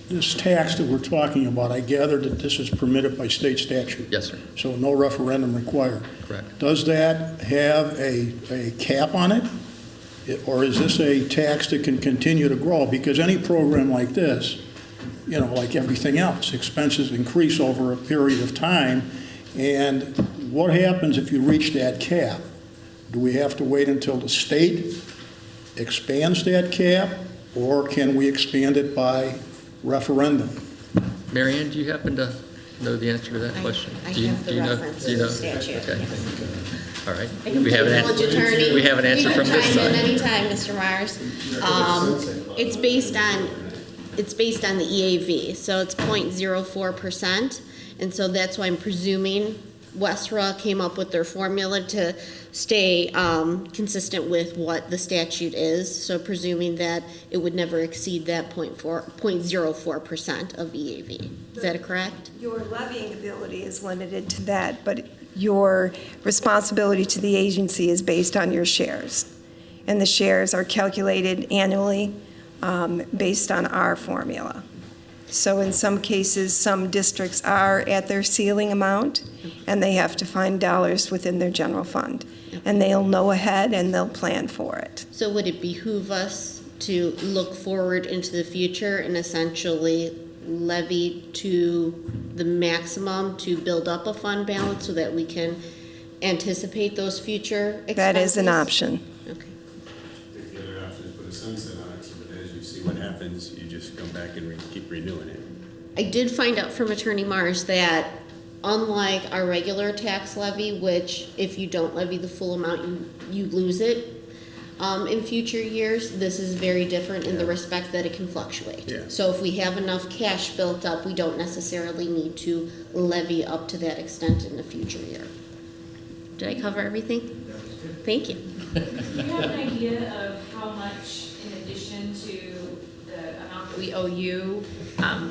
This tax that we're talking about, I gather that this is permitted by state statute. Yes, sir. So no referendum required. Correct. Does that have a cap on it? Or is this a tax that can continue to grow? Because any program like this, you know, like everything else, expenses increase over a period of time. And what happens if you reach that cap? Do we have to wait until the state expands that cap, or can we expand it by referendum? Marianne, do you happen to know the answer to that question? I Do you- have the do you know- reference do you in the know? statute. Okay. All right. I can We play have an village attorney. answer. We have an answer from this You can side. chime in anytime, Mr. Mars. It's based on the EAV, so it's 0.04%, and so that's why I'm presuming Westra came up with their formula to stay consistent with what the statute is. So presuming that it would never exceed that 0.04% of EAV. Is that correct? Your levying ability is limited to that, but your responsibility to the agency is based on your shares. And the shares are calculated annually based on our formula. So in some cases, some districts are at their ceiling amount, and they have to find dollars within their general fund. And they'll know ahead, and they'll plan for it. So would it behoove us to look forward into the future and essentially levy to the maximum to build up a fund balance so that we can anticipate those future expenses? That is an option. Okay. The other option is put a sunset on it, so that as you see what happens, you just come back and keep renewing it. I did find out from Attorney Mars that unlike our regular tax levy, which if you don't levy the full amount, you lose it in future years, this is very different in the respect that it can fluctuate. Yeah. So if we have enough cash built up, we don't necessarily need to levy up to that extent in the future year. Did I cover everything? Thank you. Do you have an idea of how much, in addition to the amount that we owe you,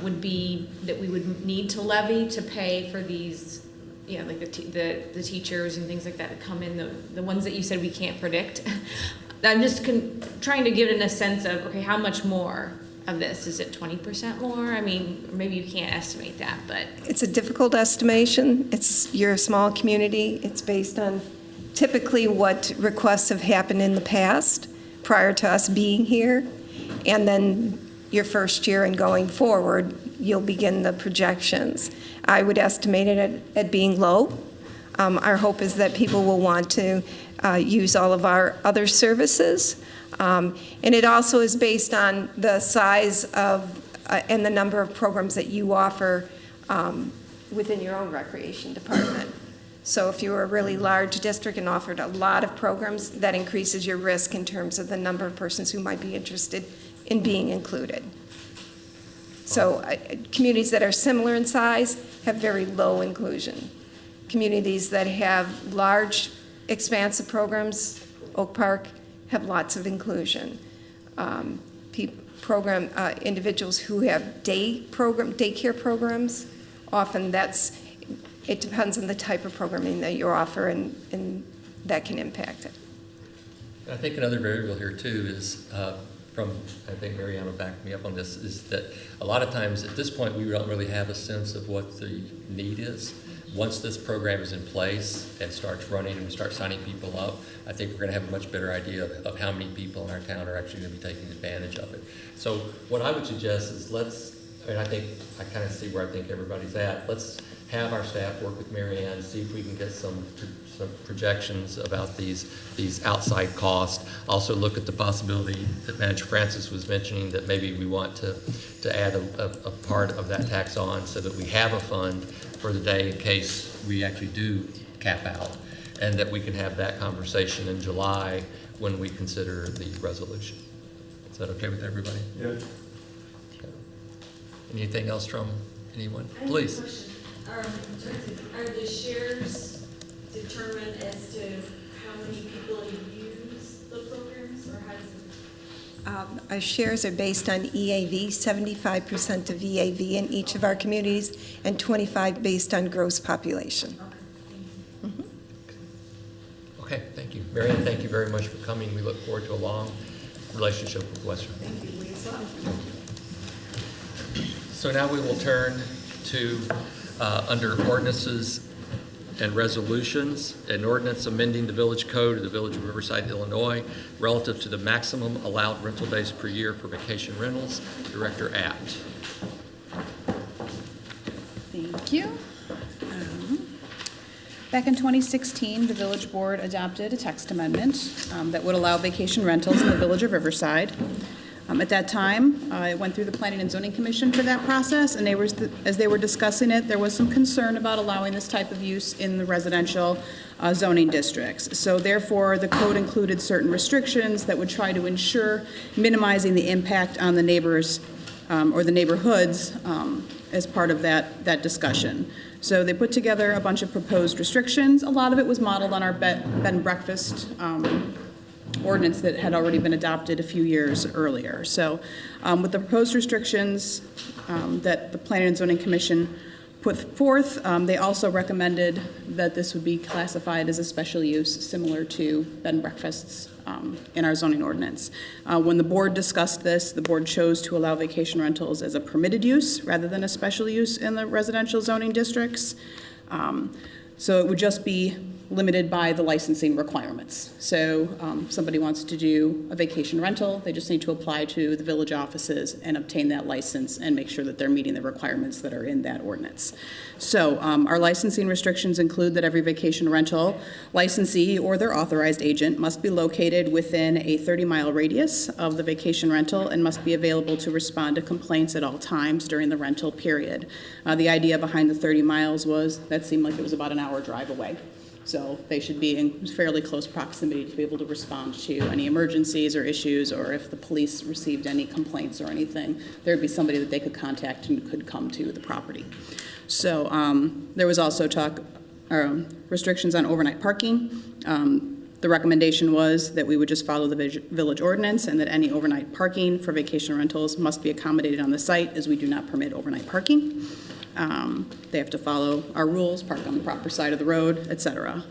would be that we would need to levy to pay for these, you know, like the teachers and things like that that come in, the ones that you said we can't predict? I'm just trying to give it a sense of, okay, how much more of this? Is it 20% more? I mean, maybe you can't estimate that, but. It's a difficult estimation. You're a small community. It's based on typically what requests have happened in the past prior to us being here. And then your first year and going forward, you'll begin the projections. I would estimate it at being low. Our hope is that people will want to use all of our other services. And it also is based on the size of and the number of programs that you offer within your own recreation department. So if you were a really large district and offered a lot of programs, that increases your risk in terms of the number of persons who might be interested in being included. So communities that are similar in size have very low inclusion. Communities that have large, expansive programs, Oak Park, have lots of inclusion. Individuals who have daycare programs, often it depends on the type of programming that you offer, and that can impact it. I think another variable here too is I think Marianne will back me up on this, is that a lot of times at this point we don't really have a sense of what the need is. Once this program is in place and starts running and we start signing people up, I think we're going to have a much better idea of how many people in our town are actually going to be taking advantage of it. So what I would suggest is I kind of see where I think everybody's at. Let's have our staff work with Marianne, see if we can get some projections about these outside costs. Also look at the possibility that Manager Francis was mentioning, that maybe we want to add a part of that tax on so that we have a fund for the day in case we actually do cap out, and that we can have that conversation in July when we consider the resolution. Is that okay with everybody? Yeah. Okay. Anything else from anyone? Please. Are the shares determined as to how many people use the programs, or how does Our shares are based on EAV, 75% of EAV in each of our communities, and 25 based on gross population. Okay, thank you. Marianne, thank you very much for coming. We look forward to a long relationship with Western. So now we will turn to, under ordinances and resolutions, an ordinance amending the village code of the Village of Riverside, Illinois, relative to the maximum allowed rental days per year for vacation rentals. Director Apt. Thank you. Back in 2016, the village board adopted a text amendment that would allow vacation rentals in the Village of Riverside. At that time, I went through the Planning and Zoning Commission for that process, and as they were discussing it, there was some concern about allowing this type of use in the residential zoning districts. So therefore, the code included certain restrictions that would try to ensure minimizing the impact on the neighbors or the neighborhoods as part of that discussion. So they put together a bunch of proposed restrictions. A lot of it was modeled on our bed and breakfast ordinance that had already been adopted a few years earlier. So with the proposed restrictions that the Planning and Zoning Commission put forth, they also recommended that this would be classified as a special use similar to bed and breakfasts in our zoning ordinance. When the board discussed this, the board chose to allow vacation rentals as a permitted use rather than a special use in the residential zoning districts. So it would just be limited by the licensing requirements. So somebody wants to do a vacation rental, they just need to apply to the village offices and obtain that license and make sure that they're meeting the requirements that are in that ordinance. So our licensing restrictions include that every vacation rental licensee or their authorized agent must be located within a 30-mile radius of the vacation rental and must be available to respond to complaints at all times during the rental period. The idea behind the 30 miles was that seemed like it was about an hour drive away. So they should be in fairly close proximity to be able to respond to any emergencies or issues, or if the police received any complaints or anything, there'd be somebody that they could contact and could come to the property. So there was also restrictions on overnight parking. The recommendation was that we would just follow the village ordinance and that any overnight parking for vacation rentals must be accommodated on the site, as we do not permit overnight parking. They have to follow our rules, park on the proper side of the road, etc.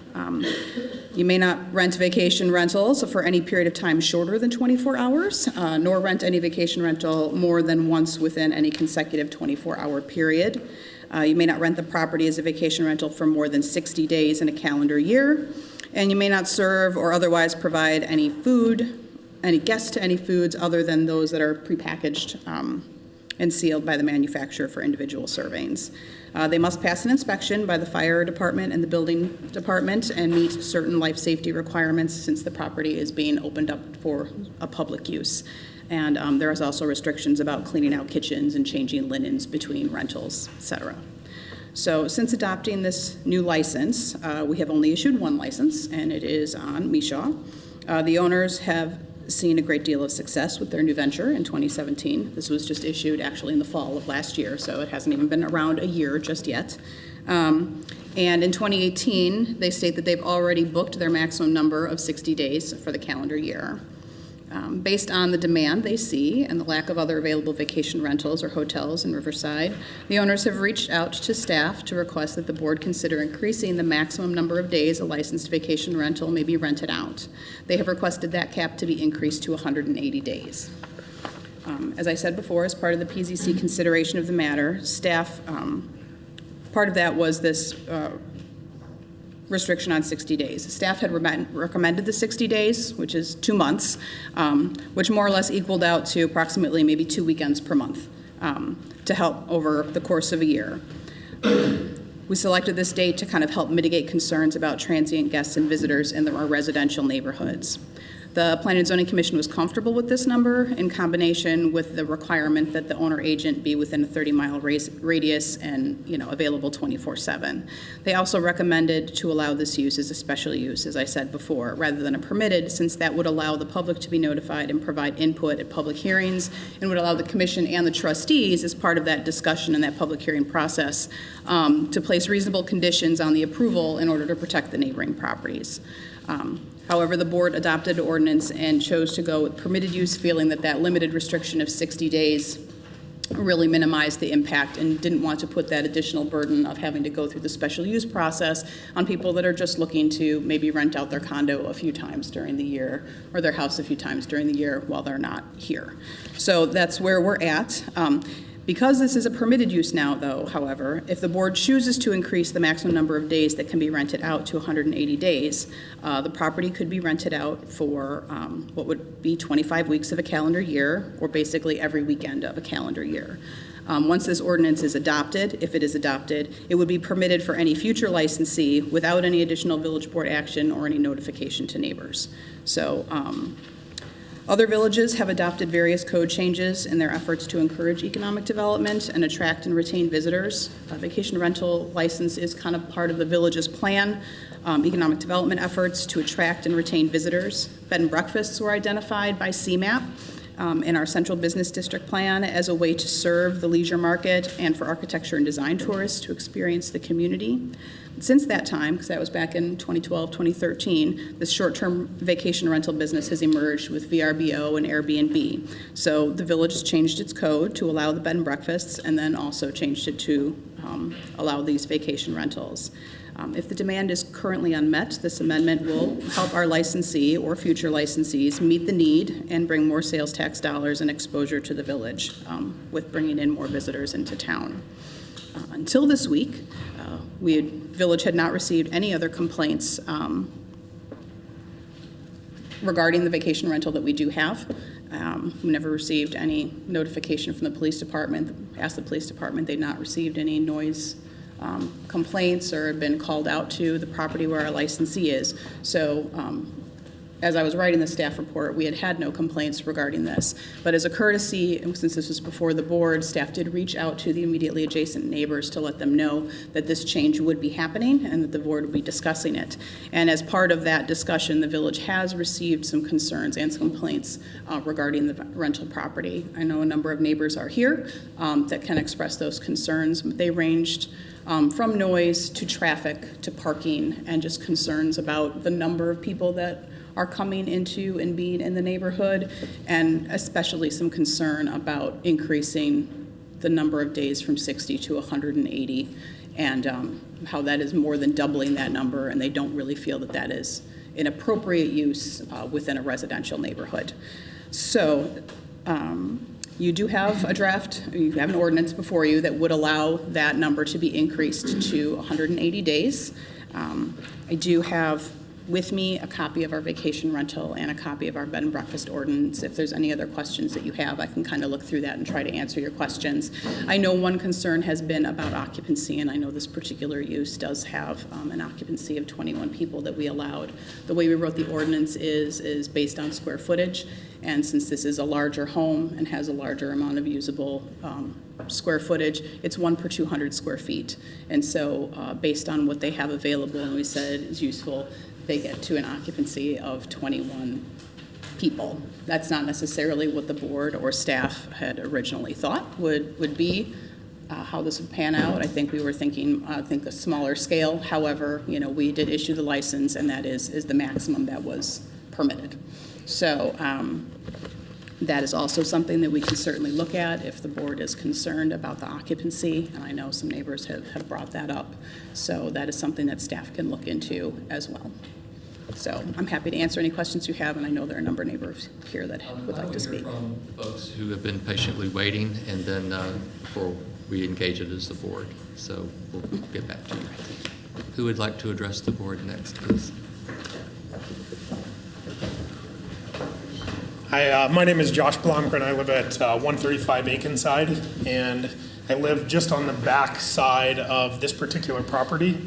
You may not rent vacation rentals for any period of time shorter than 24 hours, nor rent any vacation rental more than once within any consecutive 24-hour period. You may not rent the property as a vacation rental for more than 60 days in a calendar year, and you may not serve or otherwise provide any food, any guests to any foods other than those that are prepackaged and sealed by the manufacturer for individual servings. They must pass an inspection by the fire department and the building department and meet certain life safety requirements since the property is being opened up for a public use. And there is also restrictions about cleaning out kitchens and changing linens between rentals, etc. So since adopting this new license, we have only issued one license, and it is on Mishaw. The owners have seen a great deal of success with their new venture in 2017. This was just issued actually in the fall of last year, so it hasn't even been around a year just yet. And in 2018, they state that they've already booked their maximum number of 60 days for the calendar year. Based on the demand they see and the lack of other available vacation rentals or hotels in Riverside, the owners have reached out to staff to request that the board consider increasing the maximum number of days a licensed vacation rental may be rented out. They have requested that cap to be increased to 180 days. As I said before, as part of the PZC consideration of the matter, staff, part of that was this restriction on 60 days. Staff had recommended the 60 days, which is 2 months, which more or less equaled out to approximately maybe 2 weekends per month to help over the course of a year. We selected this date to kind of help mitigate concerns about transient guests and visitors in our residential neighborhoods. The Planning and Zoning Commission was comfortable with this number in combination with the requirement that the owner agent be within a 30-mile radius and available 24/7. They also recommended to allow this use as a special use, as I said before, rather than a permitted, since that would allow the public to be notified and provide input at public hearings and would allow the commission and the trustees, as part of that discussion and that public hearing process, to place reasonable conditions on the approval in order to protect the neighboring properties. However, the board adopted ordinance and chose to go with permitted use, feeling that that limited restriction of 60 days really minimized the impact and didn't want to put that additional burden of having to go through the special use process on people that are just looking to maybe rent out their condo a few times during the year or their house a few times during the year while they're not here. So that's where we're at. Because this is a permitted use now, though, however, if the board chooses to increase the maximum number of days that can be rented out to 180 days, the property could be rented out for what would be 25 weeks of a calendar year, or basically every weekend of a calendar year. Once this ordinance is adopted, if it is adopted, it would be permitted for any future licensee without any additional village board action or any notification to neighbors. So, other villages have adopted various code changes in their efforts to encourage economic development and attract and retain visitors. A vacation rental license is kind of part of the village's plan, economic development efforts to attract and retain visitors. Bed and breakfasts were identified by CMAP in our central business district plan as a way to serve the leisure market and for architecture and design tourists to experience the community. Since that time, because that was back in 2012, 2013, this short-term vacation rental business has emerged with VRBO and Airbnb. So the village has changed its code to allow the bed and breakfasts and then also changed it to allow these vacation rentals. If the demand is currently unmet, this amendment will help our licensee or future licensees meet the need and bring more sales tax dollars and exposure to the village with bringing in more visitors into town. Until this week, village had not received any other complaints regarding the vacation rental that we do have. We never received any notification from the police department. Asked the police department, they'd not received any noise complaints or been called out to the property where our licensee is. So as I was writing the staff report, we had no complaints regarding this. But as a courtesy, and since this was before the board, staff did reach out to the immediately adjacent neighbors to let them know that this change would be happening and that the board would be discussing it. And as part of that discussion, the village has received some concerns and some complaints regarding the rental property. I know a number of neighbors are here that can express those concerns. They ranged from noise to traffic to parking and just concerns about the number of people that are coming into and being in the neighborhood, and especially some concern about increasing the number of days from 60 to 180, and how that is more than doubling that number, and they don't really feel that that is an appropriate use within a residential neighborhood. So you do have a draft, you have an ordinance before you that would allow that number to be increased to 180 days. I do have with me a copy of our vacation rental and a copy of our bed and breakfast ordinance. If there's any other questions that you have, I can kind of look through that and try to answer your questions. I know one concern has been about occupancy, and I know this particular use does have an occupancy of 21 people that we allowed. The way we wrote the ordinance is based on square footage, and since this is a larger home and has a larger amount of usable square footage, it's 1 per 200 square feet. And so based on what they have available, and we said is useful, they get to an occupancy of 21 people. That's not necessarily what the board or staff had originally thought would be how this would pan out. I think we were thinking, a smaller scale. However, we did issue the license, and that is the maximum that was permitted. So that is also something that we can certainly look at if the board is concerned about the occupancy, and I know some neighbors have brought that up. So that is something that staff can look into as well. So I'm happy to answer any questions you have, and I know there are a number of neighbors here that would like to speak. From folks who have been patiently waiting, and then before we engage it as the board. So we'll get back to you. Who would like to address the board next, please? Hi, my name is Josh Blomgren. I live at 135 Akenside, and I live just on the back side of this particular property.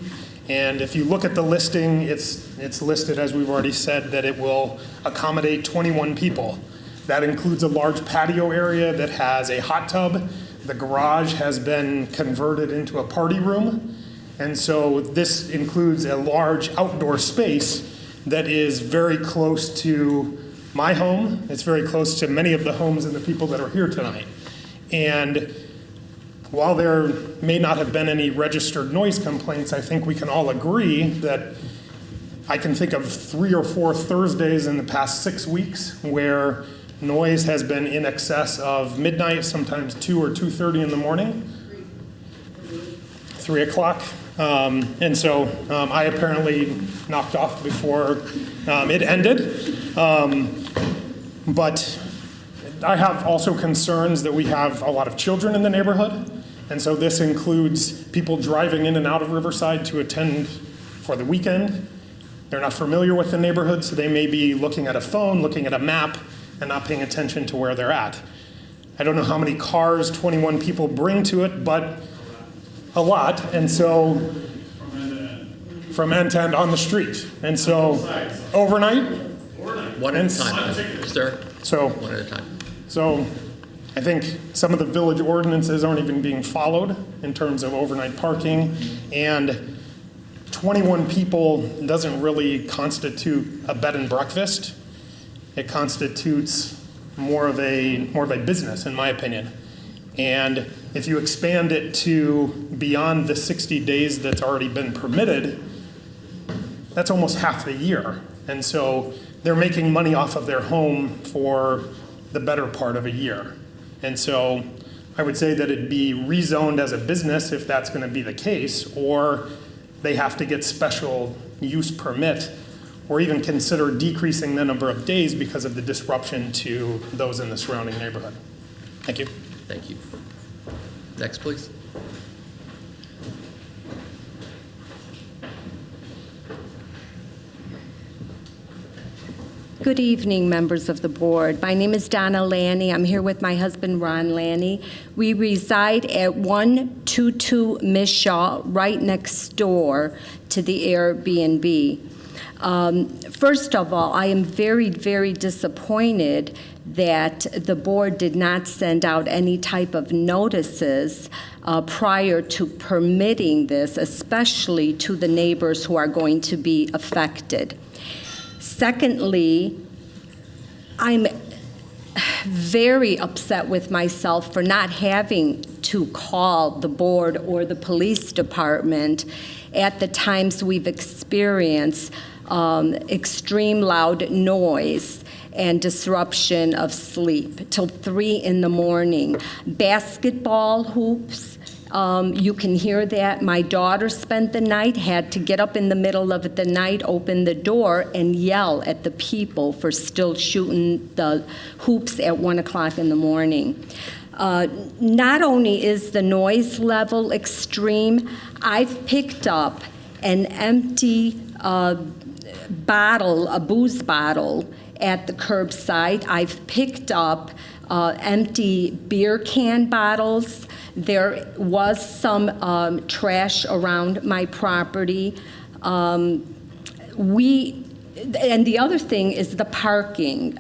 And if you look at the listing, it's listed, as we've already said, that it will accommodate 21 people. That includes a large patio area that has a hot tub. The garage has been converted into a party room. And so this includes a large outdoor space that is very close to my home. It's very close to many of the homes and the people that are here tonight. And while there may not have been any registered noise complaints, I think we can all agree that I can think of 3 or 4 Thursdays in the past 6 weeks where noise has been in excess of midnight, sometimes 2 or 2:30 in the morning, 3 o'clock. And so I apparently knocked off before it ended. But I have also concerns that we have a lot of children in the neighborhood. And so this includes people driving in and out of Riverside to attend for the weekend. They're not familiar with the neighborhood, so they may be looking at a phone, looking at a map, and not paying attention to where they're at. I don't know how many cars 21 people bring to it, but a lot. And so from end to end on the street. And so overnight. One at a time, sir. So one at a time. So I think some of the village ordinances aren't even being followed in terms of overnight parking, and 21 people doesn't really constitute a bed and breakfast. It constitutes more of a business, in my opinion. And if you expand it to beyond the 60 days that's already been permitted, that's almost half the year. And so they're making money off of their home for the better part of a year. And so I would say that it'd be rezoned as a business if that's going to be the case, or they have to get special use permit, or even consider decreasing the number of days because of the disruption to those in the surrounding neighborhood. Thank you. Thank you. Next, please. Good evening, members of the board. My name is Donna Lanny. I'm here with my husband, Ron Lanny. We reside at 122 Miss Shaw, right next door to the Airbnb. First of all, I am very, very disappointed that the board did not send out any type of notices prior to permitting this, especially to the neighbors who are going to be affected. Secondly, I'm very upset with myself for not having to call the board or the police department at the times we've experienced extreme loud noise and disruption of sleep till 3 in the morning. Basketball hoops, you can hear that. My daughter spent the night, had to get up in the middle of the night, open the door, and yell at the people for still shooting the hoops at 1 o'clock in the morning. Not only is the noise level extreme, I've picked up an empty bottle, a booze bottle, at the curbside. I've picked up empty beer can bottles. There was some trash around my property. And the other thing is the parking.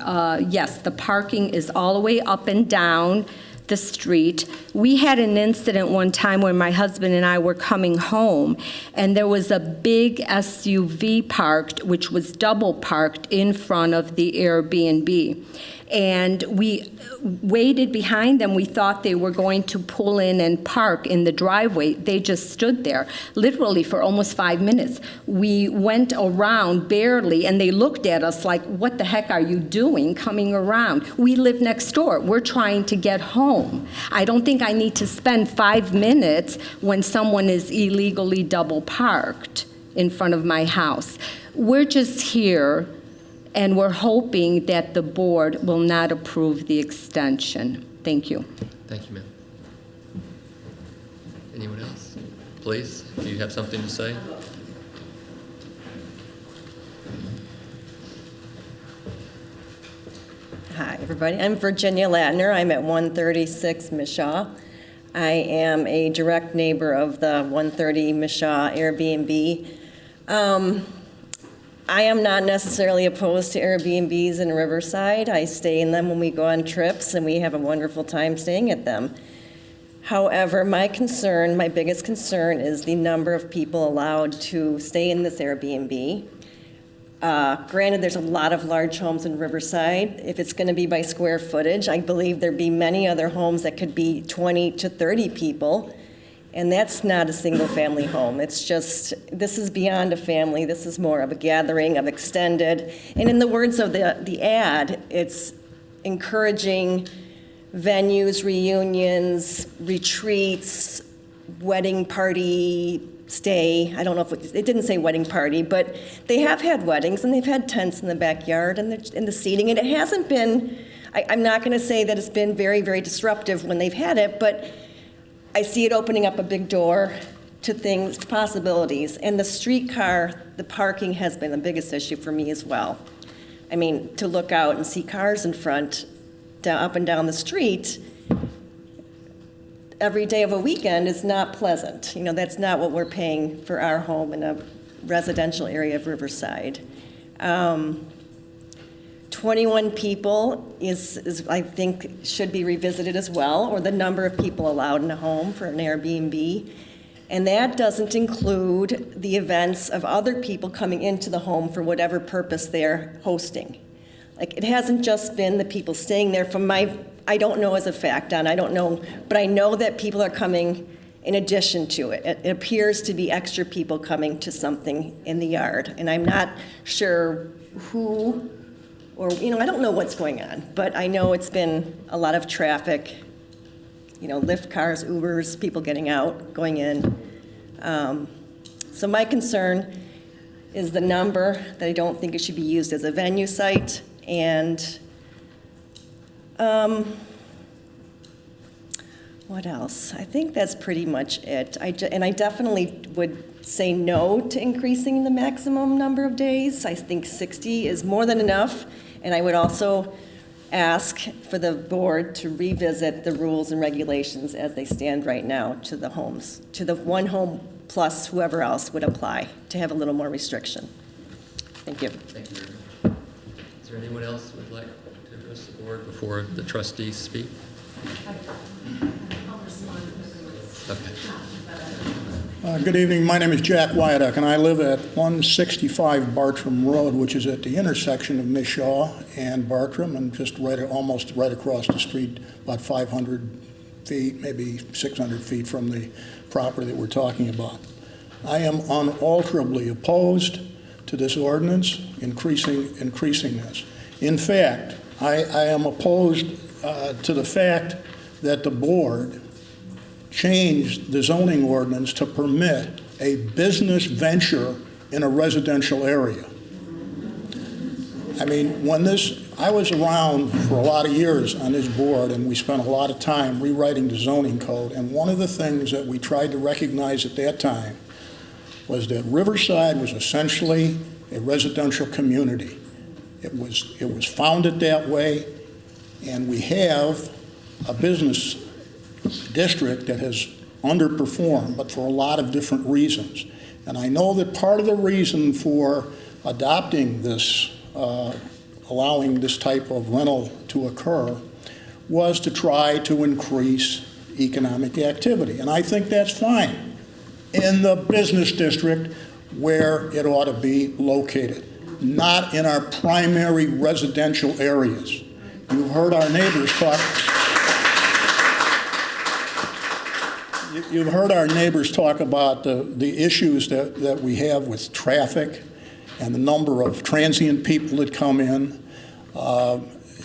Yes, the parking is all the way up and down the street. We had an incident one time when my husband and I were coming home, and there was a big SUV parked, which was double parked in front of the Airbnb. And we waited behind them. We thought they were going to pull in and park in the driveway. They just stood there, literally for almost 5 minutes. We went around barely, and they looked at us like, what the heck are you doing coming around? We live next door. We're trying to get home. I don't think I need to spend 5 minutes when someone is illegally double parked in front of my house. We're just here, and we're hoping that the board will not approve the extension. Thank you. Thank you, ma'am. Anyone else? Please, if you have something to say. Hi, everybody. I'm Virginia Latner. I'm at 136 Mishaw. I am a direct neighbor of the 130 Mishaw Airbnb. I am not necessarily opposed to Airbnbs in Riverside. I stay in them when we go on trips, and we have a wonderful time staying at them. However, my biggest concern is the number of people allowed to stay in this Airbnb. Granted, there's a lot of large homes in Riverside. If it's going to be by square footage, I believe there'd be many other homes that could be 20 to 30 people. And that's not a single-family home. It's just, this is beyond a family. This is more of a gathering of extended. And in the words of the ad, it's encouraging venues, reunions, retreats, wedding party stay. I don't know if it didn't say wedding party, but they have had weddings and they've had tents in the backyard and the seating. And it hasn't been, I'm not going to say that it's been very, very disruptive when they've had it, but I see it opening up a big door to things, possibilities. And the streetcar, the parking has been the biggest issue for me as well. I mean, to look out and see cars in front, up and down the street, every day of a weekend is not pleasant. You know, that's not what we're paying for our home in a residential area of Riverside. 21 people is I think should be revisited as well, or the number of people allowed in a home for an Airbnb. And that doesn't include the events of other people coming into the home for whatever purpose they're hosting. Like, it hasn't just been the people staying there. From I don't know as a fact, Don, I don't know, but I know that people are coming in addition to it. It appears to be extra people coming to something in the yard. And I'm not sure who, or, you know, I don't know what's going on, but I know it's been a lot of traffic, you know, Lyft cars, Ubers, people getting out, going in. So my concern is the number, that I don't think it should be used as a venue site, and what else? I think that's pretty much it. And I definitely would say no to increasing the maximum number of days. I think 60 is more than enough, and I would also ask for the board to revisit the rules and regulations as they stand right now to the homes, to the one home plus whoever else would apply, to have a little more restriction. Thank you. Thank you very much. Is there anyone else who would like to address the board before the trustees speak? Okay. Good evening. My name is Jack Wyaduck, and I live at 165 Bartram Road, which is at the intersection of Miss Shaw and Bartram, and just almost right across the street, about 500 feet, maybe 600 feet from the property that we're talking about. I am unalterably opposed to this ordinance, increasing this. In fact, I am opposed to the fact that the board changed the zoning ordinance to permit a business venture in a residential area. I mean, I was around for a lot of years on this board, and we spent a lot of time rewriting the zoning code, and one of the things that we tried to recognize at that time was that Riverside was essentially a residential community. It was founded that way, and we have a business district that has underperformed, but for a lot of different reasons. And I know that part of the reason for adopting this, allowing this type of rental to occur, was to try to increase economic activity. And I think that's fine in the business district where it ought to be located, not in our primary residential areas. You've heard our neighbors talk. You've heard our neighbors talk about the issues that we have with traffic and the number of transient people that come in.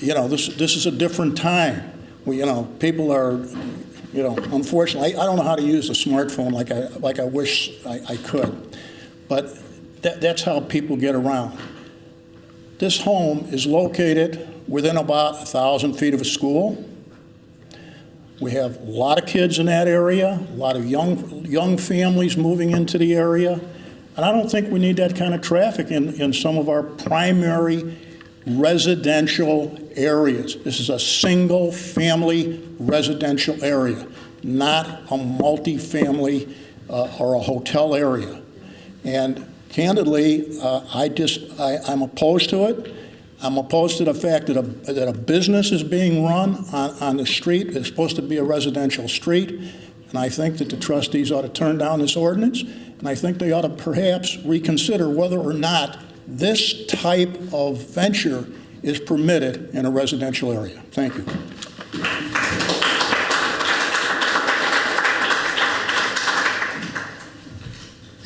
This is a different time. People are, unfortunately, I don't know how to use a smartphone like I wish I could, but that's how people get around. This home is located within about 1,000 feet of a school. We have a lot of kids in that area, a lot of young families moving into the area, and I don't think we need that kind of traffic in some of our primary residential areas. This is a single-family residential area, not a multi-family or a hotel area. And candidly, I'm opposed to it. I'm opposed to the fact that a business is being run on the street. It's supposed to be a residential street. And I think that the trustees ought to turn down this ordinance. And I think they ought to perhaps reconsider whether or not this type of venture is permitted in a residential area. Thank you.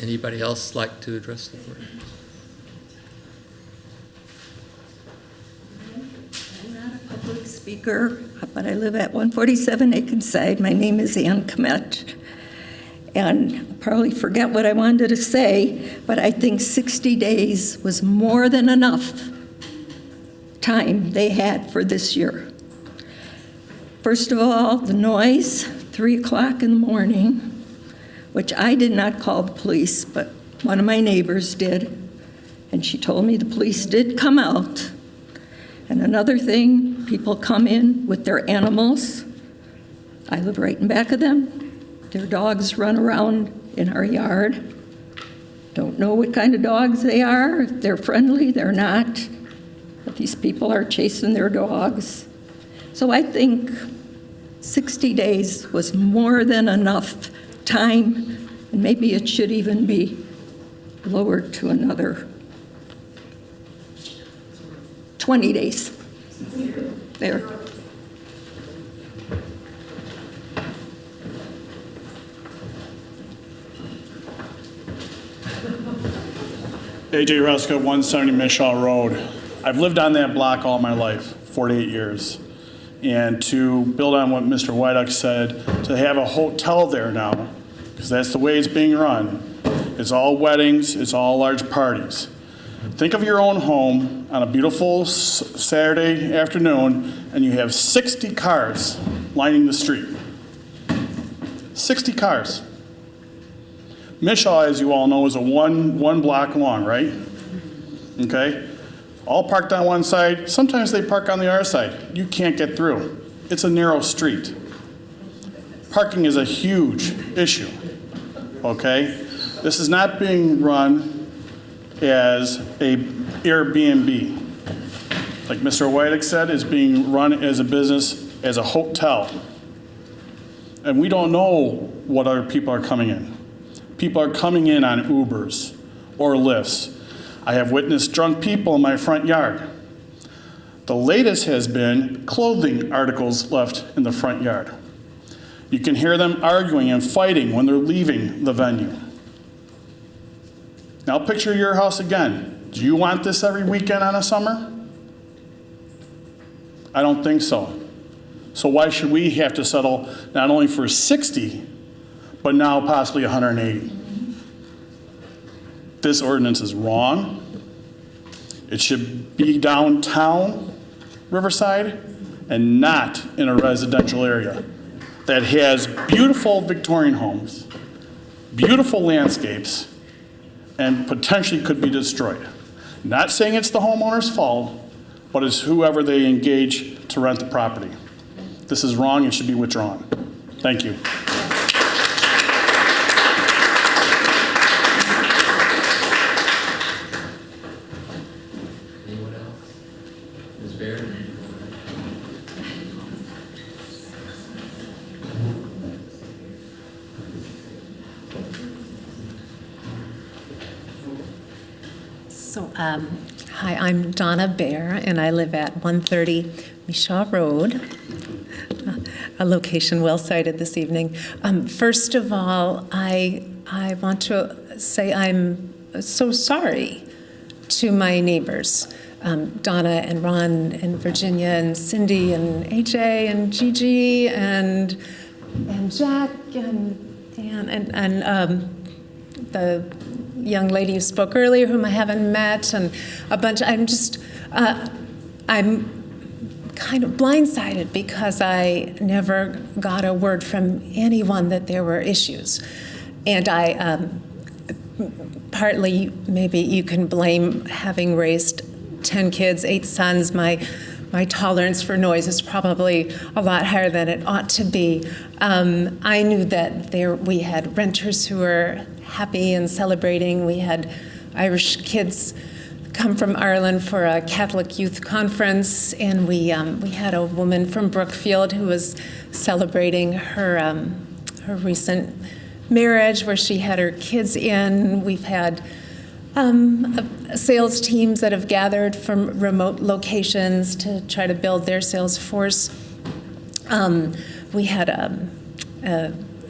Anybody else like to address the board? I'm not a public speaker, but I live at 147 Akenside. My name is Ann Komet. And I'll probably forget what I wanted to say, but I think 60 days was more than enough time they had for this year. First of all, the noise, 3 o'clock in the morning, which I did not call the police, but one of my neighbors did, and she told me the police did come out. And another thing, people come in with their animals. I live right in back of them. Their dogs run around in our yard. Don't know what kind of dogs they are, if they're friendly, they're not. But these people are chasing their dogs. So I think 60 days was more than enough time, and maybe it should even be lowered to another 20 days. There. AJ Ruska, 170 Mishaw Road. I've lived on that block all my life, 48 years. And to build on what Mr. Wyduck said, to have a hotel there now, because that's the way it's being run, it's all weddings, it's all large parties. Think of your own home on a beautiful Saturday afternoon, and you have 60 cars lining the street. 60 cars. Mishaw, as you all know, is a one block long, right? Okay? All parked on one side. Sometimes they park on the other side. You can't get through. It's a narrow street. Parking is a huge issue, okay? This is not being run as a Airbnb. Like Mr. Wydick said, it's being run as a business, as a hotel. And we don't know what other people are coming in. People are coming in on Ubers or Lyfts. I have witnessed drunk people in my front yard. The latest has been clothing articles left in the front yard. You can hear them arguing and fighting when they're leaving the venue. Now picture your house again. Do you want this every weekend on a summer? I don't think so. So why should we have to settle not only for 60, but now possibly 180? This ordinance is wrong. It should be downtown Riverside and not in a residential area that has beautiful Victorian homes, beautiful landscapes, and potentially could be destroyed. Not saying it's the homeowner's fault, but it's whoever they engage to rent the property. This is wrong and should be withdrawn. Thank you. Anyone else? Ms. Baird? So, hi, I'm Donna Bear, and I live at 130 Mishaw Road, a location well cited this evening. First of all, I want to say I'm so sorry to my neighbors, Donna and Ron and Virginia and Cindy and AJ and Gigi and Jack and Dan and the young lady who spoke earlier, whom I haven't met, and a bunch. I'm kind of blindsided because I never got a word from anyone that there were issues. And I, partly, maybe you can blame having raised 10 kids, 8 sons. My tolerance for noise is probably a lot higher than it ought to be. I knew that we had renters who were happy and celebrating. We had Irish kids come from Ireland for a Catholic youth conference, and we had a woman from Brookfield who was celebrating her recent marriage, where she had her kids in. We've had sales teams that have gathered from remote locations to try to build their sales force. We had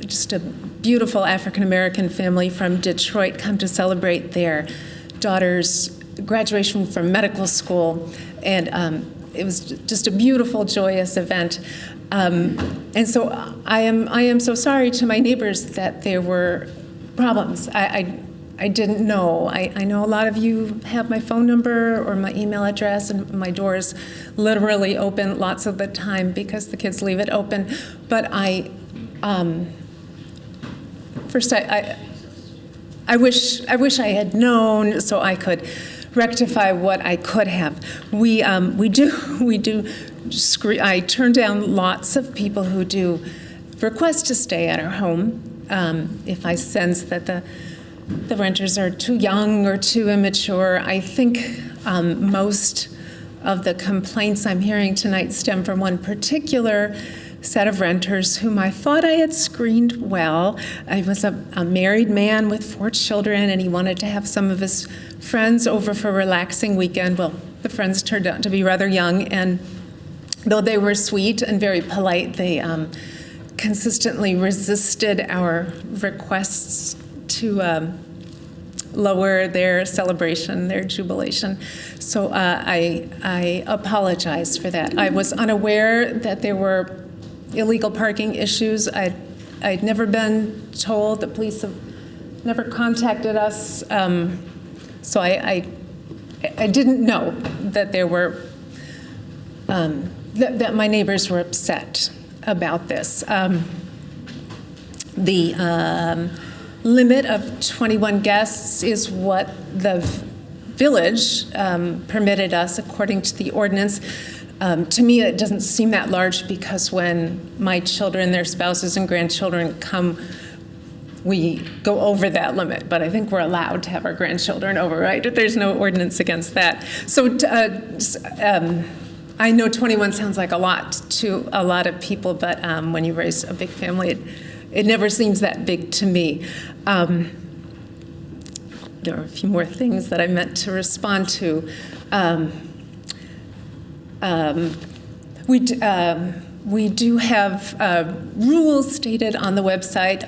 just a beautiful African-American family from Detroit come to celebrate their daughter's graduation from medical school. And it was just a beautiful, joyous event. And so I am so sorry to my neighbors that there were problems. I didn't know. I know a lot of you have my phone number or my email address, and my door's literally open lots of the time because the kids leave it open. But first I wish I had known so I could rectify what I could have. We do. I turn down lots of people who do request to stay at our home if I sense that the renters are too young or too immature. I think most of the complaints I'm hearing tonight stem from one particular set of renters whom I thought I had screened well. I was a married man with 4 children, and he wanted to have some of his friends over for a relaxing weekend. Well, the friends turned out to be rather young, and though they were sweet and very polite, they consistently resisted our requests to lower their celebration, their jubilation. So I apologize for that. I was unaware that there were illegal parking issues. I'd never been told. The police have never contacted us. So I didn't know that there were, that my neighbors were upset about this. The limit of 21 guests is what the village permitted us according to the ordinance. To me, it doesn't seem that large because when my children, their spouses, and grandchildren come, we go over that limit. But I think we're allowed to have our grandchildren over, right? There's no ordinance against that. So I know 21 sounds like a lot to a lot of people, but when you raise a big family, it never seems that big to me. There are a few more things that I meant to respond to. We do have rules stated on the website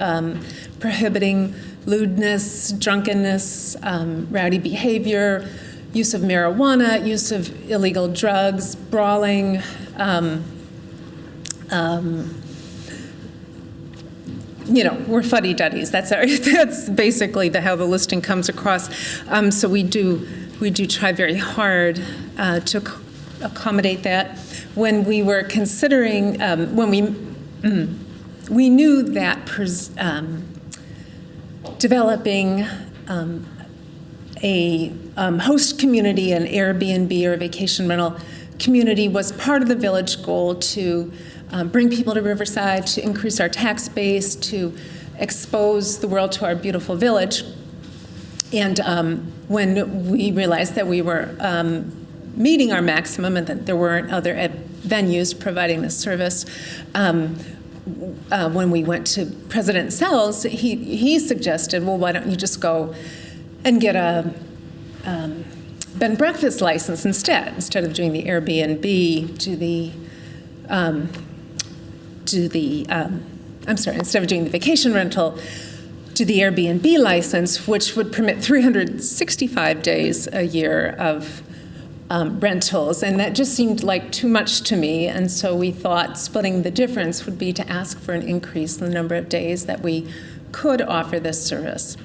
prohibiting lewdness, drunkenness, rowdy behavior, use of marijuana, use of illegal drugs, brawling, we're fuddy-duddies. That's basically how the listing comes across. So we do try very hard to accommodate that. When we were considering, we knew that developing a host community, an Airbnb or a vacation rental community, was part of the village goal to bring people to Riverside, to increase our tax base, to expose the world to our beautiful village. And when we realized that we were meeting our maximum and that there weren't other venues providing this service, when we went to President Sells, he suggested, well, why don't you just go and get a bed and breakfast license instead of doing the Airbnb, instead of doing the vacation rental, to the Airbnb license, which would permit 365 days a year of rentals. And that just seemed like too much to me. And so we thought splitting the difference would be to ask for an increase in the number of days that we could offer this service.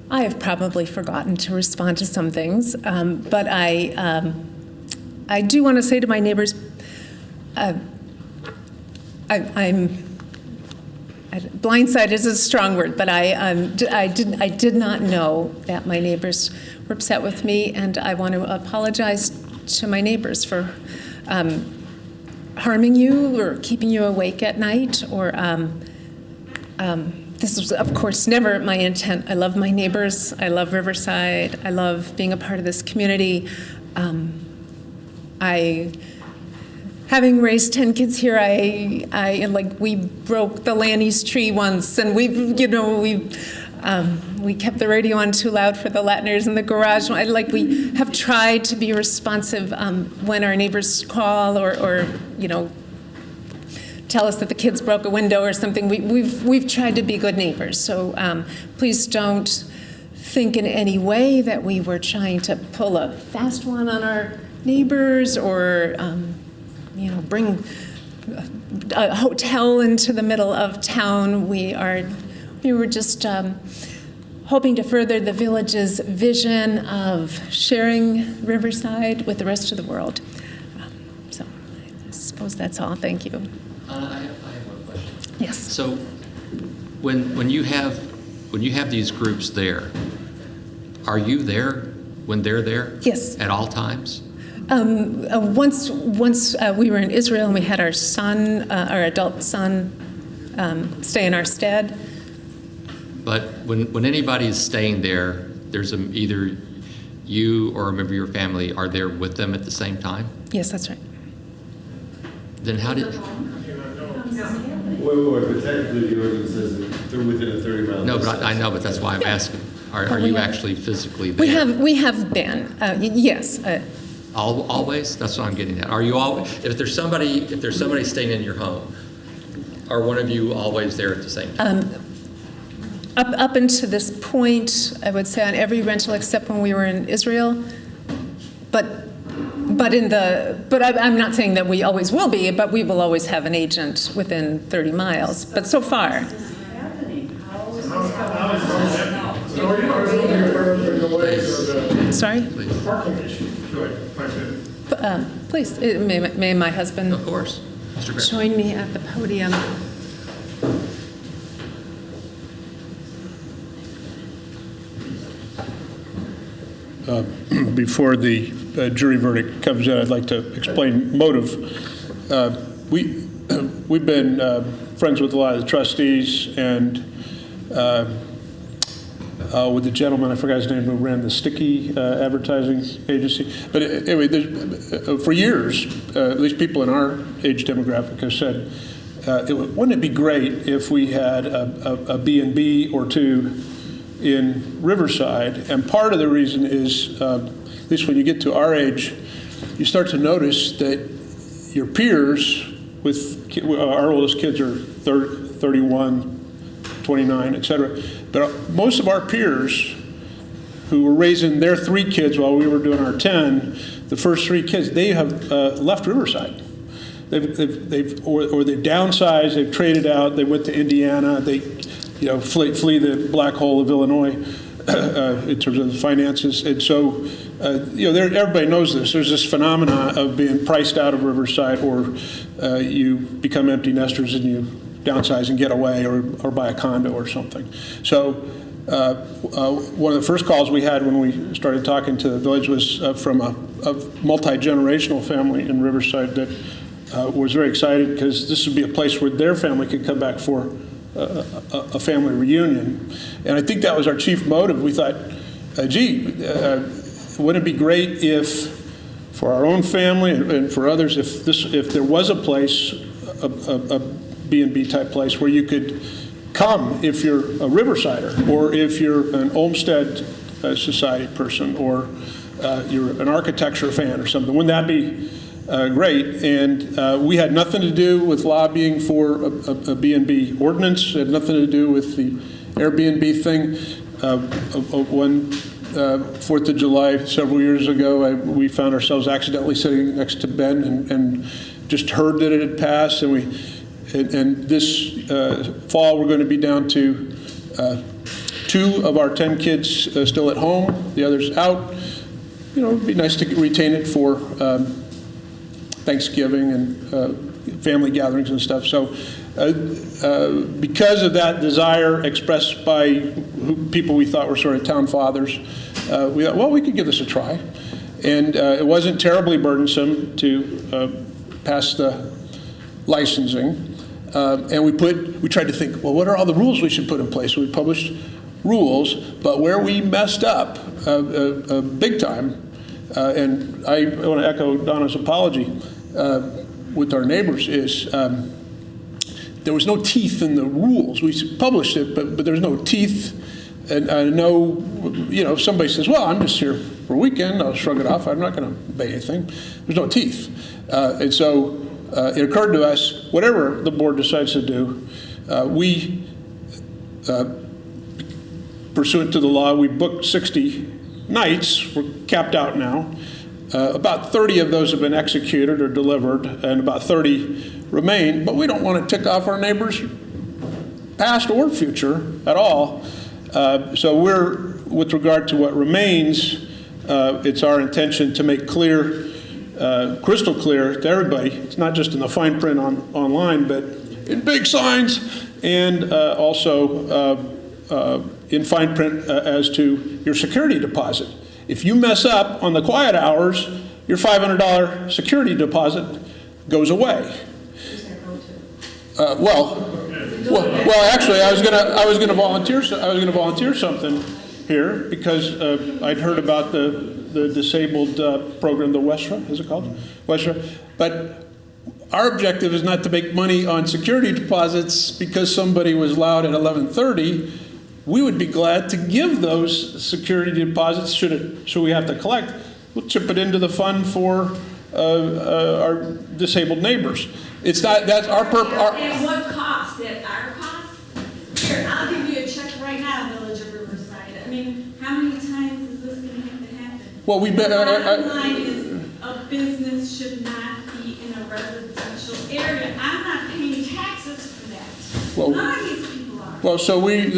I have probably forgotten to respond to some things, but I do want to say to my neighbors, blindsided is a strong word, but I did not know that my neighbors were upset with me, and I want to apologize to my neighbors for harming you or keeping you awake at night. Or this was, of course, never my intent. I love my neighbors. I love Riverside. I love being a part of this community. Having raised 10 kids here, we broke the Lanny's tree once, and we kept the radio on too loud for the Latiners in the garage. We have tried to be responsive when our neighbors call or tell us that the kids broke a window or something. We've tried to be good neighbors. So please don't think in any way that we were trying to pull a fast one on our neighbors or bring a hotel into the middle of town. We were just hoping to further the village's vision of sharing Riverside with the rest of the world. So I suppose that's all. Thank you. I have one question. Yes. So when you have these groups there, are you there when they're there? Yes. At all times? Once we were in Israel and we had our son, our adult son, stay in our stead. But when anybody is staying there, there's either you or a member of your family are there with them at the same time? Yes, that's right. Then how did... Wait, but technically the ordinance says that they're within a 30-mile No, distance. but I know, but that's why I'm asking. Are you actually physically there? We have been, yes. Always? That's what I'm getting at. Are you all? If there's somebody staying in your home, are one of you always there at the same time? Up until this point, I would say on every rental except when we were in Israel. But I'm not saying that we always will be, but we will always have an agent within 30 miles. But so far. Sorry? Please, may my husband of course. join me at the podium? Before the jury verdict comes in, I'd like to explain motive. We've been friends with a lot of the trustees and with the gentleman, I forgot his name, who ran the Sticky advertising agency. But anyway, for years, at least people in our age demographic have said, wouldn't it be great if we had a B&B or two in Riverside? And part of the reason is, at least when you get to our age, you start to notice that your peers our oldest kids are 31, 29, et cetera. But most of our peers who were raising their 3 kids while we were doing our 10, the first 3 kids, they have left Riverside. They've downsized, they've traded out, they went to Indiana, they flee the black hole of Illinois in terms of the finances. And so, everybody knows this. There's this phenomena of being priced out of Riverside, or you become empty nesters and you downsize and get away, or buy a condo or something. So one of the first calls we had when we started talking to the village was from a multi-generational family in Riverside that was very excited because this would be a place where their family could come back for a family reunion. And I think that was our chief motive. We thought, wouldn't it be great if, for our own family and for others, if there was a place, a B&B type place where you could come if you're a Riversider, or if you're an Olmsted Society person, or you're an architecture fan or something. Wouldn't that be great? And we had nothing to do with lobbying for a B&B ordinance. It had nothing to do with the Airbnb thing. One 4th of July several years ago, we found ourselves accidentally sitting next to Ben and just heard that it had passed. And this fall, we're going to be down to 2 of our 10 kids still at home, the others out. It'd be nice to retain it for Thanksgiving and family gatherings and stuff. So because of that desire expressed by people we thought were sort of town fathers, we thought, well, we could give this a try. And it wasn't terribly burdensome to pass the licensing. And we tried to think, well, what are all the rules we should put in place? So we published rules, but where we messed up big time, and I want to echo Donna's apology with our neighbors, is there was no teeth in the rules. We published it, but there was no teeth, and no, if somebody says, well, I'm just here for a weekend, I'll shrug it off, I'm not going to pay anything. There's no teeth. And so it occurred to us, whatever the board decides to do, we, pursuant to the law, we booked 60 nights. We're capped out now. About 30 of those have been executed or delivered, and about 30 remain, but we don't want to tick off our neighbors' past or future at all. So we're, with regard to what remains, it's our intention to make clear, crystal clear to everybody, it's not just in the fine print online, but in big signs, and also in fine print as to your security deposit. If you mess up on the quiet hours, your $500 security deposit goes away. Well, actually, I was gonna volunteer something here because I'd heard about the disabled program, the WESRA, is it called? WESRA. But our objective is not to make money on security deposits because somebody was loud at 11:30. We would be glad to give those security deposits should we have to collect. We'll chip it into the fund for our disabled neighbors. It's not, that's our purpose. At what cost? At our cost? Here, I'll give you a check right now, Village of Riverside. I mean, how many times is this going to have to happen? Well, we the bottom line is a business should not be in a residential area. I'm not paying taxes for that. Well, none of these people are. well, so we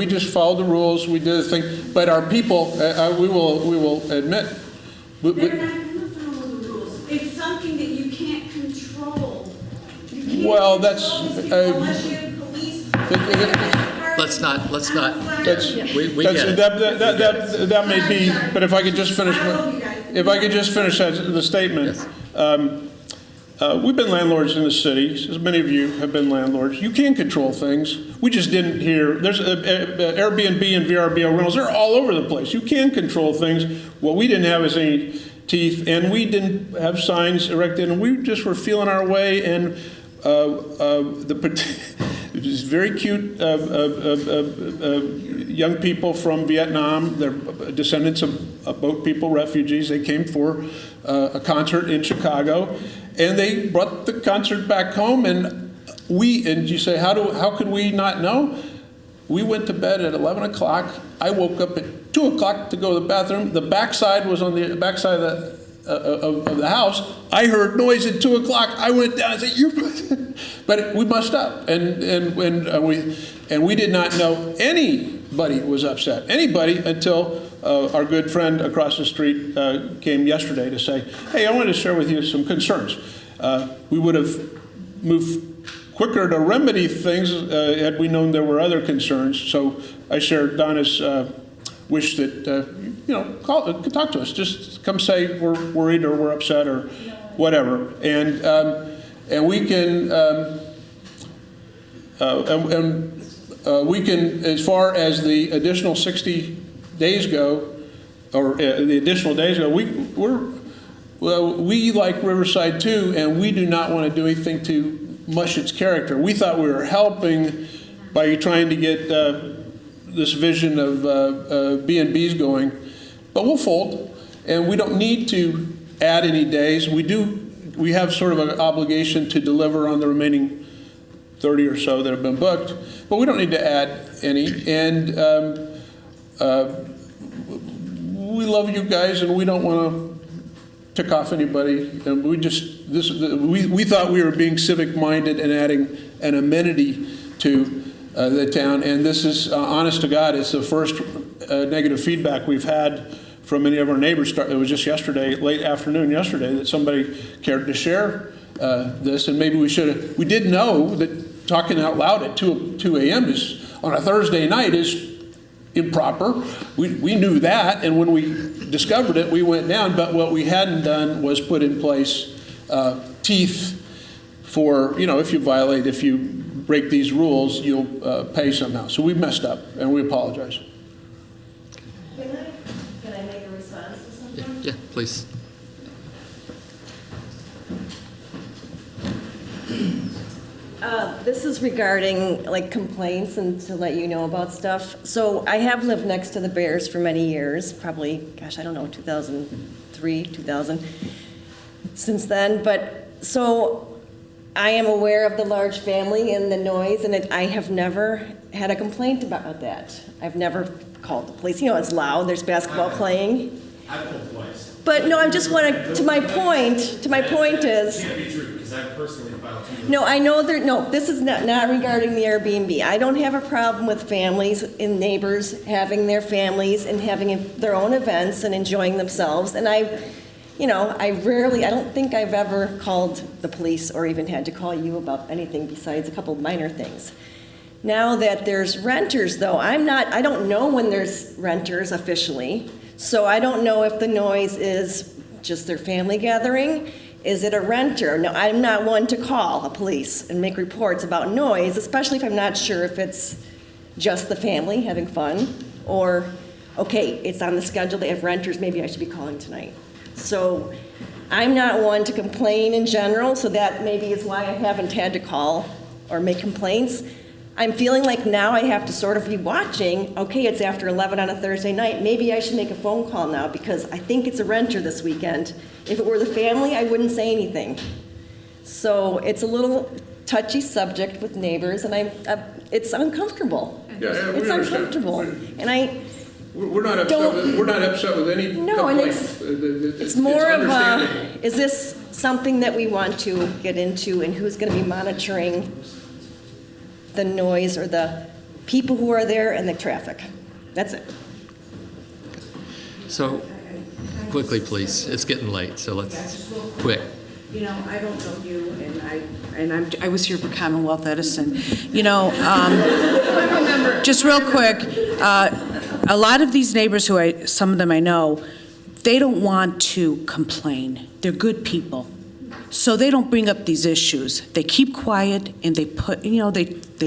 just followed the rules. We did a thing, but our people, we will admit. They're not going to follow the rules. It's something that you can't control. You can't Well, that's. unless you have police. Let's not. That's, we that's, get it. that may be, but if I could just finish, the statement. Yes. We've been landlords in the city, as many of you have been landlords. You can control things. We just didn't hear, there's Airbnb and VRBO rentals, they're all over the place. You can control things. What we didn't have is any teeth, and we didn't have signs erected, and we just were feeling our way, and these very cute young people from Vietnam, they're descendants of boat people, refugees. They came for a concert in Chicago, and they brought the concert back home, and you say, how could we not know? We went to bed at 11 o'clock. I woke up at 2 o'clock to go to the bathroom. The backside was on the backside of the house. I heard noise at 2 o'clock. I went down and said, but we mussed up, and we did not know anybody was upset, anybody, until our good friend across the street came yesterday to say, hey, I wanted to share with you some concerns. We would have moved quicker to remedy things had we known there were other concerns. So I shared Donna's wish that, talk to us. Just come say we're worried or we're upset or whatever. And we can, we can, as far as the additional 60 days go, or the additional days go, we like Riverside too, and we do not want to do anything to mush its character. We thought we were helping by trying to get this vision of B&Bs going, but we'll fold, and we don't need to add any days. We have sort of an obligation to deliver on the remaining 30 or so that have been booked, but we don't need to add any. And we love you guys, and we don't want to tick off anybody. And we thought we were being civic-minded and adding an amenity to the town. And this is, honest to God, it's the first negative feedback we've had from many of our neighbors. It was just yesterday, late afternoon yesterday, that somebody cared to share this. And maybe we did know that talking out loud at 2 a.m. is, on a Thursday night, is improper. We knew that, and when we discovered it, we went down. But what we hadn't done was put in place teeth for, if you break these rules, you'll pay somehow. So we messed up, and we apologize. Can I make a response to something? Yeah, please. This is regarding complaints and to let you know about stuff. So I have lived next to the Bears for many years, probably, 2003, 2000, since then. But so I am aware of the large family and the noise, and I have never had a complaint about that. I've never called the police. You know, it's loud, there's basketball playing. I've called twice. But no, I'm just want to my point is. It can't be true, because I've personally filed 2. No, I know this is not regarding the Airbnb. I don't have a problem with families and neighbors having their families and having their own events and enjoying themselves. And I don't think I've ever called the police or even had to call you about anything besides a couple of minor things. Now that there's renters, though, I don't know when there's renters officially. So I don't know if the noise is just their family gathering. Is it a renter? No, I'm not one to call a police and make reports about noise, especially if I'm not sure if it's just the family having fun or, okay, it's on the schedule, they have renters, maybe I should be calling tonight. So I'm not one to complain in general, so that maybe is why I haven't had to call or make complaints. I'm feeling like now I have to sort of be watching, okay, it's after 11 on a Thursday night, maybe I should make a phone call now because I think it's a renter this weekend. If it were the family, I wouldn't say anything. So it's a little touchy subject with neighbors, and it's uncomfortable. Yeah, it's uncomfortable. And we're not upset with any no, and complaint. it's more of understandable. is this something that we want to get into, and who's going to be monitoring the noise or the people who are there and the traffic? That's it. So, quickly, please. It's getting late, so let's quick. You know, I don't know you, and I was here for Commonwealth Edison. You know, just real quick, a lot of these neighbors some of them I know, they don't want to complain. They're good people. So they don't bring up these issues. They keep quiet and they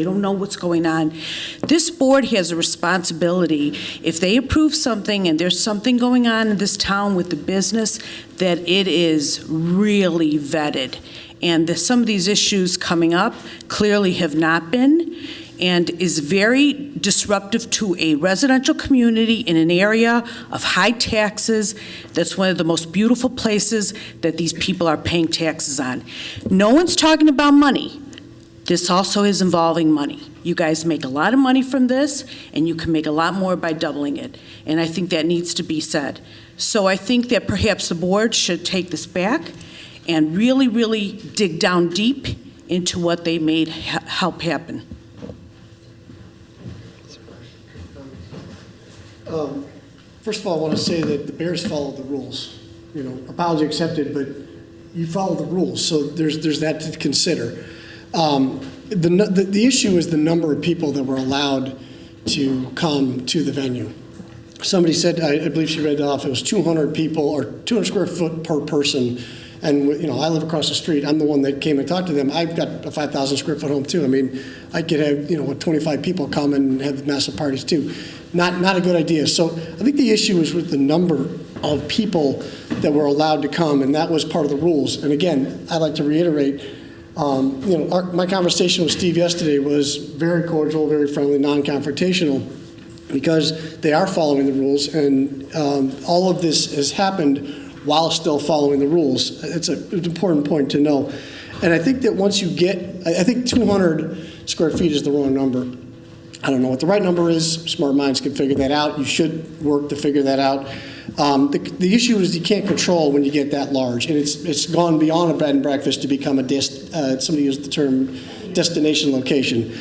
don't know what's going on. This board has a responsibility. If they approve something and there's something going on in this town with the business, that it is really vetted. And some of these issues coming up clearly have not been, and is very disruptive to a residential community in an area of high taxes. That's one of the most beautiful places that these people are paying taxes on. No one's talking about money. This also is involving money. You guys make a lot of money from this, and you can make a lot more by doubling it. And I think that needs to be said. So I think that perhaps the board should take this back and really, really dig down deep into what they made help happen. First of all, I want to say that the Bears followed the rules. You know, apology accepted, but you followed the rules, so there's that to consider. The issue is the number of people that were allowed to come to the venue. Somebody said, I believe she read it off, it was 200 people or 200 square foot per person. And, you know, I live across the street. I'm the one that came and talked to them. I've got a 5,000 square foot home too. I mean, I could have, 25 people come and have massive parties too. Not a good idea. So I think the issue is with the number of people that were allowed to come, and that was part of the rules. And again, I'd like to reiterate, my conversation with Steve yesterday was very cordial, very friendly, non-confrontational, because they are following the rules, and all of this has happened while still following the rules. It's an important point to know. And I think that once you I think 200 square feet is the wrong number. I don't know what the right number is. Smart minds can figure that out. You should work to figure that out. The issue is you can't control when you get that large, and it's gone beyond a bed and breakfast to become somebody used the term destination location.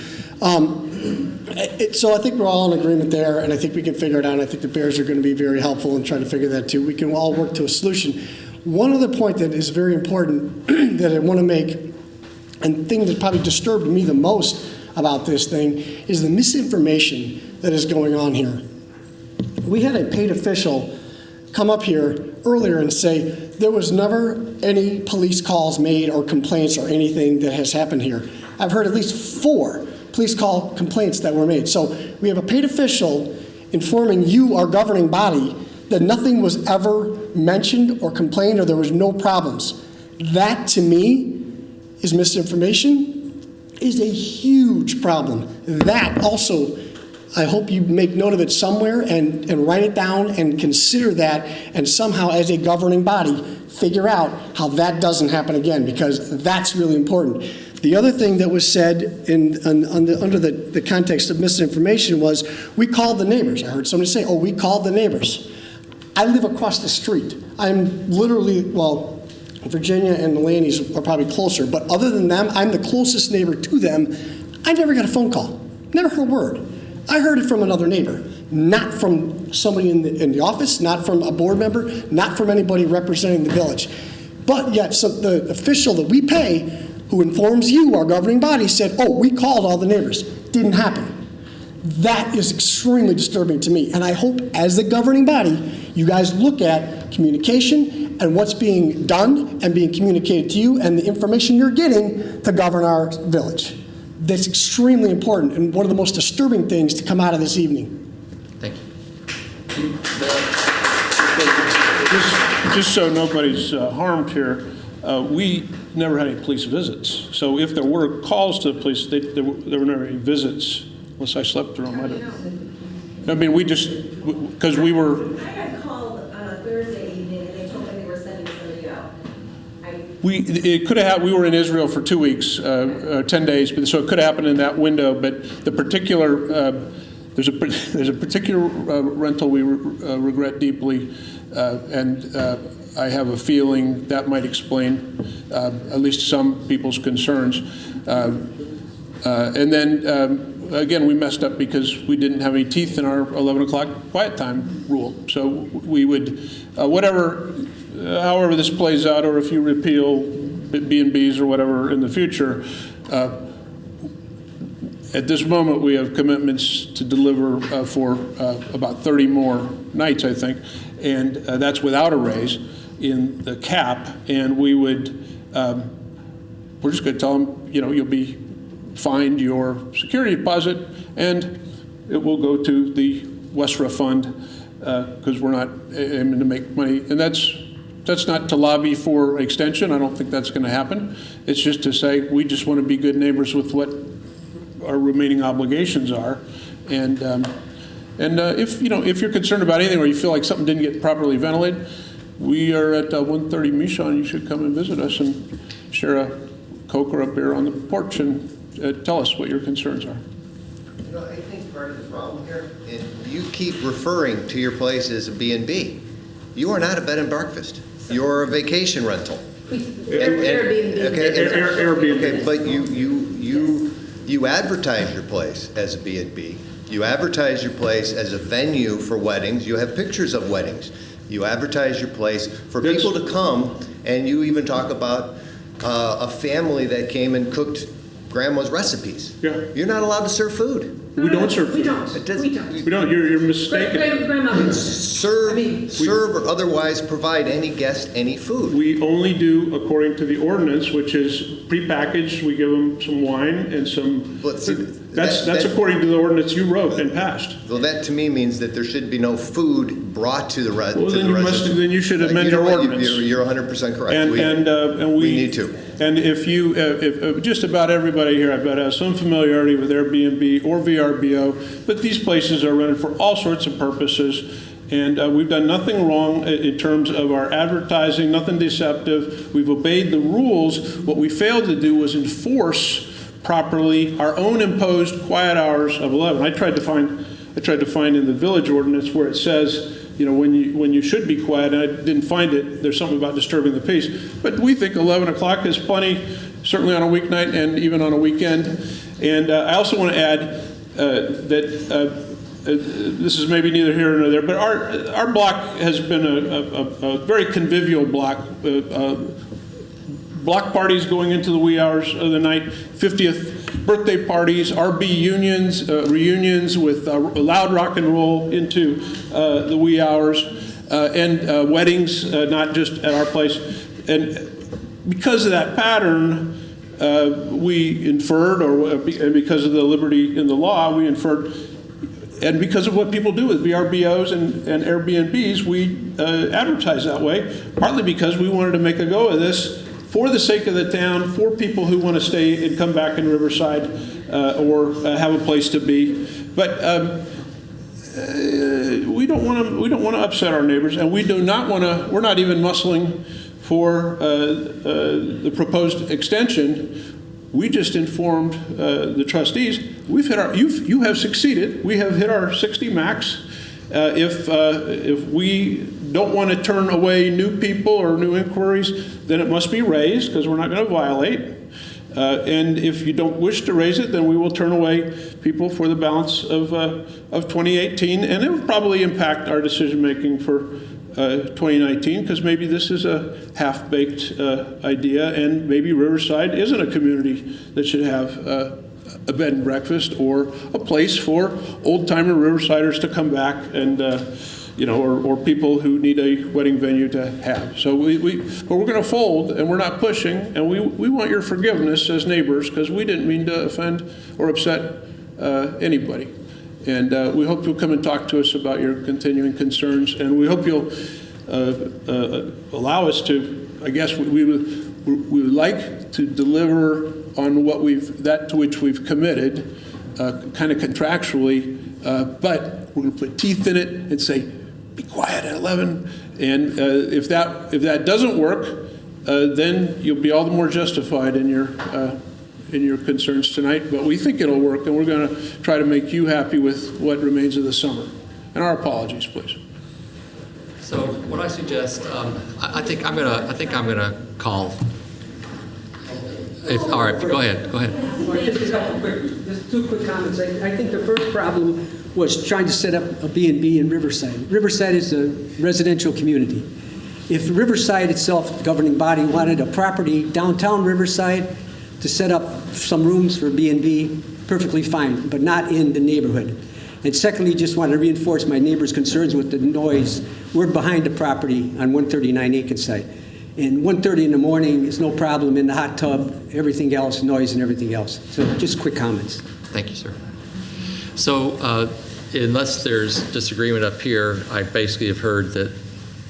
So I think we're all in agreement there, and I think we can figure it out. And I think the Bears are going to be very helpful in trying to figure that too. We can all work to a solution. One other point that is very important that I want to make, and the thing that probably disturbed me the most about this thing, is the misinformation that is going on here. We had a paid official come up here earlier and say there was never any police calls made or complaints or anything that has happened here. I've heard at least 4 police call complaints that were made. So we have a paid official informing you, our governing body, that nothing was ever mentioned or complained or there was no problems. That, to me, is misinformation, is a huge problem. That also, I hope you make note of it somewhere and write it down and consider that, and somehow as a governing body figure out how that doesn't happen again, because that's really important. The other thing that was said under the context of misinformation was, we called the neighbors. I heard somebody say, oh, we called the neighbors. I live across the street. I'm literally, well, Virginia and the Lannies are probably closer, but other than them, I'm the closest neighbor to them. I never got a phone call, never heard a word. I heard it from another neighbor, not from somebody in the office, not from a board member, not from anybody representing the village. But yet, so the official that we pay, who informs you, our governing body, said, oh, we called all the neighbors. Didn't happen. That is extremely disturbing to me. And I hope, as the governing body, you guys look at communication and what's being done and being communicated to you and the information you're getting to govern our village. That's extremely important and one of the most disturbing things to come out of this evening. Thank you. Just so nobody's harmed here, we never had any police visits. So if there were calls to the police, there were never any visits, unless I slept through them. I mean, we just, because we were... I got called on a Thursday evening, and they told me they were sending somebody out. It could have happened. We were in Israel for 2 weeks, 10 days, so it could have happened in that window. But the particular, there's a particular rental we regret deeply, and I have a feeling that might explain at least some people's concerns. And then, again, we messed up because we didn't have any teeth in our 11 o'clock quiet time rule. So we would, however this plays out, or if you repeal B&Bs or whatever in the future, at this moment we have commitments to deliver for about 30 more nights, I think, and that's without a raise in the cap. And we would, we're just going to tell them, you'll be fined your security deposit, and it will go to the WESRA fund because we're not aiming to make money. And that's not to lobby for extension. I don't think that's going to happen. It's just to say we just want to be good neighbors with what our remaining obligations are. And if you're concerned about anything or you feel like something didn't get properly ventilated, we are at 130 Michon. You should come and visit us and share a Coke or a beer on the porch and tell us what your concerns are. I think part of the problem here, and you keep referring to your place as a B&B. You are not a bed and breakfast. You're a vacation rental. Airbnb. Okay, but you advertise your place as a B&B. You advertise your place as a venue for weddings. You have pictures of weddings. You advertise your place for people to come, and you even talk about a family that came and cooked grandma's recipes. Yeah. You're not allowed to serve food. We don't serve food. We don't. We don't. You're mistaken. Grandma. Serve or otherwise provide any guest any food. We only do according to the ordinance, which is prepackaged. We give them some wine and some. But see, that's according to the ordinance you wrote and passed. Well, that to me means that there should be no food brought to the residents. Well, then you should amend your ordinance. You're 100% correct. And we need to. And if just about everybody here, I bet, has some familiarity with Airbnb or VRBO, but these places are rented for all sorts of purposes. And we've done nothing wrong in terms of our advertising, nothing deceptive. We've obeyed the rules. What we failed to do was enforce properly our own imposed quiet hours of 11. I tried to find in the village ordinance where it says, when you should be quiet, and I didn't find it. There's something about disturbing the peace. But we think 11 o'clock is plenty, certainly on a weeknight and even on a weekend. And I also want to add that this is maybe neither here nor there, but our block has been a very convivial block. Block parties going into the wee hours of the night, 50th birthday parties, RB unions, reunions with loud rock and roll into the wee hours, and weddings, not just at our place. And because of that pattern, we inferred, and because of the liberty in the law, we inferred, and because of what people do with VRBOs and Airbnbs, we advertise that way, partly because we wanted to make a go of this for the sake of the town, for people who want to stay and come back in Riverside or have a place to be. But we don't want to upset our neighbors, and we do not want to. We're not even muscling for the proposed extension, we just informed the trustees, we've hit our, you have succeeded. We have hit our 60 max. If we don't want to turn away new people or new inquiries, then it must be raised because we're not going to violate. And if you don't wish to raise it, then we will turn away people for the balance of 2018, and it will probably impact our decision-making for 2019, because maybe this is a half-baked idea, and maybe Riverside isn't a community that should have a bed and breakfast or a place for old-timer Riversiders to come back and or people who need a wedding venue to have. So but we're going to fold, and we're not pushing, and we want your forgiveness as neighbors, because we didn't mean to offend or upset anybody. And we hope you'll come and talk to us about your continuing concerns, and we hope you'll allow us to, I guess we would like to deliver on what to which we've committed, kind of contractually, but we're going to put teeth in it and say, be quiet at 11. And if that doesn't work, then you'll be all the more justified in your concerns tonight. But we think it'll work, and we're going to try to make you happy with what remains of the summer. And our apologies, please. So what I suggest, I think I'm gonna call. All right, go ahead. Just two quick comments. I think the first problem was trying to set up a B&B in Riverside. Riverside is a residential community. If Riverside itself, governing body, wanted a property downtown Riverside to set up some rooms for B&B, perfectly fine, but not in the neighborhood. And secondly, just want to reinforce my neighbor's concerns with the noise. We're behind the property on 139 Akenside. And 1:30 in the morning is no problem in the hot tub, everything else, noise and everything else. So just quick comments. Thank you, sir. So unless there's disagreement up here, I basically have heard that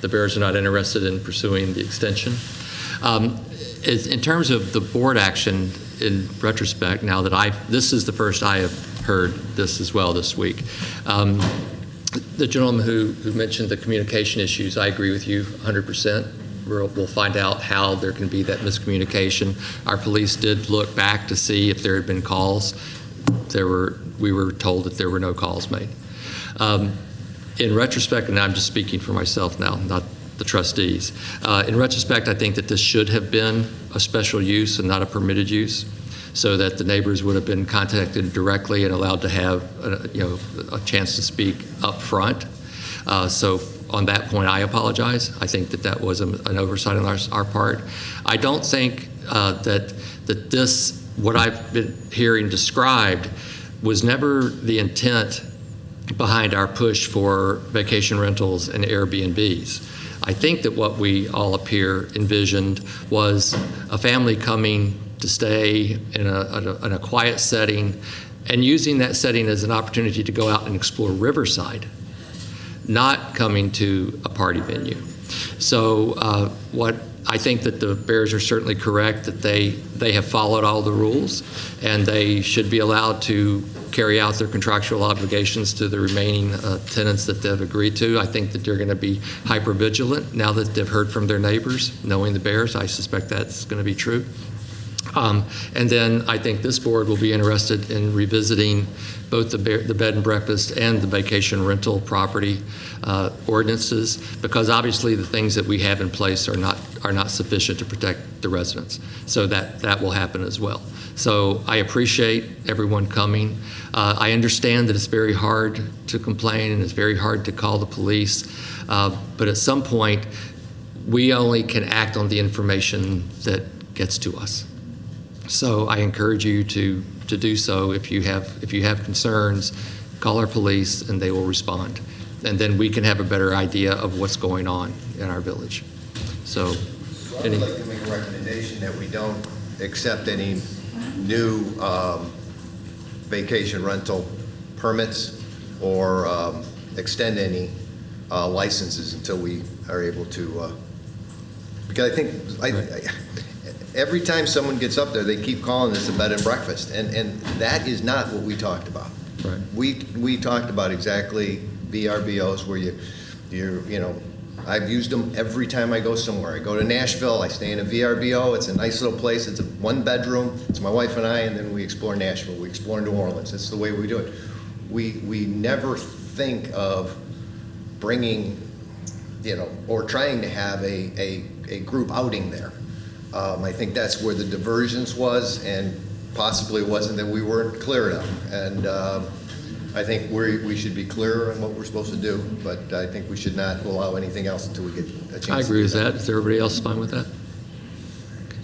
the Bears are not interested in pursuing the extension. In terms of the board action, in retrospect, now that this is the first I have heard this as well this week. The gentleman who mentioned the communication issues, I agree with you 100%. We'll find out how there can be that miscommunication. Our police did look back to see if there had been calls. We were told that there were no calls made. In retrospect, and I'm just speaking for myself now, not the trustees. In retrospect, I think that this should have been a special use and not a permitted use, so that the neighbors would have been contacted directly and allowed to have a chance to speak up front. So on that point, I apologize. I think that was an oversight on our part. I don't think that this, what I've been hearing described, was never the intent behind our push for vacation rentals and Airbnbs. I think that what we all up here envisioned was a family coming to stay in a quiet setting and using that setting as an opportunity to go out and explore Riverside, not coming to a party venue. So what I think that the Bears are certainly correct that they have followed all the rules, and they should be allowed to carry out their contractual obligations to the remaining tenants that they've agreed to. I think that they're going to be hyper vigilant now that they've heard from their neighbors. Knowing the Bears, I suspect that's going to be true. And then I think this board will be interested in revisiting both the bed and breakfast and the vacation rental property ordinances, because obviously the things that we have in place are not sufficient to protect the residents. So that will happen as well. So I appreciate everyone coming. I understand that it's very hard to complain and it's very hard to call the police, but at some point we only can act on the information that gets to us. So I encourage you to do so. If you have concerns, call our police and they will respond. And then we can have a better idea of what's going on in our village. So I would like to make a recommendation that we don't accept any new vacation rental permits or extend any licenses until we are able to, because I think every time someone gets up there, they keep calling this a bed and breakfast, and that is not what we talked about. Right. We talked about exactly VRBOs where you're I've used them every time I go somewhere. I go to Nashville, I stay in a VRBO, it's a nice little place, it's a one bedroom, it's my wife and I, and then we explore Nashville, we explore New Orleans. That's the way we do it. We never think of bringing, or trying to have a group outing there. I think that's where the divergence was, and possibly it wasn't that we weren't clear enough. And I think we should be clear on what we're supposed to do, but I think we should not allow anything else until we get a chance. I agree with that. Is everybody else fine with that?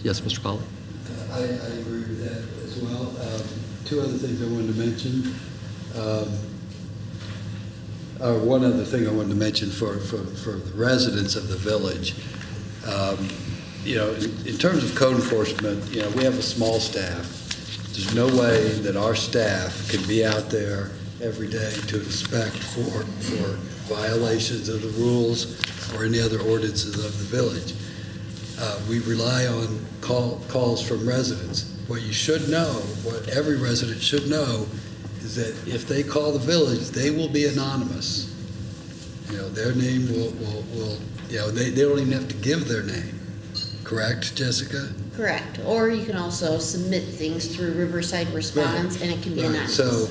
Yes, Mr. Polley. I agree with that as well. Two other things I wanted to mention. One other thing I wanted to mention for the residents of the village. In terms of code enforcement, we have a small staff. There's no way that our staff can be out there every day to inspect for violations of the rules or any other ordinances of the village. We rely on calls from residents. What you should know, what every resident should know, is that if they call the village, they will be anonymous. Their name will they don't even have to give their name. Correct, Jessica? Correct. Or you can also submit things through Riverside Response, and it can be anonymous. So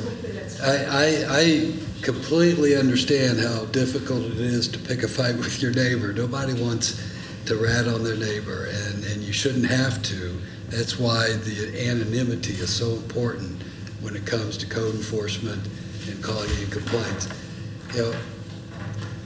I completely understand how difficult it is to pick a fight with your neighbor. Nobody wants to rat on their neighbor, and you shouldn't have to. That's why the anonymity is so important when it comes to code enforcement and calling in complaints.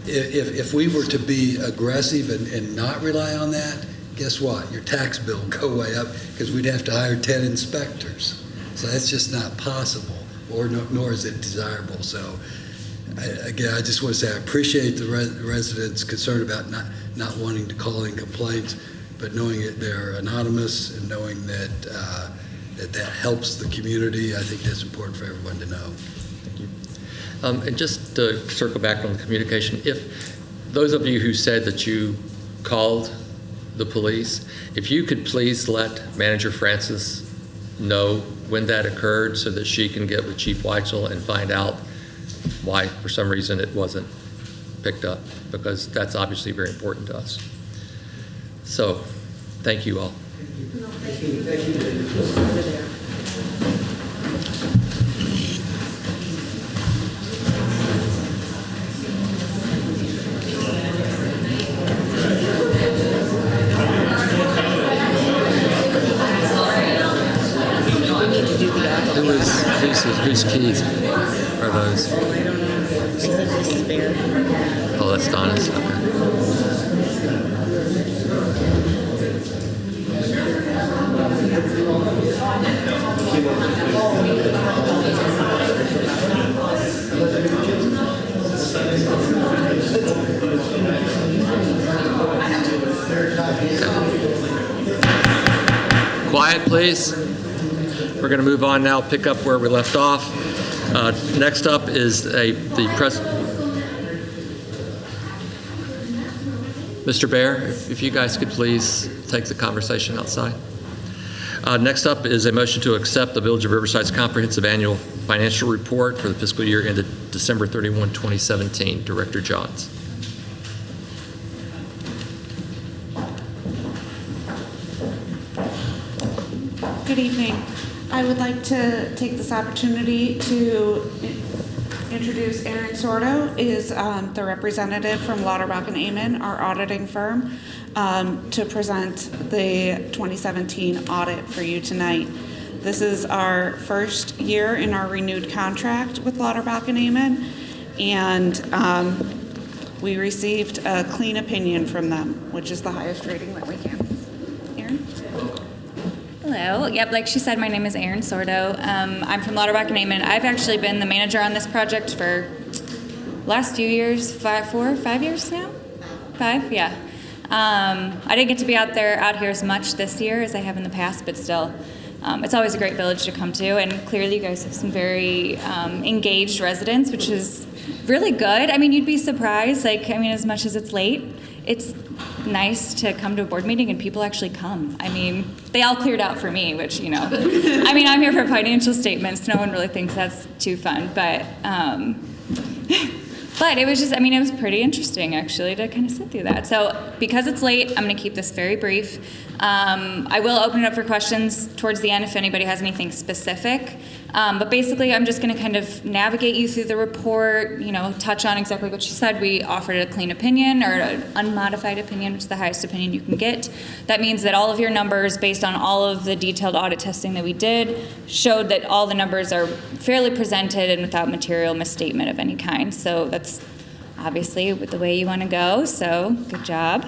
If we were to be aggressive and not rely on that, guess what? Your tax bill would go way up because we'd have to hire 10 inspectors. So that's just not possible, nor is it desirable. So again, I just want to say I appreciate the residents' concern about not wanting to call in complaints, but knowing that they're anonymous and knowing that that helps the community. I think that's important for everyone to know. Thank you. And just to circle back on the communication, if those of you who said that you called the police, if you could please let Manager Francis know when that occurred so that she can get with Chief Weitzel and find out why, for some reason, it wasn't picked up, because that's obviously very important to us. So, thank you all. Thank you. Whose keys are those? I don't know. I think this is Bear. Oh, that's Donna's. Quiet, please. We're going to move on now, pick up where we left off. Next up is the president. Mr. Bear, if you guys could please take the conversation outside. Next up is a motion to accept the Village of Riverside's comprehensive annual financial report for the fiscal year ended December 31, 2017. Director Johns. Good evening. I would like to take this opportunity to introduce Aaron Sordo, is the representative from Lauterbach and Amon, our auditing firm, to present the 2017 audit for you tonight. This is our first year in our renewed contract with Lauterbach and Amon, and we received a clean opinion from them, which is the highest rating that we can. Aaron? Hello. Yep, like she said, my name is Erin Sordo. I'm from Lauterbach and Amon. I've actually been the manager on this project for last few years, 5 years now? 5, yeah. I didn't get to be out here as much this year as I have in the past, but still, it's always a great village to come to, and clearly you guys have some very engaged residents, which is really good. I mean, you'd be surprised, as much as it's late, it's nice to come to a board meeting and people actually come. I mean, they all cleared out for me, which, I'm here for financial statements. No one really thinks that's too fun, but But it was just, I mean, it was pretty interesting actually to kind of sit through that. So because it's late, I'm going to keep this very brief. I will open it up for questions towards the end if anybody has anything specific. But basically, I'm just going to kind of navigate you through the report, you know, touch on exactly what she said. We offered a clean opinion or an unmodified opinion, which is the highest opinion you can get. That means that all of your numbers, based on all of the detailed audit testing that we did, showed that all the numbers are fairly presented and without material misstatement of any kind. So that's obviously the way you want to go. So good job.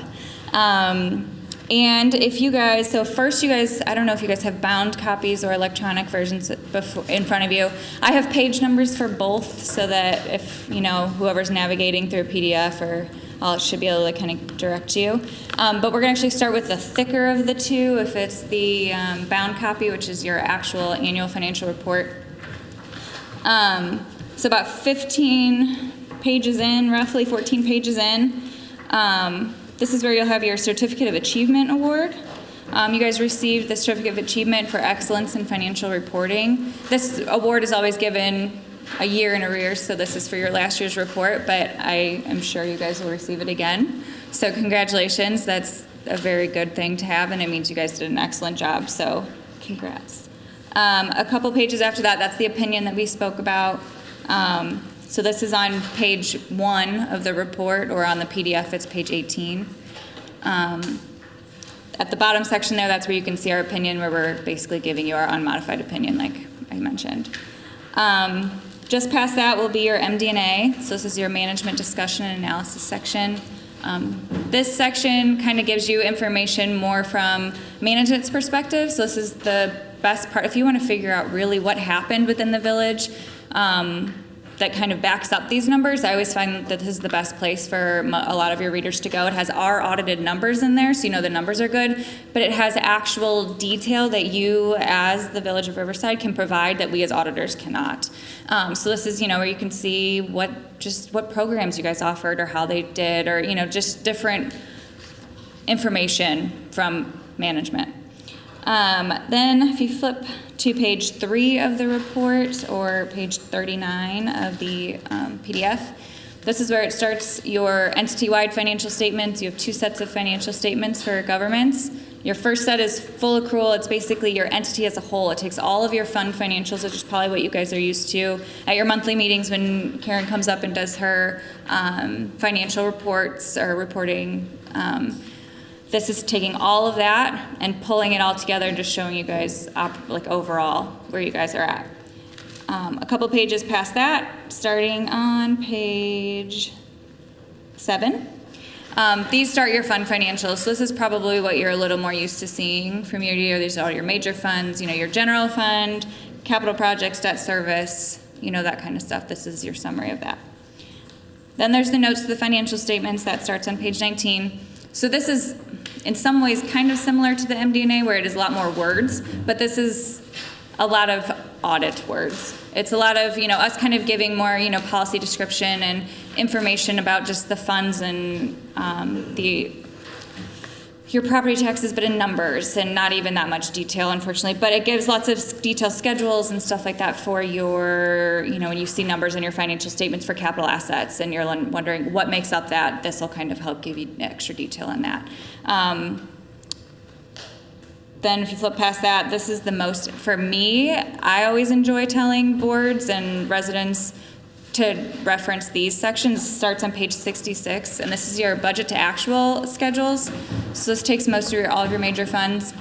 And if you guys, so first you guys, I don't know if you guys have bound copies or electronic versions in front of you. I have page numbers for both so that if, you know, whoever's navigating through a PDF or all, it should be able to kind of direct you. But we're going to actually start with the thicker of the two, if it's the bound copy, which is your actual annual financial report. So about 15 pages in, roughly 14 pages in. This is where you'll have your Certificate of Achievement Award. You guys received the Certificate of Achievement for Excellence in Financial Reporting. This award is always given a year in arrears, so this is for your last year's report, but I am sure you guys will receive it again. So congratulations, that's a very good thing to have, and it means you guys did an excellent job, so congrats. A couple pages after that, that's the opinion that we spoke about. So this is on page 1 of the report, or on the PDF, it's page 18. At the bottom section there, that's where you can see our opinion, where we're basically giving you our unmodified opinion, like I mentioned. Just past that will be your MD&A. So this is your management discussion and analysis section. This section kind of gives you information more from management's perspective. So this is the best part. If you want to figure out really what happened within the village, that kind of backs up these numbers, I always find that this is the best place for a lot of your readers to go. It has our audited numbers in there, so you know the numbers are good, but it has actual detail that you as the Village of Riverside can provide that we as auditors cannot. So this is, you know, where you can see what programs you guys offered or how they did, or, you know, just different information from management. Then if you flip to page 3 of the report, or page 39 of the PDF, this is where it starts your entity-wide financial statements. You have 2 sets of financial statements for governments. Your first set is full accrual. It's basically your entity as a whole. It takes all of your fund financials, which is probably what you guys are used to at your monthly meetings when Karen comes up and does her financial reports or reporting. This is taking all of that and pulling it all together and just showing you guys like overall where you guys are at. A couple pages past that, starting on page 7. These start your fund financials. So this is probably what you're a little more used to seeing from year to year. These are all your major funds, you know, your general fund, capital projects, debt service, you know, that kind of stuff. This is your summary of that. Then there's the notes to the financial statements. That starts on page 19. So this is in some ways kind of similar to the MD&A, where it is a lot more words, but this is a lot of audit words. It's a lot of, you know, us kind of giving more, you know, policy description and information about just the funds and your property taxes, but in numbers and not even that much detail, unfortunately. But it gives lots of detailed schedules and stuff like that for your, you know, when you see numbers in your financial statements for capital assets and you're wondering what makes up that, this will kind of help give you extra detail on that. Then if you flip past that, this is the most, for me, I always enjoy telling boards and residents to reference these sections. It starts on page 66, and this is your budget to actual schedules. So this takes most of all of your major funds,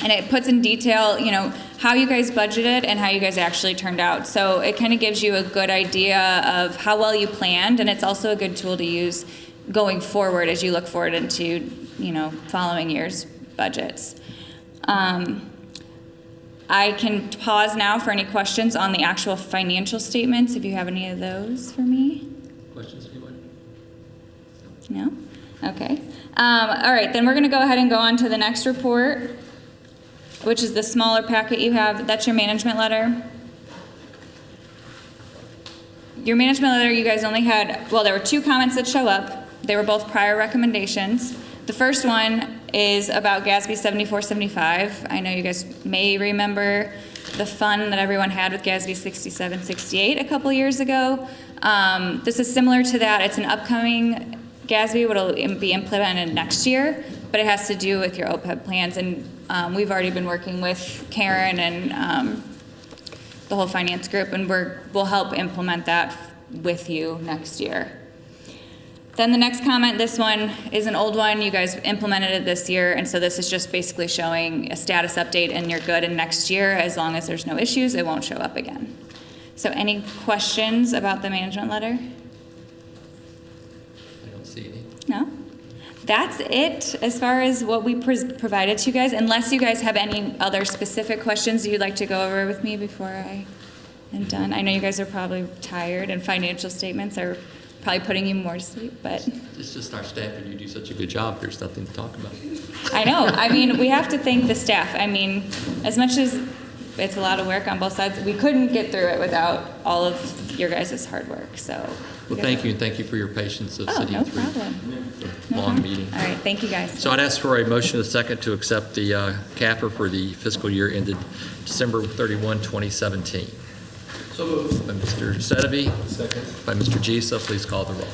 and it puts in detail, you know, how you guys budgeted and how you guys actually turned out. So it kind of gives you a good idea of how well you planned, and it's also a good tool to use going forward as you look forward into, you know, following year's budgets. I can pause now for any questions on the actual financial statements, if you have any of those for me. Questions, anyone? No? Okay. All right, then we're going to go ahead and go on to the next report, which is the smaller packet you have. That's your management letter. Your management letter, you guys only had, well, there were 2 comments that show up. They were both prior recommendations. The first one is about GASB 7475. I know you guys may remember the fun that everyone had with GASB 67, 68 a couple years ago. This is similar to that. It's an upcoming GASB, which will be implemented next year, but it has to do with your OPEB plans. And we've already been working with Karen and the whole finance group, and we'll help implement that with you next year. Then the next comment, this one is an old one. You guys implemented it this year, and so this is just basically showing a status update, and you're good. And next year, as long as there's no issues, it won't show up again. So any questions about the management letter? I don't see any. No? That's it as far as what we provided to you guys, unless you guys have any other specific questions you'd like to go over with me before I am done. I know you guys are probably tired, and financial statements are probably putting you more to sleep, but. It's just our staff, and you do such a good job, there's nothing to talk about. I know. I mean, we have to thank the staff. I mean, as much as it's a lot of work on both sides, we couldn't get through it without all of your guys' hard work, so. Well, thank you, and thank you for your patience of sitting no through problem. the long meeting. All right, thank you guys. So I'd ask for a motion and a second to accept the CAFR for the fiscal year ended December 31, 2017. So moved. By Mr. Sedeby. Second. By Mr. Gisa. Please call the roll.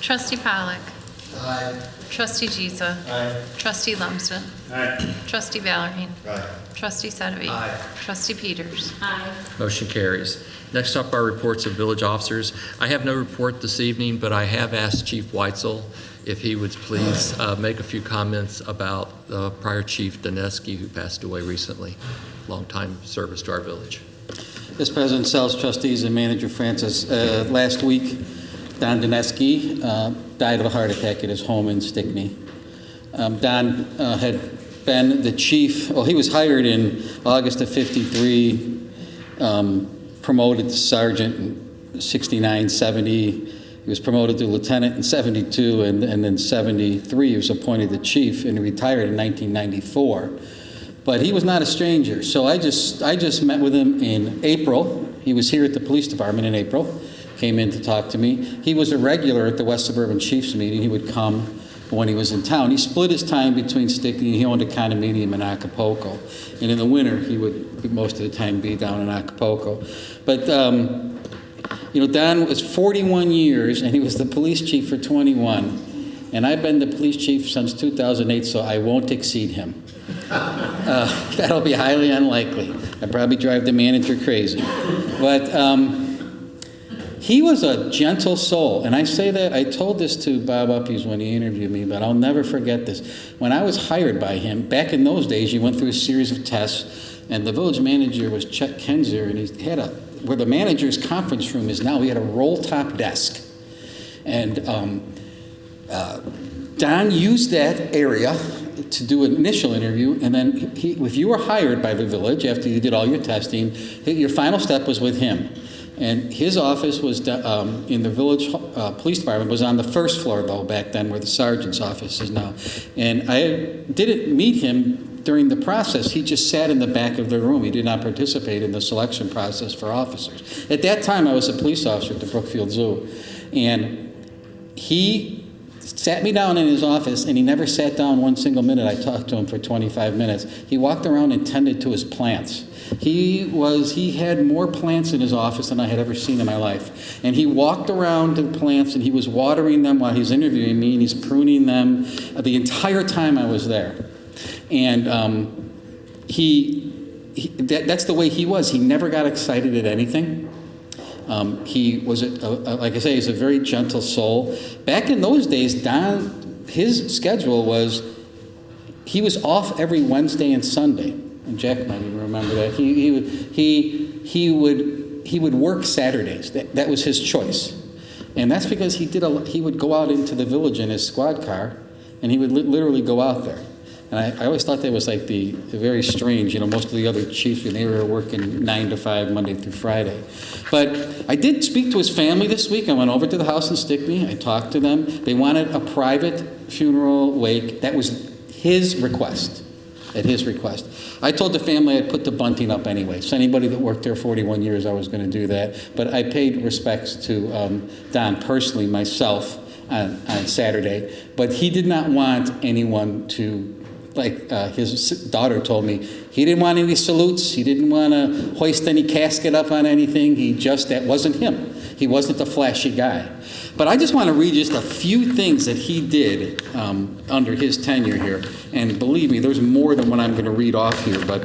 Trustee Pollak. Aye. Trustee Gisa. Aye. Trustee Lumsden. Aye. Trustee Valerie. Aye. Trustee Sedeby. Aye. Trustee Peters. Aye. Motion carries. Next up are reports of village officers. I have no report this evening, but I have asked Chief Weitzel if he would please make a few comments about prior Chief Daneski, who passed away recently. Long-time service to our village. Yes, President Sells, trustees, and Manager Francis. Last week, Don Daneski died of a heart attack at his home in Stickney. Don had been the chief, well, he was hired in August of '53, promoted to sergeant in '69, '70. He was promoted to lieutenant in '72, and then '73 he was appointed the chief, and he retired in 1994. But he was not a stranger, so I just met with him in April. He was here at the police department in April, came in to talk to me. He was a regular at the West Suburban Chiefs meeting. He would come when he was in town. He split his time between Stickney, and he owned a condominium in Acapulco. And in the winter, he would most of the time be down in Acapulco. But Don was 41 years, and he was the police chief for 21. And I've been the police chief since 2008, so I won't exceed him. That'll be highly unlikely. I'd probably drive the manager crazy. But he was a gentle soul. And I say that, I told this to Bob Uppies when he interviewed me, but I'll never forget this. When I was hired by him, back in those days, you went through a series of tests, and the village manager was Chet Kenzer, and he had where the manager's conference room is now, he had a roll-top desk. And Don used that area to do an initial interview, and then if you were hired by the village after you did all your testing, your final step was with him. And his office was in the village police department, was on the first floor, though, back then, where the sergeant's office is now. And I didn't meet him during the process. He just sat in the back of the room. He did not participate in the selection process for officers. At that time, I was a police officer at the Brookfield Zoo. And he sat me down in his office, and he never sat down one single minute. I talked to him for 25 minutes. He walked around and tended to his plants. He had more plants in his office than I had ever seen in my life. And he walked around the plants, and he was watering them while he's interviewing me, and he's pruning them the entire time I was there. And that's the way he was. He never got excited at anything. He was, like I say, he's a very gentle soul. Back in those days, Don, his schedule was, he was off every Wednesday and Sunday. And Jack might even remember that. He would work Saturdays. That was his choice. And that's because he would go out into the village in his squad car, and he would literally go out there. And I always thought that was like the very strange, most of the other chiefs, when they were working 9 to 5, Monday through Friday. But I did speak to his family this week. I went over to the house in Stickney. I talked to them. They wanted a private funeral wake. That was his request, at his request. I told the family I'd put the bunting up anyway. So anybody that worked there 41 years, I was going to do that. But I paid respects to Don personally, myself, on Saturday. But he did not want anyone to like his daughter told me, he didn't want any salutes. He didn't want to hoist any casket up on anything. That wasn't him. He wasn't the flashy guy. But I just want to read just a few things that he did under his tenure here. And believe me, there's more than what I'm going to read off here. But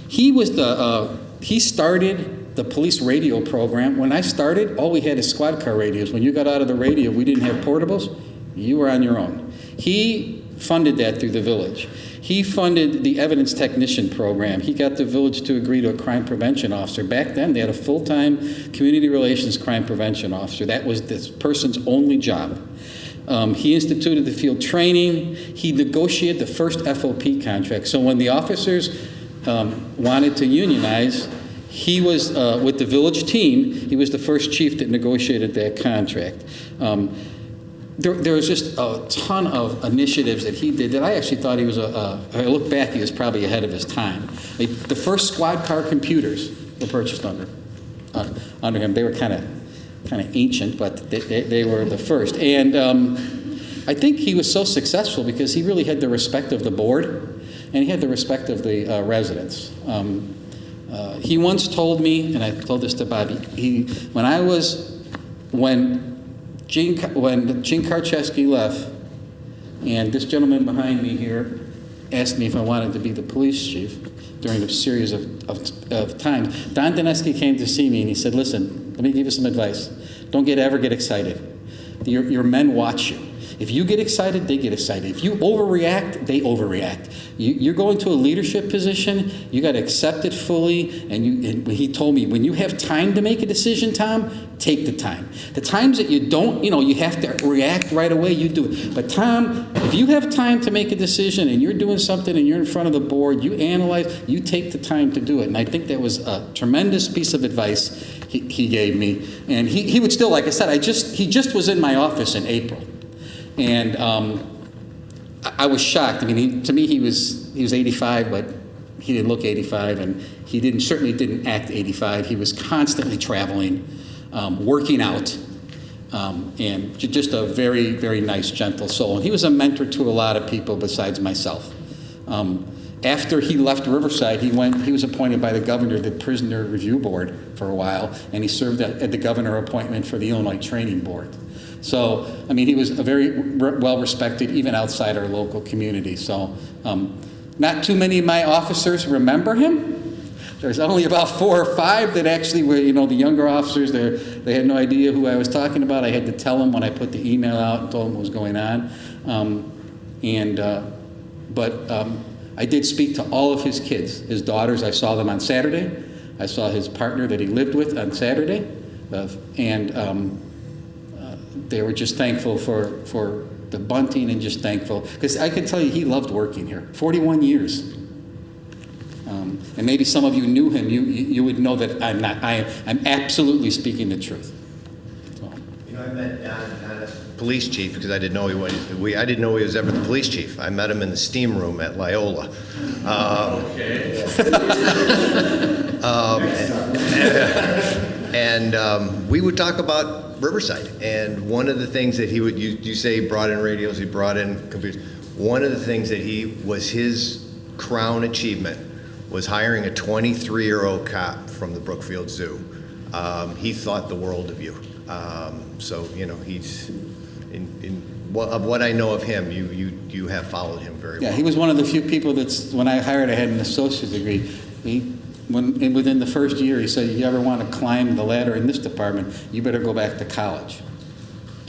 he started the police radio program. When I started, all we had is squad car radios. When you got out of the radio, we didn't have portables. You were on your own. He funded that through the village. He funded the evidence technician program. He got the village to agree to a crime prevention officer. Back then, they had a full-time community relations crime prevention officer. That was this person's only job. He instituted the field training. He negotiated the first FOP contract. So when the officers wanted to unionize, he was, with the village team, he was the first chief that negotiated that contract. There was just a ton of initiatives that he did that I actually thought he was I look back, he was probably ahead of his time. The first squad car computers were purchased under him. They were kind of ancient, but they were the first. And I think he was so successful because he really had the respect of the board, and he had the respect of the residents. He once told me, and I told this to Bobby, when Gene Karczewski left, and this gentleman behind me here asked me if I wanted to be the police chief during a series of times. Don Dineski came to see me and he said, listen, let me give you some advice. Don't ever get excited. Your men watch you. If you get excited, they get excited. If you overreact, they overreact. You're going to a leadership position, you got to accept it fully. And he told me, when you have time to make a decision, Tom, take the time. The times that you don't, you have to react right away, you do it. But Tom, if you have time to make a decision and you're doing something and you're in front of the board, you analyze, you take the time to do it. And I think that was a tremendous piece of advice he gave me. And he would still, like I said, he just was in my office in April. And I was shocked. I mean, to me, he was 85, but he didn't look 85, and he certainly didn't act 85. He was constantly traveling, working out, and just a very, very nice, gentle soul. And he was a mentor to a lot of people besides myself. After he left Riverside, he was appointed by the governor to the Prisoner Review Board for a while, and he served at the governor appointment for the Illinois Training Board. So, I mean, he was a very well-respected, even outside our local community. So, not too many of my officers remember him. There's only about 4 or 5 that actually were, the younger officers, they had no idea who I was talking about. I had to tell them when I put the email out and told them what was going on. But I did speak to all of his kids, his daughters. I saw them on Saturday. I saw his partner that he lived with on Saturday. They were just thankful for the bunting and just thankful. Because I can tell you, he loved working here. 41 years. And maybe some of you knew him. You would know that I'm not. I'm absolutely speaking the truth. So. I met Don as police chief because I didn't know I didn't know he was ever the police chief. I met him in the steam room at Loyola. And we would talk about Riverside, and one of the things that he would, you say he brought in radios, he brought in computers. One of the things that his crown achievement was hiring a 23-year-old cop from the Brookfield Zoo. He thought the world of you. So, he's, of what I know of him, you have followed him very well. Yeah, he was one of the few people when I hired, I had an associate's degree. Within the first year, he said, you ever want to climb the ladder in this department, you better go back to college.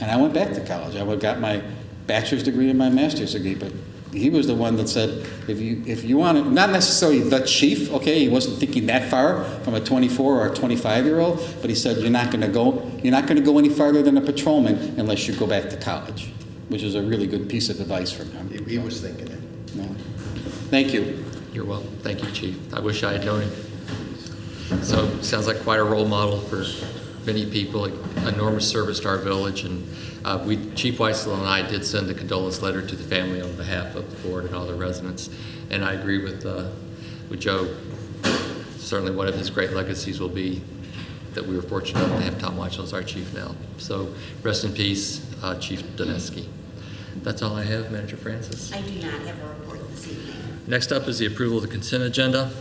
And I went back to college. I got my bachelor's degree and my master's degree, but he was the one that said, if you want to, not necessarily the chief, okay, he wasn't thinking that far from a 24 or a 25-year-old, but he said, you're not going to go any farther than a patrolman unless you go back to college, which is a really good piece of advice from him. He was thinking it. Yeah. Thank you. You're welcome. Thank you, Chief. I wish I had known him. So, sounds like quite a role model for many people, enormous service to our village, and Chief Weissel and I did send a condolence letter to the family on behalf of the board and all the residents, and I agree with Joe. Certainly one of his great legacies will be that we were fortunate enough to have Tom Weissel as our chief now. So, rest in peace, Chief Dineski. That's all I have, Manager Francis. I do not have a report Next up is the approval of the consent agenda.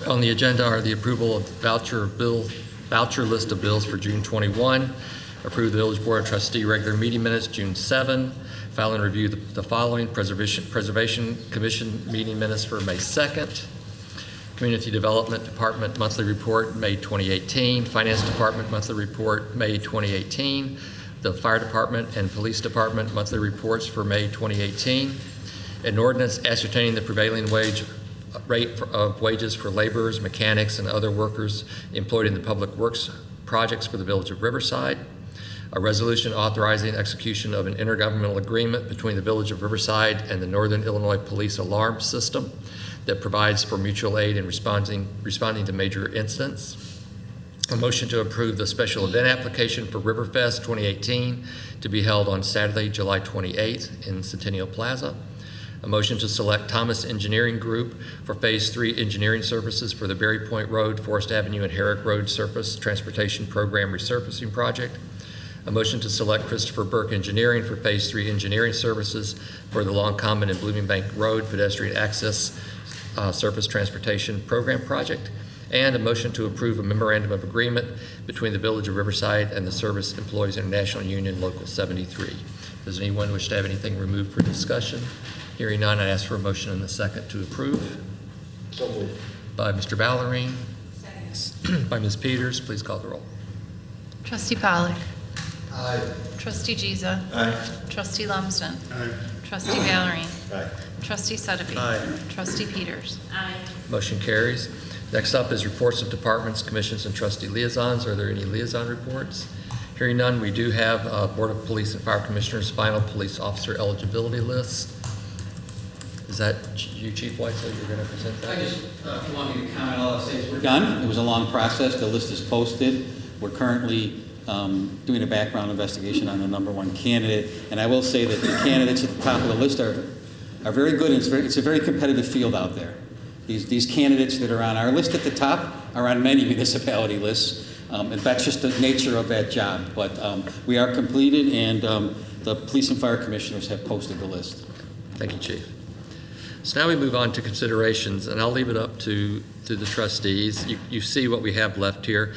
On the agenda are the approval of voucher list of bills for June 21, approve the Village Board of Trustee regular meeting minutes June 7, file and review the following: Preservation Commission meeting minutes for May 2nd, Community Development Department monthly report May 2018, Finance Department monthly report May 2018, the Fire Department and Police Department monthly reports for May 2018, an ordinance ascertaining the prevailing rate of wages for laborers, mechanics, and other workers employed in the public works projects for the Village of Riverside, a resolution authorizing execution of an intergovernmental agreement between the Village of Riverside and the Northern Illinois Police Alarm System that provides for mutual aid in responding to major incidents, a motion to approve the special event application for Riverfest 2018 to be held on Saturday, July 28th in Centennial Plaza, a motion to select Thomas Engineering Group for Phase 3 engineering services for the Berry Point Road, Forest Avenue, and Herrick Road Surface Transportation Program resurfacing project, a motion to select Christopher Burke Engineering for Phase 3 engineering services for the Long Common and Blooming Bank Road pedestrian access surface transportation program project, and a motion to approve a memorandum of agreement between the Village of Riverside and the Service Employees International Union Local 73. Does anyone wish to have anything removed for discussion? Hearing none, I ask for a motion and a second to approve. So moved. By Mr. Ballerine. By Ms. Peters. Please call the roll. Trustee Pollock. Aye. Trustee Giza. Aye. Trustee Lumsden. Aye. Trustee Ballerine. Aye. Trustee Suddaby. Aye. Trustee Peters. Aye. Motion carries. Next up is reports of departments, commissions, and trustee liaisons. Are there any liaison reports? Hearing none, we do have Board of Police and Fire Commissioners' final police officer eligibility list. Is that you, Chief Whitesell, you're going to present that? If you want me to comment, all I'll say is we're done. It was a long process. The list is posted. We're currently doing a background investigation on the #1 candidate. And I will say that the candidates at the top of the list are very good. And it's a very competitive field out there. These candidates that are on our list at the top are on many municipality lists. And that's just the nature of that job. But we are completed, and the police and fire commissioners have posted the list. Thank you, Chief. So now we move on to considerations, and I'll leave it up to the trustees. You see what we have left here.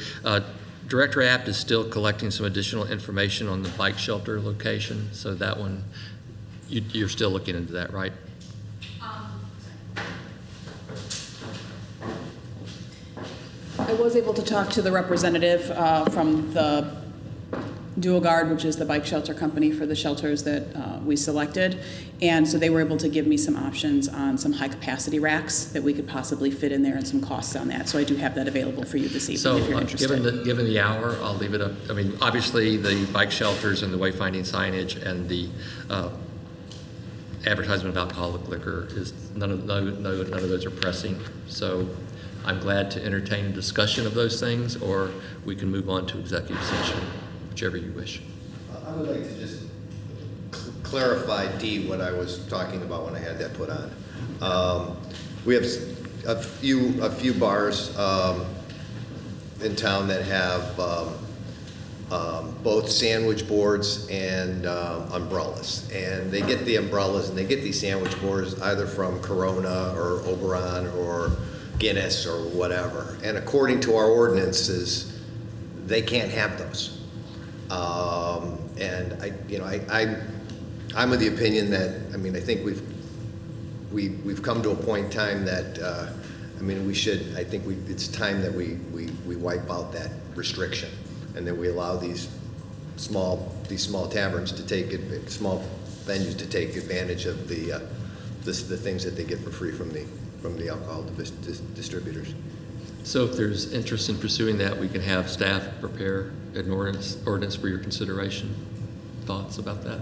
Director Apt is still collecting some additional information on the bike shelter location, so that one, you're still looking into that, right? I was able to talk to the representative from the Dual Guard, which is the bike shelter company for the shelters that we selected. And so they were able to give me some options on some high-capacity racks that we could possibly fit in there and some costs on that. So I do have that available for you this evening if you're interested. Given the hour, I'll leave it up. I mean, obviously, the bike shelters and the wayfinding signage and the advertisement of alcoholic liquor, none of those are pressing. So I'm glad to entertain a discussion of those things, or we can move on to executive session, whichever you wish. I would like to just clarify, D, what I was talking about when I had that put on. We have a few bars in town that have both sandwich boards and umbrellas. And they get the umbrellas and they get these sandwich boards either from Corona or Oberon or Guinness or whatever. And according to our ordinances, they can't have those. And I'm of the opinion that, I think we've come to a point in time that, it's time that we wipe out that restriction, and that we allow these small taverns to small venues to take advantage of the things that they get for free from the alcohol distributors. So if there's interest in pursuing that, we can have staff prepare an ordinance for your consideration. Thoughts about that?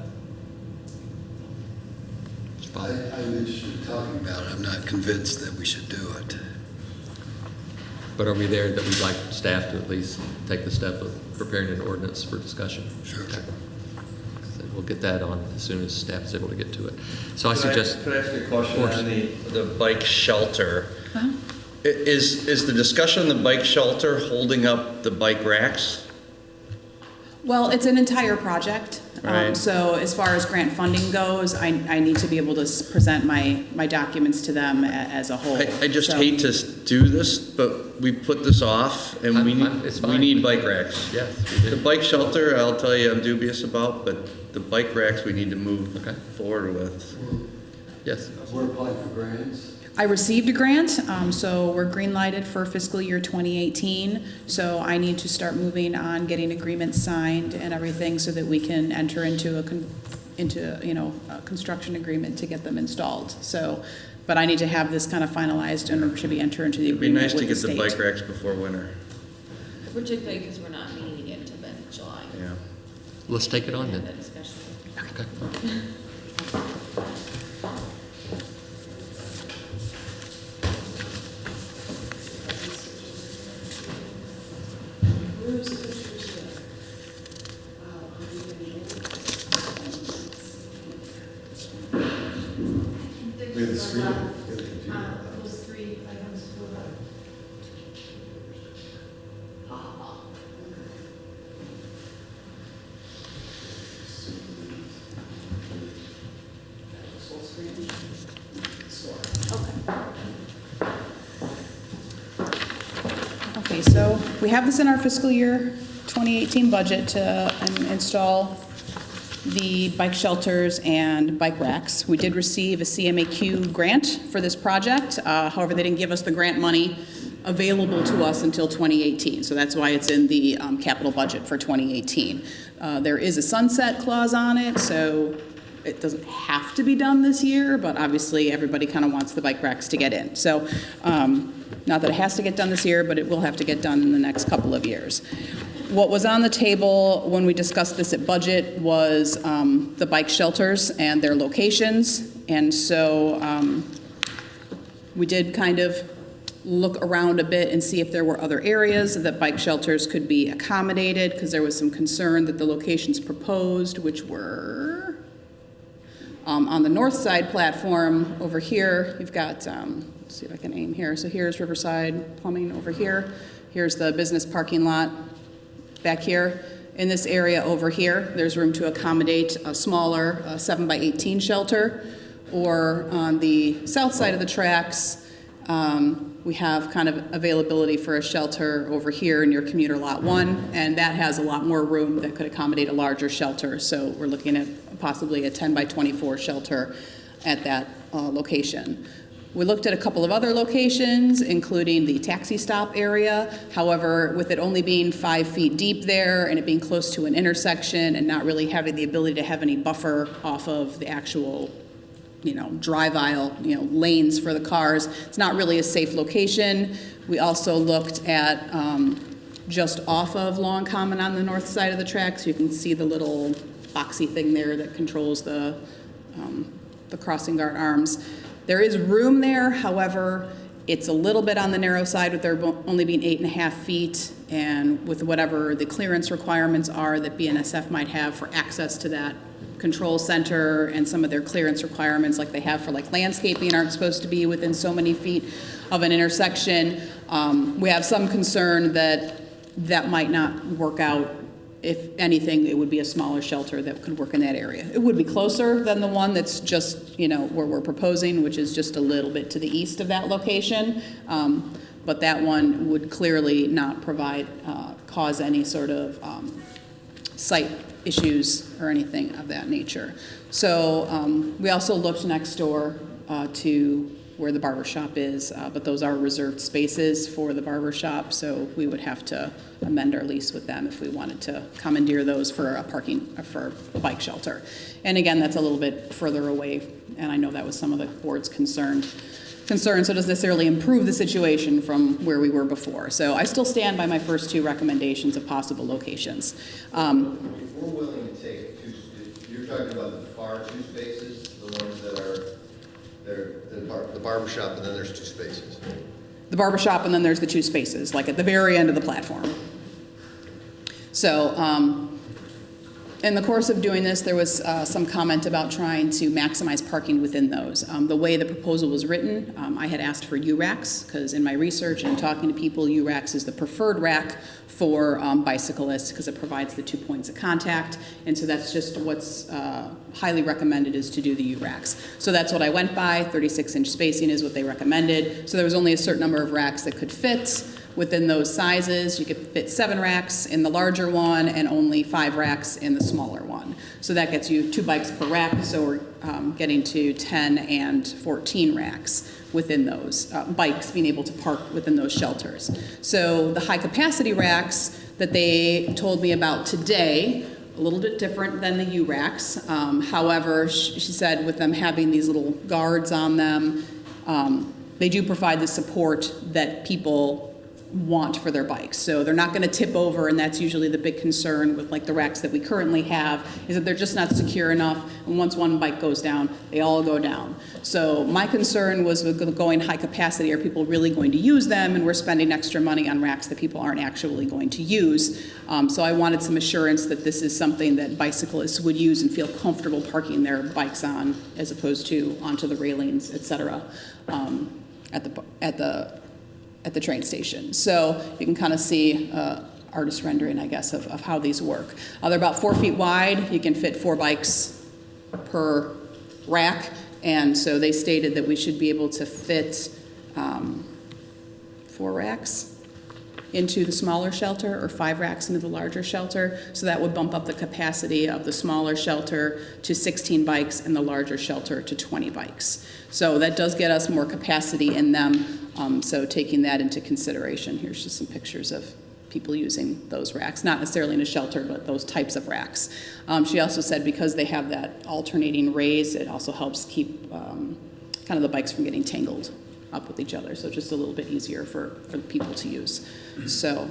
I'm interested in talking about it. I'm not convinced that we should do it. But are we there that we'd like staff to at least take the step of preparing an ordinance for discussion? Sure. Okay. So we'll get that on as soon as staff is able to get to it. So Could I ask you a question on the bike shelter? Uh-huh. Is the discussion on the bike shelter holding up the bike racks? Well, it's an entire project. Right. So as far as grant funding goes, I need to be able to present my documents to them as a whole. I just So- hate to do this, but we put this off, and it's we fine. need bike racks. Yes, we do. The bike shelter, I'll tell you, I'm dubious about, but the bike racks we need to move forward with. Yes. We're applying for grants. I received a grant, so we're green lighted for fiscal year 2018. So I need to start moving on getting agreements signed and everything so that we can enter into a construction agreement to get them installed. So, but I need to have this kind of finalized in order to enter into the It'd be agreement nice to with get the the state. bike racks before winter. Particularly because we're not meeting it until then July. Yeah. Let's take it on then. That discussion. Okay. We have the screen. Those 3 items for Okay, so we have this in our fiscal year 2018 budget to install the bike shelters and bike racks. We did receive a CMAQ grant for this project. However, they didn't give us the grant money available to us until 2018. So that's why it's in the capital budget for 2018. There is a sunset clause on it, so it doesn't have to be done this year, but obviously everybody kind of wants the bike racks to get in. So not that it has to get done this year, but it will have to get done in the next couple of years. What was on the table when we discussed this at budget was the bike shelters and their locations. And so we did kind of look around a bit and see if there were other areas that bike shelters could be accommodated, because there was some concern that the locations proposed, which were on the north side platform over here. You've got, let's see if I can aim here. So here's Riverside Plumbing over here. Here's the business parking lot back here. In this area over here, there's room to accommodate a smaller 7x18 shelter. Or on the south side of the tracks, we have kind of availability for a shelter over here near commuter lot 1, and that has a lot more room that could accommodate a larger shelter. So we're looking at possibly a 10x24 shelter at that location. We looked at a couple of other locations, including the taxi stop area. However, with it only being 5 feet deep there and it being close to an intersection and not really having the ability to have any buffer off of the actual drive aisle, lanes for the cars, it's not really a safe location. We also looked at just off of Long Common on the north side of the tracks. You can see the little boxy thing there that controls the crossing guard arms. There is room there, however, it's a little bit on the narrow side with there only being 8.5 feet, and with whatever the clearance requirements are that BNSF might have for access to that control center, and some of their clearance requirements like they have for landscaping aren't supposed to be within so many feet of an intersection. We have some concern that that might not work out. If anything, it would be a smaller shelter that could work in that area. It would be closer than the one that's just, where we're proposing, which is just a little bit to the east of that location. But that one would clearly not cause any sort of site issues or anything of that nature. So we also looked next door to where the barber shop is, but those are reserved spaces for the barber shop, so we would have to amend our lease with them if we wanted to commandeer those for a bike shelter. And again, that's a little bit further away, and I know that was some of the board's concern, so it doesn't necessarily improve the situation from where we were before. So I still stand by my first 2 recommendations of possible locations. If we're willing to take 2, you're talking about the far 2 spaces, the ones that are the barber shop, and then there's 2 spaces. The barber shop, and then there's the 2 spaces, like at the very end of the platform. So, in the course of doing this, there was some comment about trying to maximize parking within those. The way the proposal was written, I had asked for U-racks, because in my research and talking to people, U-racks is the preferred rack for bicyclists, because it provides the 2 points of contact, and so that's just what's highly recommended, is to do the U-racks. So that's what I went by. 36-inch spacing is what they recommended. So there was only a certain number of racks that could fit within those sizes. You could fit 7 racks in the larger one and only 5 racks in the smaller one. So that gets you 2 bikes per rack, so we're getting to 10 and 14 racks within those bikes being able to park within those shelters. So the high capacity racks that they told me about today, a little bit different than the U-racks. However, she said with them having these little guards on them, they do provide the support that people want for their bikes. So they're not going to tip over, and that's usually the big concern with like the racks that we currently have, is that they're just not secure enough, and once one bike goes down, they all go down. So my concern was with going high capacity, are people really going to use them, and we're spending extra money on racks that people aren't actually going to use. So I wanted some assurance that this is something that bicyclists would use and feel comfortable parking their bikes on, as opposed to onto the railings, et cetera, at the train station. So you can kind of see artist rendering, I guess, of how these work. They're about 4 feet wide. You can fit 4 bikes per rack, and so they stated that we should be able to fit 4 racks into the smaller shelter, or 5 racks into the larger shelter. So that would bump up the capacity of the smaller shelter to 16 bikes and the larger shelter to 20 bikes. So that does get us more capacity in them. So taking that into consideration, here's just some pictures of people using those racks, not necessarily in a shelter, but those types of racks. She also said because they have that alternating raise, it also helps keep kind of the bikes from getting tangled up with each other, so just a little bit easier for people to use. So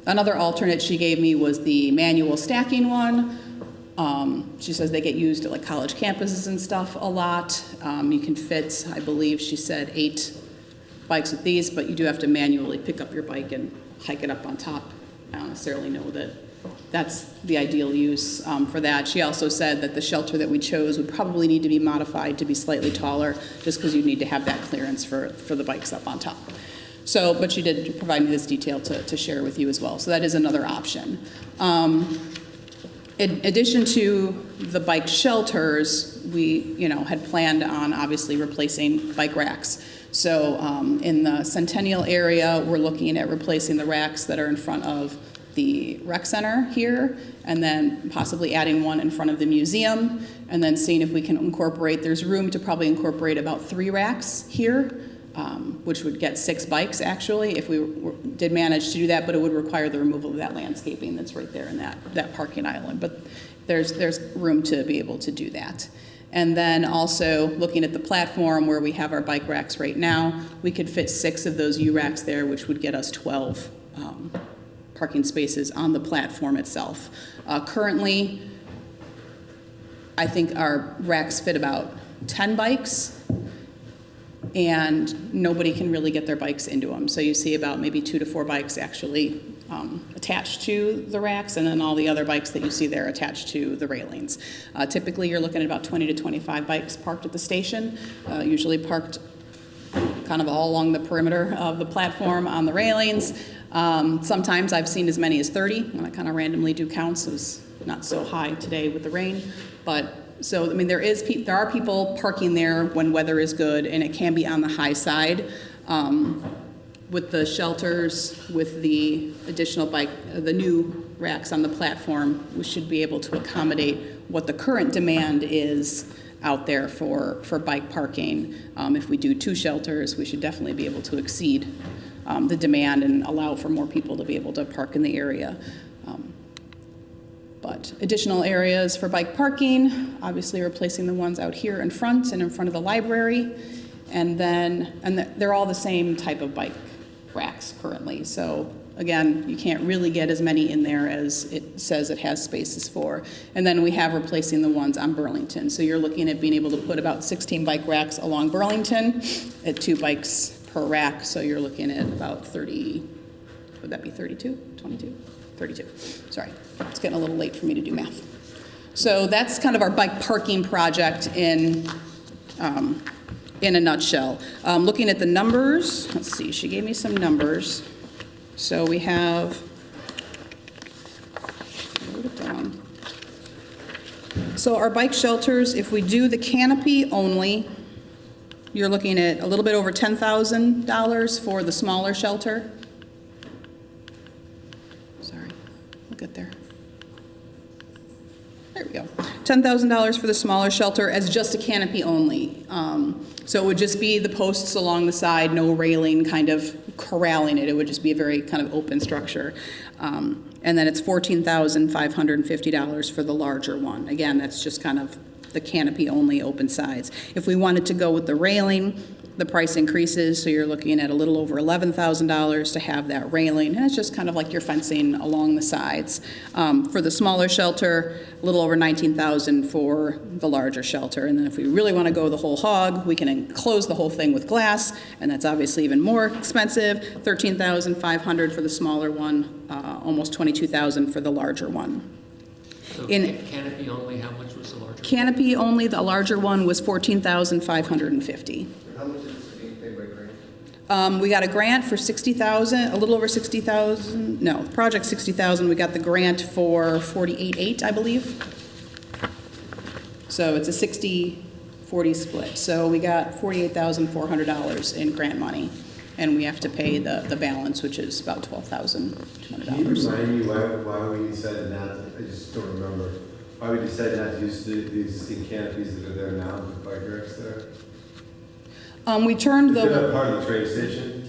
another alternate she gave me was the manual stacking one. She says they get used at like college campuses and stuff a lot. You can fit, I believe she said, 8 bikes with these, but you do have to manually pick up your bike and hike it up on top. I don't necessarily know that that's the ideal use for that. She also said that the shelter that we chose would probably need to be modified to be slightly taller, just because you need to have that clearance for the bikes up on top. So, but she did provide me this detail to share with you as well. So that is another option. In addition to the bike shelters, we had planned on obviously replacing bike racks. So in the Centennial area, we're looking at replacing the racks that are in front of the rec center here, and then possibly adding one in front of the museum, and then seeing if we can incorporate, there's room to probably incorporate about 3 racks here, which would get 6 bikes actually, if we did manage to do that, but it would require the removal of that landscaping that's right there in that parking island. But there's room to be able to do that. And then also looking at the platform where we have our bike racks right now, we could fit 6 of those U-racks there, which would get us 12 parking spaces on the platform itself. Currently, I think our racks fit about 10 bikes, and nobody can really get their bikes into them. So you see about maybe 2 to 4 bikes actually attached to the racks, and then all the other bikes that you see there attached to the railings. Typically, you're looking at about 20 to 25 bikes parked at the station, usually parked kind of all along the perimeter of the platform on the railings. Sometimes I've seen as many as 30 when I kind of randomly do counts. It was not so high today with the rain, but so I mean there are people parking there when weather is good, and it can be on the high side. With the shelters, with the additional the new racks on the platform, we should be able to accommodate what the current demand is out there for bike parking. If we do 2 shelters, we should definitely be able to exceed the demand and allow for more people to be able to park in the area. But additional areas for bike parking, obviously replacing the ones out here in front and in front of the library. And they're all the same type of bike racks currently. So again, you can't really get as many in there as it says it has spaces for. And then we have replacing the ones on Burlington. So you're looking at being able to put about 16 bike racks along Burlington at 2 bikes per rack. So you're looking at about 30, would that be 32, 22? 32, sorry. It's getting a little late for me to do math. So that's kind of our bike parking project in a nutshell. Looking at the numbers, let's see, she gave me some numbers. So we have, wrote it down. So our bike shelters, if we do the canopy only, you're looking at a little bit over $10,000 for the smaller shelter. Sorry, we'll get there. There we go. $10,000 for the smaller shelter as just a canopy only. So it would just be the posts along the side, no railing kind of corralling it. It would just be a very kind of open structure. And then it's $14,550 for the larger one. Again, that's just kind of the canopy only open sides. If we wanted to go with the railing, the price increases, so you're looking at a little over $11,000 to have that railing, and it's just kind of like your fencing along the sides. For the smaller shelter, a little over $19,000 for the larger shelter, and then if we really want to go the whole hog, we can enclose the whole thing with glass, and that's obviously even more expensive, $13,500 for the smaller one, almost $22,000 for the larger one. So canopy only, how much was the larger? Canopy only, the larger one was $14,550. How much is this being paid by grant? We got a grant for $60,000, a little over $60,000. No, the project $60,000. We got the grant for $48,800, I believe. So it's a 60-40 split. So we got $48,400 in grant money, and we have to pay the balance, which is about $12,200. Can you remind me why we decided not to, I just don't remember, why we decided not to use the existing canopies that are there now, the bike racks there? We turned Is that part of the train station?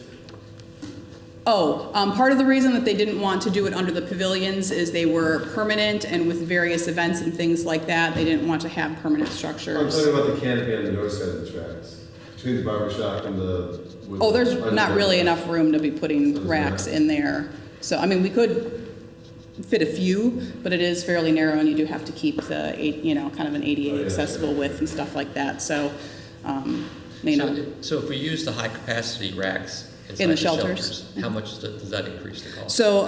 Part of the reason that they didn't want to do it under the pavilions is they were permanent, and with various events and things like that, they didn't want to have permanent structures. I'm talking about the canopy on the north side of the tracks, between the barber shop and the... There's not really enough room to be putting racks in there. So, I mean, we could fit a few, but it is fairly narrow, and you do have to keep the, kind of an ADA accessible width and stuff like that. So, So if we use the high-capacity racks in the shelters, how much does that increase the cost? So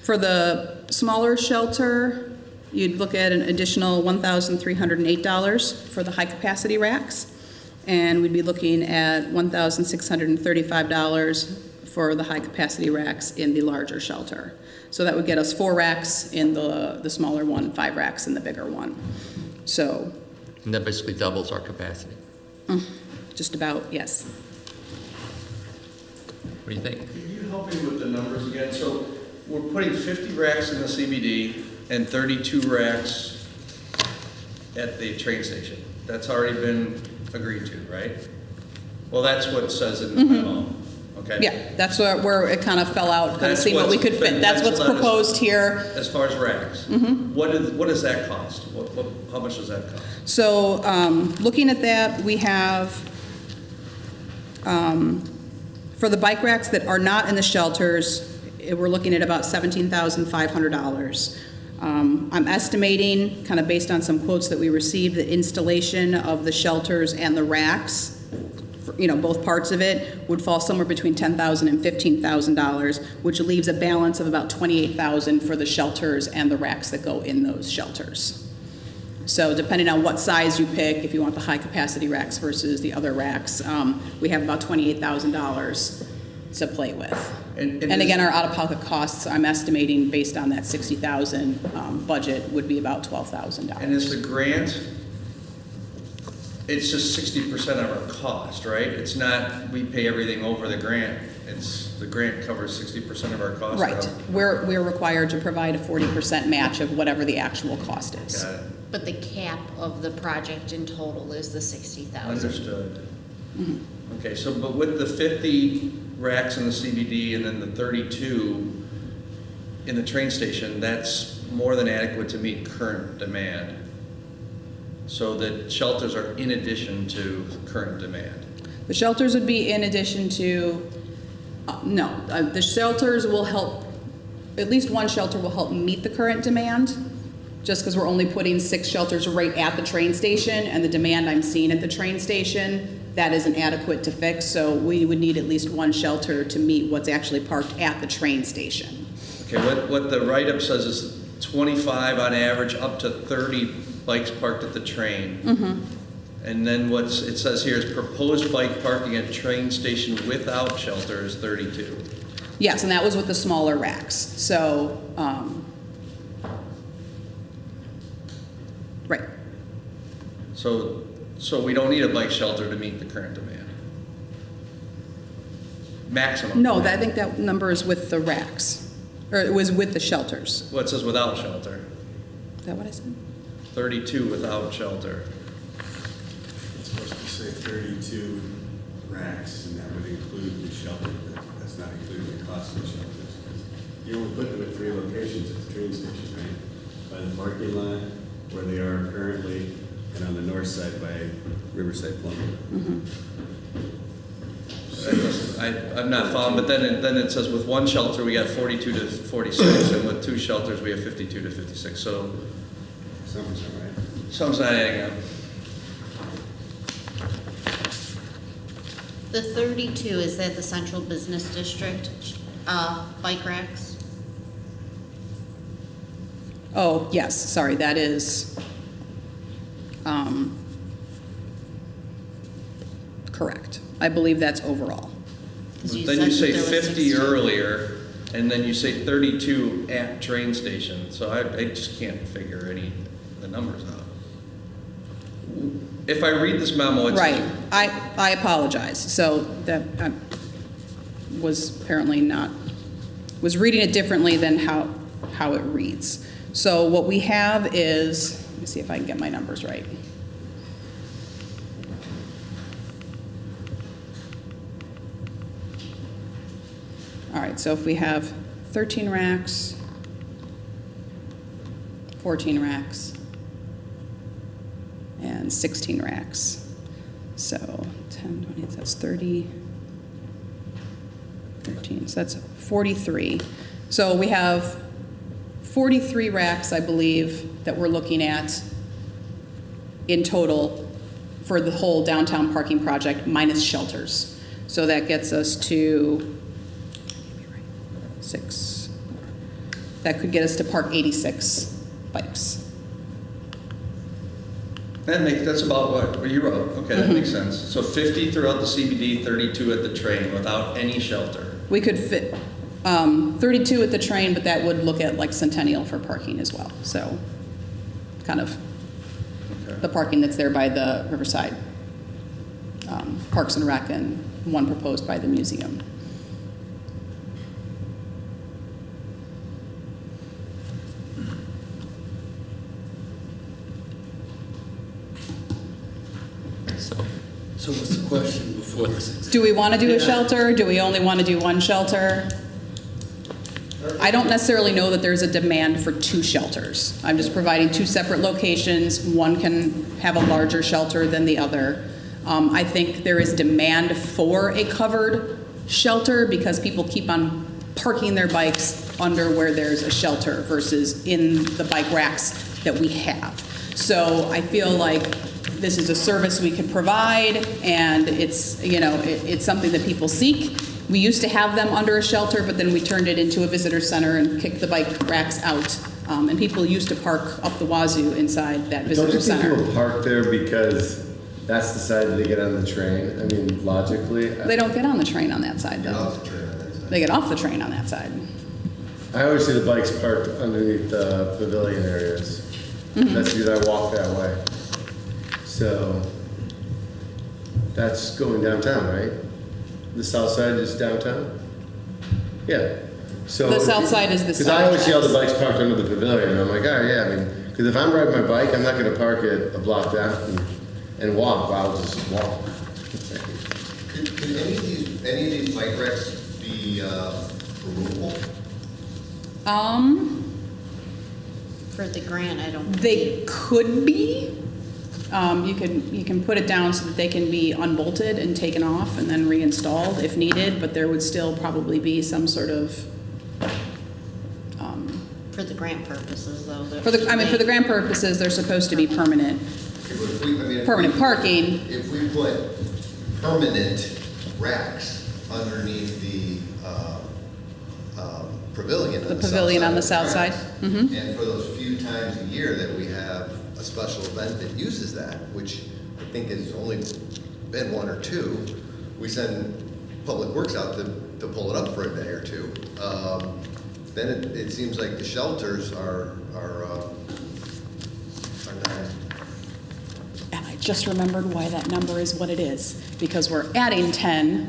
for the smaller shelter, you'd look at an additional $1,308 for the high-capacity racks, and we'd be looking at $1,635 for the high-capacity racks in the larger shelter. So that would get us 4 racks in the smaller one, 5 racks in the bigger one. So. And that basically doubles our capacity. Just about, yes. What do you think? Can you help me with the numbers again? So we're putting 50 racks in the CBD and 32 racks at the train station. That's already been agreed to, right? Well, that's what it says in the memo. Okay. Yeah, that's where it kind of fell out, kind of see what we could fit. That's what's proposed here. As far as racks, what does that cost? How much does that cost? So looking at that, we have, for the bike racks that are not in the shelters, we're looking at about $17,500. I'm estimating, kind of based on some quotes that we received, the installation of the shelters and the racks, both parts of it, would fall somewhere between $10,000 and $15,000, which leaves a balance of about $28,000 for the shelters and the racks that go in those shelters. So depending on what size you pick, if you want the high-capacity racks versus the other racks, we have about $28,000 to play with. And again, our out-of-pocket costs, I'm estimating based on that $60,000 budget, would be about $12,000. And is the grant, it's just 60% of our cost, right? It's not we pay everything over the grant. It's the grant covers 60% of our cost. Right. We're required to provide a 40% match of whatever the actual cost is. Got it. But the cap of the project in total is the $60,000. Understood. Okay, so but with the 50 racks in the CBD and then the 32 in the train station, that's more than adequate to meet current demand. So the shelters are in addition to current demand. The shelters would be in addition to, the shelters will help, at least one shelter will help meet the current demand, just because we're only putting 6 shelters right at the train station, and the demand I'm seeing at the train station, that isn't adequate to fix, so we would need at least one shelter to meet what's actually parked at the train station. Okay, what the write-up says is 25 on average, up to 30 bikes parked at the train. And then it says here is proposed bike parking at train station without shelter is 32. Yes, and that was with the smaller racks. So, right. So we don't need a bike shelter to meet the current demand. Maximum. No, I think that number is with the racks, or it was with the shelters. Well, it says without shelter. Is that what I said? 32 without shelter. It's supposed to say 32 racks, and that would include the shelter, but that's not including the cost of the shelters. You only put them at 3 locations at the train station, right? By the parking lot, where they are currently, and on the north side by Riverside Plumbing. I'm not following, but then it says with 1 shelter we got 42 to 46, and with 2 shelters we have 52 to 56. So something's not right. Something's not adding up. The 32, is that the central business district bike racks? Oh, yes, sorry, that is correct. I believe that's overall. Then you say 50 earlier, and then you say 32 at train station. So I just can't figure any of the numbers out. If I read this memo, it's Right, I apologize. So that I was apparently was reading it differently than how it reads. So what we have is, let me see if I can get my numbers right. All right, so if we have 13 racks, 14 racks, and 16 racks. So 10, 20, that's 30, 13, so that's 43. So we have 43 racks, I believe, that we're looking at in total for the whole downtown parking project minus shelters. So that gets us to 6. That could get us to park 86 bikes. That's about what you wrote. Okay, that makes sense. So 50 throughout the CBD, 32 at the train without any shelter. We could fit 32 at the train, but that would look at like Centennial for parking as well. So kind of the parking that's there by the Riverside Parks and Rec, and one proposed by the museum. So what's the question before? Do we want to do a shelter? Do we only want to do 1 shelter? I don't necessarily know that there's a demand for 2 shelters. I'm just providing 2 separate locations. One can have a larger shelter than the other. I think there is demand for a covered shelter because people keep on parking their bikes under where there's a shelter versus in the bike racks that we have. So I feel like this is a service we can provide, and it's, it's something that people seek. We used to have them under a shelter, but then we turned it into a visitor center and kicked the bike racks out. And people used to park up the wazoo inside that visitor center. Don't you think people park there because that's the side that they get on the train? I mean, logically. They don't get on the train on that side, though. They get off the train on that side. I always see the bikes parked underneath the pavilion areas. That's because I walk that way. So that's going downtown, right? The south side is downtown? Yeah. So The south side is the Because side, I always see all the yes. bikes parked under the pavilion, and I'm like, oh yeah, I mean, because if I'm riding my bike, I'm not going to park it a block down and walk. I'll just walk. Could any of these bike racks be removable? For the grant, I don't. They could be. You can put it down so that they can be unbolted and taken off and then reinstalled if needed, but there would still probably be some sort of. For the grant purposes, though. For the grant purposes, they're supposed to be permanent. Permanent parking. If we put permanent racks underneath the pavilion. The pavilion on the south side. Mhm. And for those few times a year that we have a special event that uses that, which I think has only been one or two, we send Public Works out to pull it up for a day or two. Then it seems like the shelters are not. And I just remembered why that number is what it is, because we're adding 10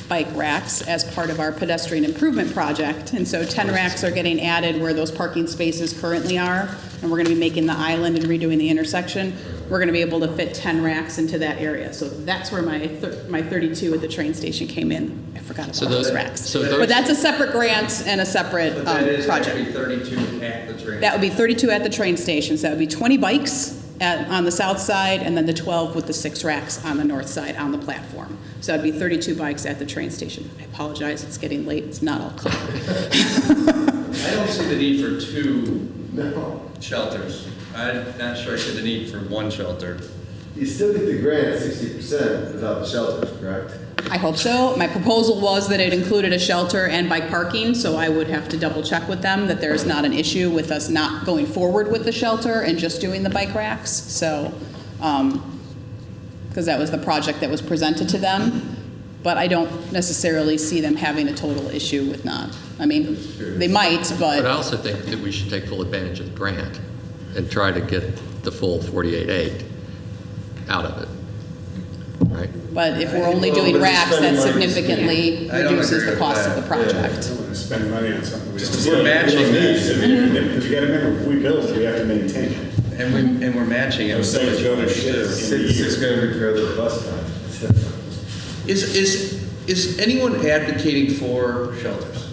bike racks as part of our pedestrian improvement project. And so 10 racks are getting added where those parking spaces currently are, and we're gonna be making the island and redoing the intersection. We're gonna be able to fit 10 racks into that area. So that's where my 32 at the train station came in. I forgot about those racks. But that's a separate grant and a separate But that is project. actually 32 at the train. That would be 32 at the train stations. That would be 20 bikes on the south side, and then the 12 with the 6 racks on the north side on the platform. So that'd be 32 bikes at the train station. I apologize, it's getting late, it's not all clear. I don't see the need for 2 shelters. I'm not sure I see the need for 1 shelter. You still get the grant 60% without the shelters, correct? I hope so. My proposal was that it included a shelter and bike parking, so I would have to double check with them that there's not an issue with us not going forward with the shelter and just doing the bike racks. So, because that was the project that was presented to them. But I don't necessarily see them having a total issue with not. I mean, they might, but. But I also think that we should take full advantage of the grant and try to get the full 48.8 out of it, right? But if we're only doing racks, that significantly reduces the cost of the project. I don't want to spend money on something we don't We're matching this. that. Because you got to remember, if we build it, we have to maintain it. And we're matching it. So it's going to shit. It's going to repair the bus time. Is anyone advocating for shelters?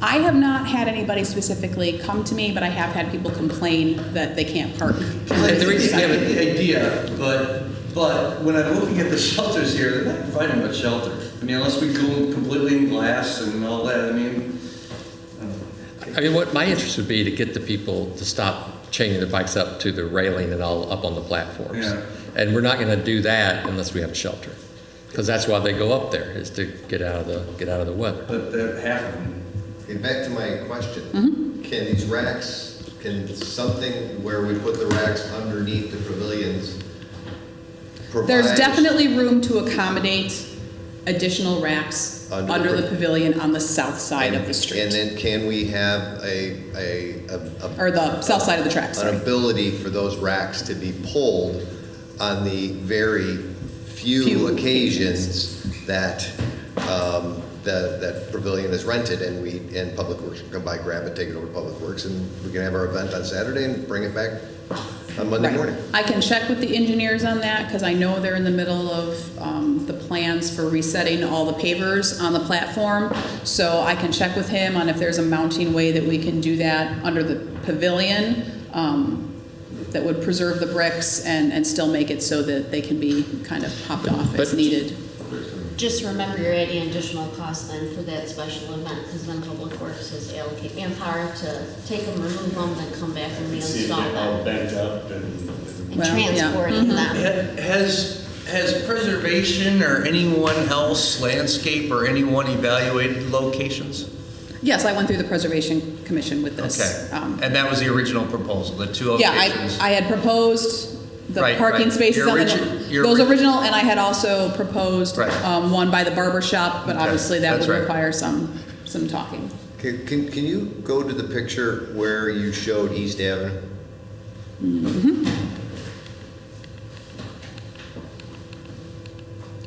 I have not had anybody specifically come to me, but I have had people complain that they can't park. I have the idea, but when I'm looking at the shelters here, they're not providing much shelter. I mean, unless we go completely in glass and all that, I mean. What my interest would be to get the people to stop chaining their bikes up to the railing and all up on the platforms. Yeah. And we're not going to do that unless we have a shelter, because that's why they go up there, is to get out of the weather. But half of them. Okay, back to my question. Mm-hmm. Can these racks, can something where we put the racks underneath the pavilions provide? There's definitely room to accommodate additional racks under the pavilion on the south side of the street. And then can we have Or the south side of the tracks. an ability for those racks to be pulled on the very few occasions that that pavilion is rented, and Public Works can come by, grab it, take it over to Public Works, and we can have our event on Saturday and bring it back on Monday Right. morning. I can check with the engineers on that, because I know they're in the middle of the plans for resetting all the pavers on the platform. So I can check with him on if there's a mounting way that we can do that under the pavilion that would preserve the bricks and still make it so that they can be kind of popped off as needed. Just remember, you're adding additional cost then for that special event, because then Public Works has allocated manpower to take them, remove them, then come back and See if reinstall they're all them bent up and. and transporting them. Has preservation or anyone else, landscape or anyone evaluated locations? Yes, I went through the Preservation Commission with this. Okay, and that was the original proposal, the 2 Yeah, locations? I had proposed the Right, parking right. spaces Your on those original, and I had also proposed one by the barber shop, but Okay, obviously that that's would right. require some talking. Can you go to the picture where you showed East Avenue? Mm-hmm.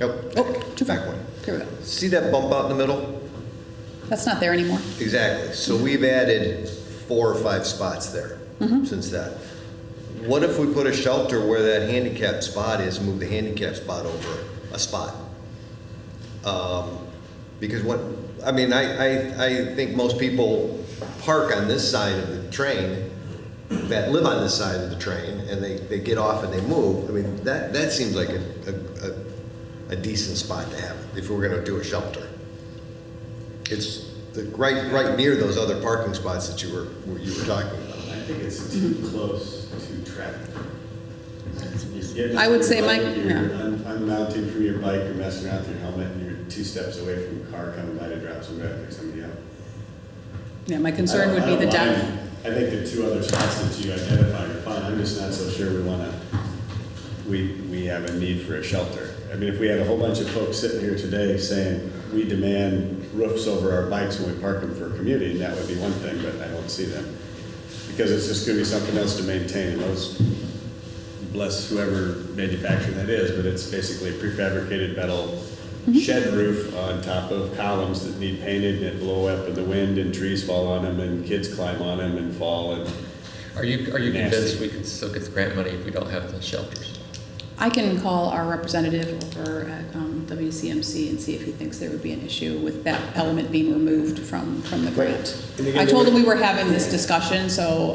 Oh, too far. back one. Here we go. See that bump out in the middle? That's not there anymore. Exactly. So we've added 4 or 5 spots there Mhm. since that. What if we put a shelter where that handicap spot is, move the handicap spot over a spot? Because I think most people park on this side of the train, that live on this side of the train, and they get off and they move. I mean, that seems like a decent spot to have if we're going to do a shelter. It's right near those other parking spots that you were talking about. I think it's too close to traffic. I would say, Mike, You're unmounting from your bike, you're messing around with your helmet, and you're 2 steps away from a car coming by to drop somebody out, pick somebody up. Yeah, my concern would be the depth. I think the two other spots that you identified are fine. I'm just not so sure we have a need for a shelter. I mean, if we had a whole bunch of folks sitting here today saying, we demand roofs over our bikes when we park them for commuting, that would be one thing, but I don't see them. Because it's just gonna be something else to maintain, and those, bless whoever manufacturer that is, but it's basically a prefabricated metal shed roof on top of columns that need painted and it blow up in the wind and trees fall on them and kids climb on them and fall and. Are you convinced we can still get the grant money if we don't have the shelters? I can call our representative over at WCMC and see if he thinks there would be an issue with that element being removed from the grant. I told him we were having this discussion, so.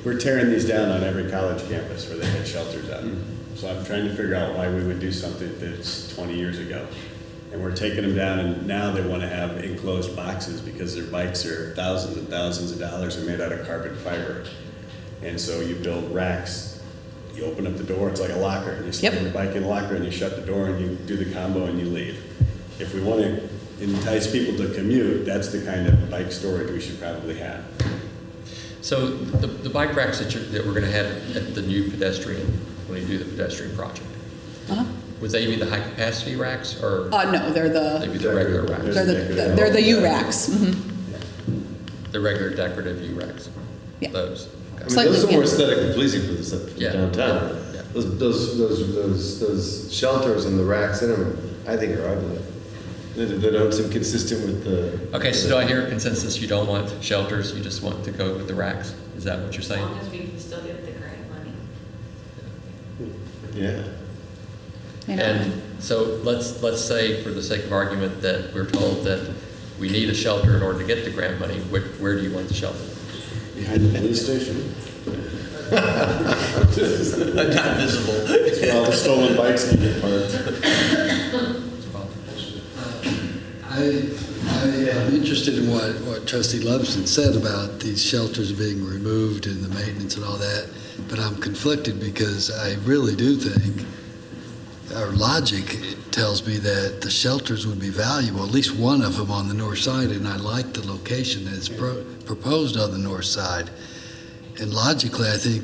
We're tearing these down on every college campus where they had shelters on. So I'm trying to figure out why we would do something that's 20 years ago. And we're taking them down, and now they want to have enclosed boxes because their bikes are thousands and thousands of dollars and made out of carbon fiber. And so you build racks, you open up the door, it's like a locker, and you stick your bike in a locker and you shut the door and you do the combo and you leave. If we want to entice people to commute, that's the kind of bike storage we should probably have. So the bike racks that we're going to have at the new pedestrian, when you do the pedestrian project, would they be the high capacity racks or? No, they're they'd be the regular racks. They're the U racks. The regular decorative U racks. Yeah. Those. I mean, those are more aesthetically pleasing for the downtown. Yeah. Those shelters and the racks in them, I think are ugly. They don't seem consistent with the. Okay, so do I hear a consensus? You don't want shelters, you just want to go with the racks? Is that what you're saying? As long as we can still get the grant money. Yeah. And so let's say, for the sake of argument, that we're told that we need a shelter in order to get the grant money. Where do you want the shelter? Behind the police station. Not visible. It's where all the stolen bikes can get parked. I'm interested in what Trustee Lumsden said about these shelters being removed and the maintenance and all that, but I'm conflicted because I really do think our logic tells me that the shelters would be valuable, at least one of them on the north side, and I like the location that's proposed on the north side. And logically, I think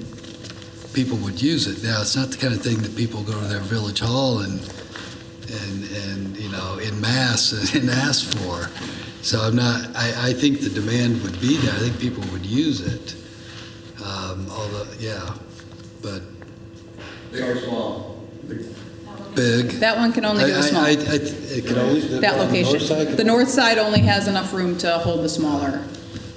people would use it. Now, it's not the kind of thing that people go to their village hall and you know, in mass and ask for. So I think the demand would be there. I think people would use it. Although, yeah, but. Big or small? Big. That one can only do the small. It can only. That location. The north side only has enough room to hold the smaller.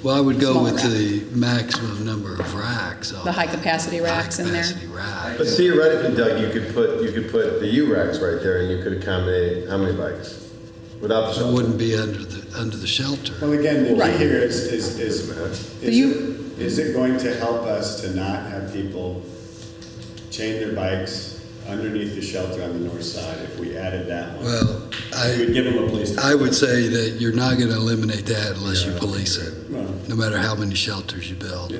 Well, I would go smaller with rack. the maximum number of racks. The high capacity racks in there. But theoretically, Doug, you could put the U racks right there, and you could accommodate how many bikes without the shelter? It wouldn't be under the shelter. Well, again, the key here is it going to help us to not have people chain their bikes underneath the shelter on the north side if we added that one? Well, we would give them a place to I would say that you're not going to eliminate that unless you police it, no matter how many shelters you build.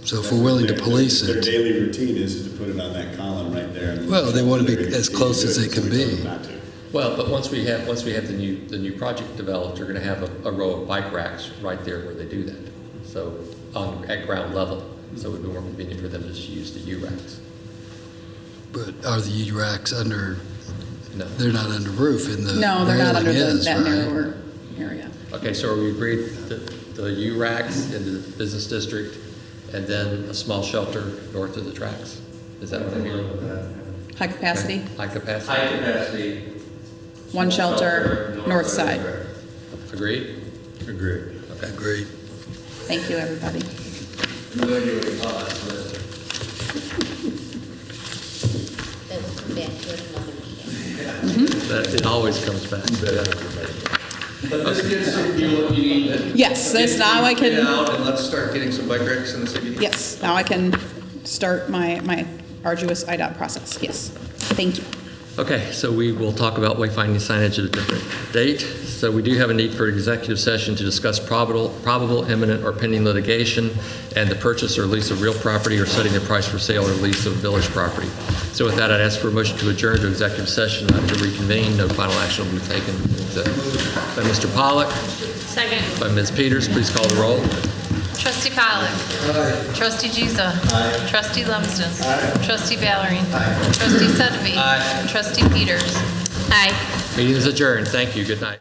So if we're willing to police their it, daily routine is to put it on that column right there. well, they want to be as close as they can be. Well, but once we have the new project developed, you're going to have a row of bike racks right there where they do that. So at ground level, so it would be more convenient for them to just use the U racks. But are the U racks under? No, they're not under roof in the. No, they're not under railing that right? narrower area. Okay, so are we agreed that the U racks in the business district, and then a small shelter north of the tracks? Is that what I'm hearing? High capacity. Okay. High capacity. High capacity. One shelter, north side. Agreed? Agreed. Okay. Agreed. Thank you, everybody. It always comes back. But this gets you what you need. Yes, this now I can. Get out and let's start getting some bike racks in the city. Yes, now I can start my arduous IDOT process. Yes, thank you. Okay, so we will talk about wayfinding signage at a different date. So we do have a need for an executive session to discuss probable, imminent, or pending litigation and the purchase or lease of real property or setting the price for sale or lease of village property. So with that, I'd ask for a motion to adjourn to executive session, not to reconvene. No final action will be taken. By Mr. Pollack, Second. by Ms. Peters. Please call the roll. Trustee Pollak. Aye. Trustee Giza. Aye. Trustee Lumsden. Aye. Trustee Valerie. Aye. Trustee Suddaby. Aye. Trustee Peters. Aye. Meeting is adjourned. Thank you. Good night.